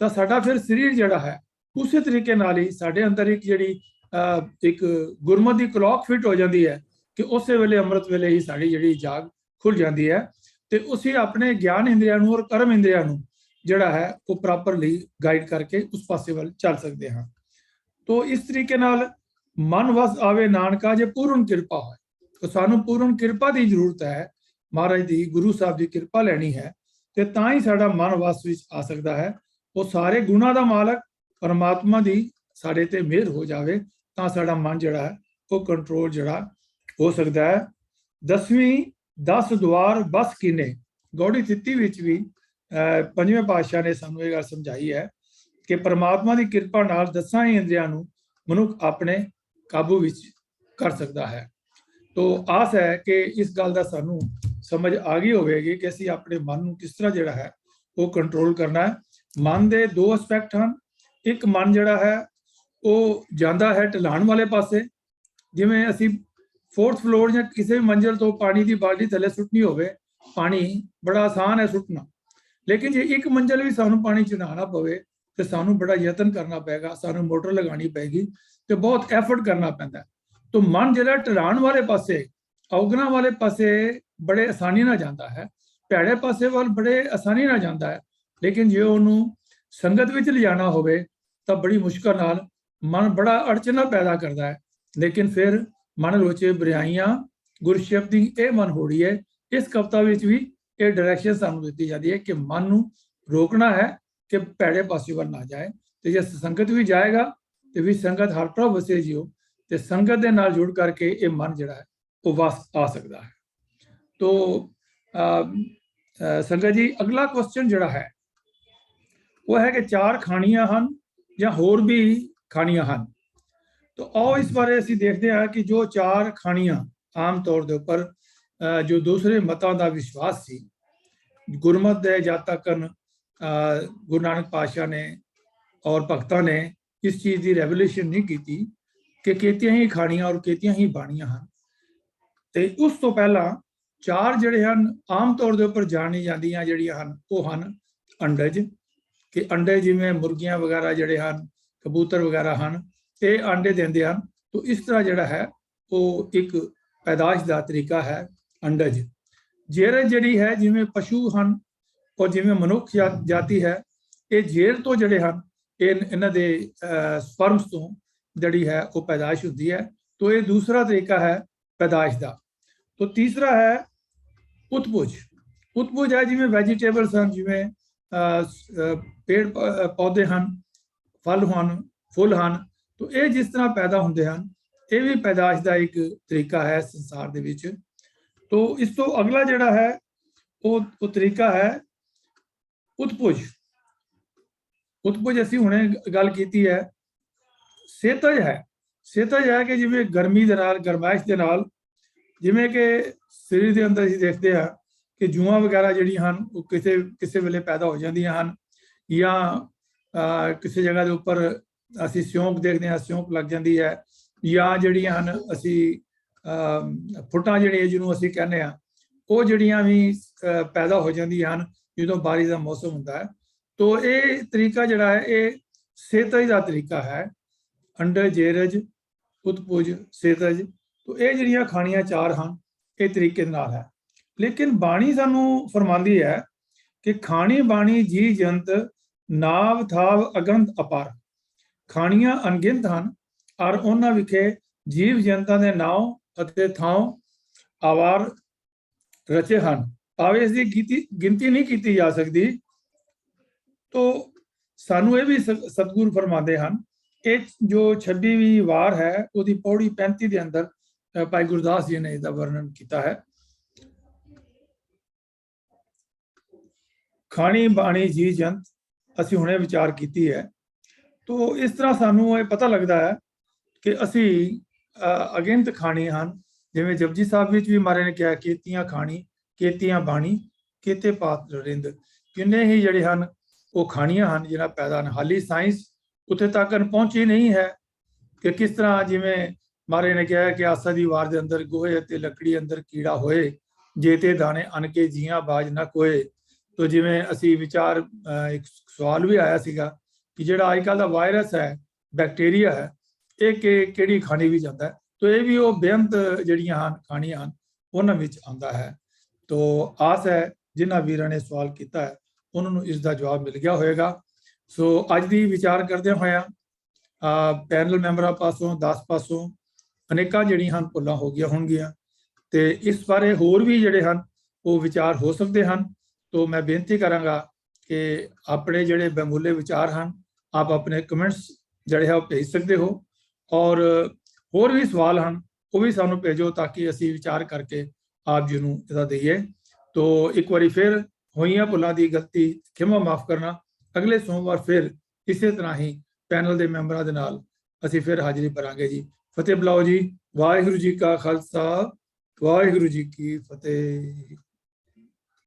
ਤਾਂ ਸਾਡਾ ਫਿਰ ਸਰੀਰ ਜਿਹੜਾ ਹੈ ਉਸੇ ਤਰੀਕੇ ਨਾਲ ਹੀ ਸਾਡੇ ਅੰਦਰ ਇੱਕ ਜਿਹੜੀ ਇੱਕ ਗੁਰਮਤ ਦੀ ਕਲੌਕ ਫਿਟ ਹੋ ਜਾਂਦੀ ਹੈ ਕਿ ਉਸੇ ਵੇਲੇ ਅੰਮ੍ਰਿਤ ਵੇਲੇ ਹੀ ਸਾਡੀ ਜਿਹੜੀ ਜਾਗ ਖੁੱਲ ਜਾਂਦੀ ਹੈ ਤੇ ਅਸੀਂ ਆਪਣੇ ਗਿਆਨ ਇੰਦਰੀਆਂ ਨੂੰ ਔਰ ਕਰਮ ਇੰਦਰੀਆਂ ਨੂੰ ਜਿਹੜਾ ਹੈ ਉਹ ਪ੍ਰੋਪਰਲੀ ਗਾਈਡ ਕਰਕੇ ਉਸ ਪਾਸੇ ਵੱਲ ਚੱਲ ਸਕਦੇ ਹਾਂ। ਤੋ ਇਸ ਤਰੀਕੇ ਨਾਲ ਮਨ ਵਸ ਆਵੇ ਨਾਨਕਾ ਜੇ ਪੂਰਨ ਕਿਰਪਾ ਹੋਏ। ਤਾਂ ਸਾਨੂੰ ਪੂਰਨ ਕਿਰਪਾ ਦੀ ਜ਼ਰੂਰਤ ਹੈ, ਮਹਾਰਾਜ ਦੀ, ਗੁਰੂ ਸਾਹਿਬ ਦੀ ਕਿਰਪਾ ਲੈਣੀ ਹੈ ਤੇ ਤਾਂ ਹੀ ਸਾਡਾ ਮਨ ਵਸ ਵਿੱਚ ਆ ਸਕਦਾ ਹੈ। ਉਹ ਸਾਰੇ ਗੁਣਾਂ ਦਾ ਮਾਲਕ ਪਰਮਾਤਮਾ ਦੀ ਸਾਡੇ ਤੇ ਮਿਹਰ ਹੋ ਜਾਵੇ ਤਾਂ ਸਾਡਾ ਮਨ ਜਿਹੜਾ ਹੈ ਉਹ ਕੰਟਰੋਲ ਜਿਹੜਾ ਹੋ ਸਕਦਾ ਹੈ। 10ਵੀਂ 10 ਦੁਆਰ ਬਸ ਕੀਨੇ ਗੌੜੀ ਥਿੱਤੀ ਵਿੱਚ ਵੀ ਪੰਜਵੇਂ ਪਾਤਸ਼ਾਹ ਨੇ ਸਾਨੂੰ ਇਹ ਗੱਲ ਸਮਝਾਈ ਹੈ ਕਿ ਪਰਮਾਤਮਾ ਦੀ ਕਿਰਪਾ ਨਾਲ 10 ਇੰਦਰੀਆਂ ਨੂੰ ਮਨੁੱਖ ਆਪਣੇ ਕਾਬੂ ਵਿੱਚ ਕਰ ਸਕਦਾ ਹੈ। ਤੋ ਆਸ ਹੈ ਕਿ ਇਸ ਗੱਲ ਦਾ ਸਾਨੂੰ ਸਮਝ ਆ ਗਈ ਹੋਵੇਗੀ ਕਿ ਅਸੀਂ ਆਪਣੇ ਮਨ ਨੂੰ ਕਿਸ ਤਰ੍ਹਾਂ ਜਿਹੜਾ ਹੈ ਉਹ ਕੰਟਰੋਲ ਕਰਨਾ ਹੈ। ਮਨ ਦੇ ਦੋ ਐਸਪੈਕਟ ਹਨ। ਇੱਕ ਮਨ ਜਿਹੜਾ ਹੈ ਉਹ ਜਾਂਦਾ ਹੈ ਢਲਾਣ ਵਾਲੇ ਪਾਸੇ, ਜਿਵੇਂ ਅਸੀਂ 4th ਫਲੋਰ ਜਾਂ ਕਿਸੇ ਵੀ ਮੰਜ਼ਿਲ ਤੋਂ ਪਾਣੀ ਦੀ ਬਾਲਟੀ ਥੱਲੇ ਸੁੱਟਣੀ ਹੋਵੇ, ਪਾਣੀ ਬੜਾ ਆਸਾਨ ਹੈ ਸੁੱਟਣਾ, ਲੇਕਿਨ ਜੇ ਇੱਕ ਮੰਜ਼ਿਲ ਵੀ ਸਾਨੂੰ ਪਾਣੀ ਚੜਾਉਣਾ ਪਵੇ ਤੇ ਸਾਨੂੰ ਬੜਾ ਯਤਨ ਕਰਨਾ ਪਏਗਾ, ਸਾਨੂੰ ਮੋਟਰ ਲਗਾਉਣੀ ਪਏਗੀ ਤੇ ਬਹੁਤ ਐਫਰਟ ਕਰਨਾ ਪੈਂਦਾ। ਤਾਂ ਮਨ ਜਿਹੜਾ ਢਲਾਣ ਵਾਲੇ ਪਾਸੇ, ਔਗਣਾ ਵਾਲੇ ਪਾਸੇ ਬੜੇ ਆਸਾਨੀ ਨਾਲ ਜਾਂਦਾ ਹੈ, ਭੈੜੇ ਪਾਸੇ ਵੱਲ ਬੜੇ ਆਸਾਨੀ ਨਾਲ ਜਾਂਦਾ ਹੈ, ਲੇਕਿਨ ਜੇ ਉਹਨੂੰ ਸੰਗਤ ਵਿੱਚ ਲਿਜਾਣਾ ਹੋਵੇ ਤਾਂ ਬੜੀ ਮੁਸ਼ਕਲ ਨਾਲ ਮਨ ਬੜਾ ਅੜਚਨਾ ਪੈਦਾ ਕਰਦਾ ਹੈ। ਲੇਕਿਨ ਫਿਰ ਮਨ ਰੋਚੇ ਬਰਿਆਈਆਂ ਗੁਰਸ਼ਬਦ ਦੀ ਇਹ ਮਨ ਹੋੜੀ ਹੈ। ਇਸ ਕਵਿਤਾ ਵਿੱਚ ਵੀ ਇਹ ਡਾਇਰੈਕਸ਼ਨ ਸਾਨੂੰ ਦਿੱਤੀ ਜਾਂਦੀ ਹੈ ਕਿ ਮਨ ਨੂੰ ਰੋਕਣਾ ਹੈ ਕਿ ਭੈੜੇ ਪਾਸੇ ਵੱਲ ਨਾ ਜਾਏ, ਤੇ ਜੇ ਸੰਗਤ ਵੀ ਜਾਏਗਾ ਤੇ ਵੀ ਸੰਗਤ ਹਰ ਪ੍ਰਭ ਵਸੇ ਜਿਓ, ਤੇ ਸੰਗਤ ਦੇ ਨਾਲ ਜੁੜ ਕਰਕੇ ਇਹ ਮਨ ਜਿਹੜਾ ਹੈ ਉਹ ਵਸ ਆ ਸਕਦਾ ਹੈ। ਤੋ ਸੰਗਤ ਜੀ, ਅਗਲਾ ਕੁਐਸਚਨ ਜਿਹੜਾ ਹੈ ਉਹ ਹੈ ਕਿ 4 ਖਾਣੀਆਂ ਹਨ ਜਾਂ ਹੋਰ ਵੀ ਖਾਣੀਆਂ ਹਨ। ਤਾਂ ਆਓ ਇਸ ਬਾਰੇ ਅਸੀਂ ਦੇਖਦੇ ਹਾਂ ਕਿ ਜੋ 4 ਖਾਣੀਆਂ ਆਮ ਤੌਰ ਦੇ ਉੱਪਰ ਜੋ ਦੂਸਰੇ ਮਤਾਂ ਦਾ ਵਿਸ਼ਵਾਸ ਸੀ, ਗੁਰਮਤ ਦੇ ਜਦ ਤੱਕ ਗੁਰੂ ਨਾਨਕ ਪਾਤਸ਼ਾਹ ਨੇ ਔਰ ਭਗਤਾਂ ਨੇ ਇਸ ਚੀਜ਼ ਦੀ ਰੈਵੋਲੂਸ਼ਨ ਨਹੀਂ ਕੀਤੀ ਕਿ ਕੀਤੀਆਂ ਹੀ ਖਾਣੀਆਂ ਔਰ ਕੀਤੀਆਂ ਹੀ ਬਾਣੀਆਂ ਹਨ। ਤੇ ਉਸ ਤੋਂ ਪਹਿਲਾਂ 4 ਜਿਹੜੇ ਹਨ ਆਮ ਤੌਰ ਦੇ ਉੱਪਰ ਜਾਣੀ ਜਾਂਦੀਆਂ ਜਿਹੜੀਆਂ ਹਨ ਉਹ ਹਨ ਅੰਡਜ, ਕਿ ਅੰਡੇ ਜਿਵੇਂ ਮੁਰਗੀਆਂ ਵਗੈਰਾ ਜਿਹੜੇ ਹਨ, ਕਬੂਤਰ ਵਗੈਰਾ ਹਨ, ਇਹ ਆਂਡੇ ਦਿੰਦੇ ਹਨ। ਤਾਂ ਇਸ ਤਰ੍ਹਾਂ ਜਿਹੜਾ ਹੈ ਉਹ ਇੱਕ ਪੈਦਾਇਸ਼ ਦਾ ਤਰੀਕਾ ਹੈ ਅੰਡਜ। ਜੇਰ ਜਿਹੜੀ ਹੈ ਜਿਵੇਂ ਪਸ਼ੂ ਹਨ ਔਰ ਜਿਵੇਂ ਮਨੁੱਖ ਜਾਤੀ ਹੈ, ਇਹ ਜੇਰ ਤੋਂ ਜਿਹੜੇ ਹਨ ਇਹਨਾਂ ਦੇ ਸਪਰਮਸ ਤੋਂ ਜਿਹੜੀ ਹੈ ਉਹ ਪੈਦਾਇਸ਼ ਹੁੰਦੀ ਹੈ। ਤਾਂ ਇਹ ਦੂਸਰਾ ਤਰੀਕਾ ਹੈ ਪੈਦਾਇਸ਼ ਦਾ। ਤਾਂ ਤੀਸਰਾ ਹੈ ਉਤਪੁਜ। ਉਤਪੁਜ ਹੈ ਜਿਵੇਂ ਵੈਜੀਟੇਬਲਸ ਹਨ, ਜਿਵੇਂ ਪੇੜ ਪੌਦੇ ਹਨ, ਫਲ ਹਨ, ਫੁੱਲ ਹਨ, ਤਾਂ ਇਹ ਜਿਸ ਤਰ੍ਹਾਂ ਪੈਦਾ ਹੁੰਦੇ ਹਨ, ਇਹ ਵੀ ਪੈਦਾਇਸ਼ ਦਾ ਇੱਕ ਤਰੀਕਾ ਹੈ ਸੰਸਾਰ ਦੇ ਵਿੱਚ। ਤਾਂ ਇਸ ਤੋਂ ਅਗਲਾ ਜਿਹੜਾ ਹੈ ਉਹ ਤਰੀਕਾ ਹੈ ਉਤਪੁਜ। ਉਤਪੁਜ ਅਸੀਂ ਹੁਣੇ ਗੱਲ ਕੀਤੀ ਹੈ। ਸੇਤਜ ਹੈ। ਸੇਤਜ ਹੈ ਕਿ ਜਿਵੇਂ ਗਰਮੀ ਦੇ ਨਾਲ, ਗਰਮਾਇਸ਼ ਦੇ ਨਾਲ, ਜਿਵੇਂ ਕਿ ਸਰੀਰ ਦੇ ਅੰਦਰ ਅਸੀਂ ਦੇਖਦੇ ਹਾਂ ਕਿ ਜੂਆਂ ਵਗੈਰਾ ਜਿਹੜੀਆਂ ਹਨ ਉਹ ਕਿਸੇ ਵੇਲੇ ਪੈਦਾ ਹੋ ਜਾਂਦੀਆਂ ਹਨ, ਜਾਂ ਕਿਸੇ ਜਗ੍ਹਾ ਦੇ ਉੱਪਰ ਅਸੀਂ ਸਿਉਂਕ ਦੇਖਦੇ ਹਾਂ, ਸਿਉਂਕ ਲੱਗ ਜਾਂਦੀ ਹੈ, ਜਾਂ ਜਿਹੜੀਆਂ ਹਨ ਅਸੀਂ ਫੁੱਟਾਂ ਜਿਹੜੀਆਂ ਜਿਹਨੂੰ ਅਸੀਂ ਕਹਿੰਦੇ ਹਾਂ, ਉਹ ਜਿਹੜੀਆਂ ਵੀ ਪੈਦਾ ਹੋ ਜਾਂਦੀਆਂ ਹਨ ਜਦੋਂ ਬਾਰਿਸ਼ ਦਾ ਮੌਸਮ ਹੁੰਦਾ ਹੈ। ਤੋ ਇਹ ਤਰੀਕਾ ਜਿਹੜਾ ਹੈ ਇਹ ਸੇਤਜ ਦਾ ਤਰੀਕਾ ਹੈ, ਅੰਡਰ ਜੇਰਜ ਉਤਪੁਜ ਸੇਤਜ। ਤੋ ਇਹ ਜਿਹੜੀਆਂ ਖਾਣੀਆਂ 4 ਹਨ ਇਹ ਤਰੀਕੇ ਨਾਲ ਹੈ। ਲੇਕਿਨ ਬਾਣੀ ਸਾਨੂੰ ਫਰਮਾਉਂਦੀ ਹੈ ਕਿ ਖਾਣੀ ਬਾਣੀ ਜੀ ਜੰਤ ਨਾਵ ਥਾਵ ਅਗੰਤ ਅਪਾਰ। ਖਾਣੀਆਂ ਅਣਗਿਣਤ ਹਨ ਔਰ ਉਹਨਾਂ ਵਿਖੇ ਜੀਵ ਜਨਤਾ ਦੇ ਨਾਮ ਅਤੇ ਥਾਂ ਆਵਾਰ ਰਚੇ ਹਨ, ਭਾਵੇਂ ਇਸ ਦੀ ਗਿਣਤੀ ਨਹੀਂ ਕੀਤੀ ਜਾ ਸਕਦੀ। ਤੋ ਸਾਨੂੰ ਇਹ ਵੀ ਸਤਿਗੁਰੂ ਫਰਮਾਉਂਦੇ ਹਨ, ਇਹ ਜੋ 26ਵੀਂ ਵਾਰ ਹੈ ਉਹਦੀ ਪੌੜੀ 35 ਦੇ ਅੰਦਰ ਭਾਈ ਗੁਰਦਾਸ ਜੀ ਨੇ ਇਹਦਾ ਵਰਣਨ ਕੀਤਾ ਹੈ। ਖਾਣੀ ਬਾਣੀ ਜੀ ਜੰਤ ਅਸੀਂ ਹੁਣੇ ਵਿਚਾਰ ਕੀਤੀ ਹੈ। ਤੋ ਇਸ ਤਰ੍ਹਾਂ ਸਾਨੂੰ ਇਹ ਪਤਾ ਲੱਗਦਾ ਹੈ ਕਿ ਅਸੀਂ ਅਗਿਣਤ ਖਾਣੀ ਹਨ। ਜਿਵੇਂ ਜਪਜੀ ਸਾਹਿਬ ਵਿੱਚ ਵੀ ਮਹਾਰਾਜ ਨੇ ਕਿਹਾ, ਕੀਤੀਆਂ ਖਾਣੀ ਕੀਤੀਆਂ ਬਾਣੀ ਕੀਤੇ ਪਾਤ ਰਿੰਦ। ਕਿੰਨੇ ਹੀ ਜਿਹੜੇ ਹਨ ਉਹ ਖਾਣੀਆਂ ਹਨ ਜਿਹੜਾ ਪੈਦਾ ਹਨ। ਹਾਲੀ ਸਾਇੰਸ ਉੱਥੇ ਤੱਕ ਪਹੁੰਚੀ ਨਹੀਂ ਹੈ ਕਿ ਕਿਸ ਤਰ੍ਹਾਂ, ਜਿਵੇਂ ਮਹਾਰਾਜ ਨੇ ਕਿਹਾ ਕਿ ਆਸਾ ਦੀ ਵਾਰ ਦੇ ਅੰਦਰ ਗੋਹੇ ਅਤੇ ਲੱਕੜੀ ਅੰਦਰ ਕੀੜਾ ਹੋਏ, ਜੇ ਤੇ ਦਾਣੇ ਅਨ ਕੇ ਜੀਆਂ ਬਾਜ ਨਾ ਕੋਏ। ਤੋ ਜਿਵੇਂ ਅਸੀਂ ਵਿਚਾਰ, ਇੱਕ ਸਵਾਲ ਵੀ ਆਇਆ ਸੀਗਾ ਕਿ ਜਿਹੜਾ ਅੱਜ ਕੱਲ੍ਹ ਦਾ ਵਾਇਰਸ ਹੈ, ਬੈਕਟੀਰੀਆ ਹੈ, ਇਹ ਕਿਹੜੀ ਖਾਣੀ ਵਿੱਚ ਜਾਂਦਾ ਹੈ। ਤੋ ਇਹ ਵੀ ਉਹ ਬੇਅੰਤ ਜਿਹੜੀਆਂ ਹਨ ਖਾਣੀਆਂ ਹਨ ਉਹਨਾਂ ਵਿੱਚ ਆਉਂਦਾ ਹੈ। ਤੋ ਆਸ ਹੈ ਜਿਨ੍ਹਾਂ ਵੀਰਾਂ ਨੇ ਸਵਾਲ ਕੀਤਾ ਹੈ ਉਹਨਾਂ ਨੂੰ ਇਸ ਦਾ ਜਵਾਬ ਮਿਲ ਗਿਆ ਹੋਵੇਗਾ। ਸੋ ਅੱਜ ਦੀ ਵਿਚਾਰ ਕਰਦੇ ਹੋਇਆ ਪੈਨਲ ਮੈਂਬਰਾਂ ਪਾਸੋਂ 10 ਪਾਸੋਂ ਅਨੇਕਾਂ ਜਿਹੜੀਆਂ ਹਨ ਭੁੱਲਾਂ ਹੋ ਗਈਆਂ ਹੋਣਗੀਆਂ, ਤੇ ਇਸ ਬਾਰੇ ਹੋਰ ਵੀ ਜਿਹੜੇ ਹਨ ਉਹ ਵਿਚਾਰ ਹੋ ਸਕਦੇ ਹਨ। ਤੋ ਮੈਂ ਬੇਨਤੀ ਕਰਾਂਗਾ ਕਿ ਆਪਣੇ ਜਿਹੜੇ ਬਮੂਲੇ ਵਿਚਾਰ ਹਨ ਆਪ ਆਪਣੇ ਕਮੈਂਟਸ ਜਿਹੜੇ ਹੈ ਉਹ ਭੇਜ ਸਕਦੇ ਹੋ, ਔਰ ਹੋਰ ਵੀ ਸਵਾਲ ਹਨ ਉਹ ਵੀ ਸਾਨੂੰ ਭੇਜੋ ਤਾਂ ਕਿ ਅਸੀਂ ਵਿਚਾਰ ਕਰਕੇ ਆਪ ਜੀ ਨੂੰ ਇਹਦਾ ਦਈਏ। ਤੋ ਇੱਕ ਵਾਰੀ ਫਿਰ ਹੋਈਆਂ ਭੁੱਲਾਂ ਦੀ ਗਲਤੀ ਖਿਮਾ ਮਾਫ ਕਰਨਾ। ਅਗਲੇ ਸੋਮਵਾਰ ਫਿਰ ਇਸੇ ਤਰ੍ਹਾਂ ਹੀ ਪੈਨਲ ਦੇ ਮੈਂਬਰਾਂ ਦੇ ਨਾਲ ਅਸੀਂ ਫਿਰ ਹਾਜ਼ਰੀ ਭਰਾਂਗੇ ਜੀ। ਫਤਿਹ ਬੁਲਾਓ ਜੀ। ਵਾਹਿਗੁਰੂ ਜੀ ਕਾ ਖਾਲਸਾ, ਵਾਹਿਗੁਰੂ ਜੀ ਕੀ ਫਤਿਹ।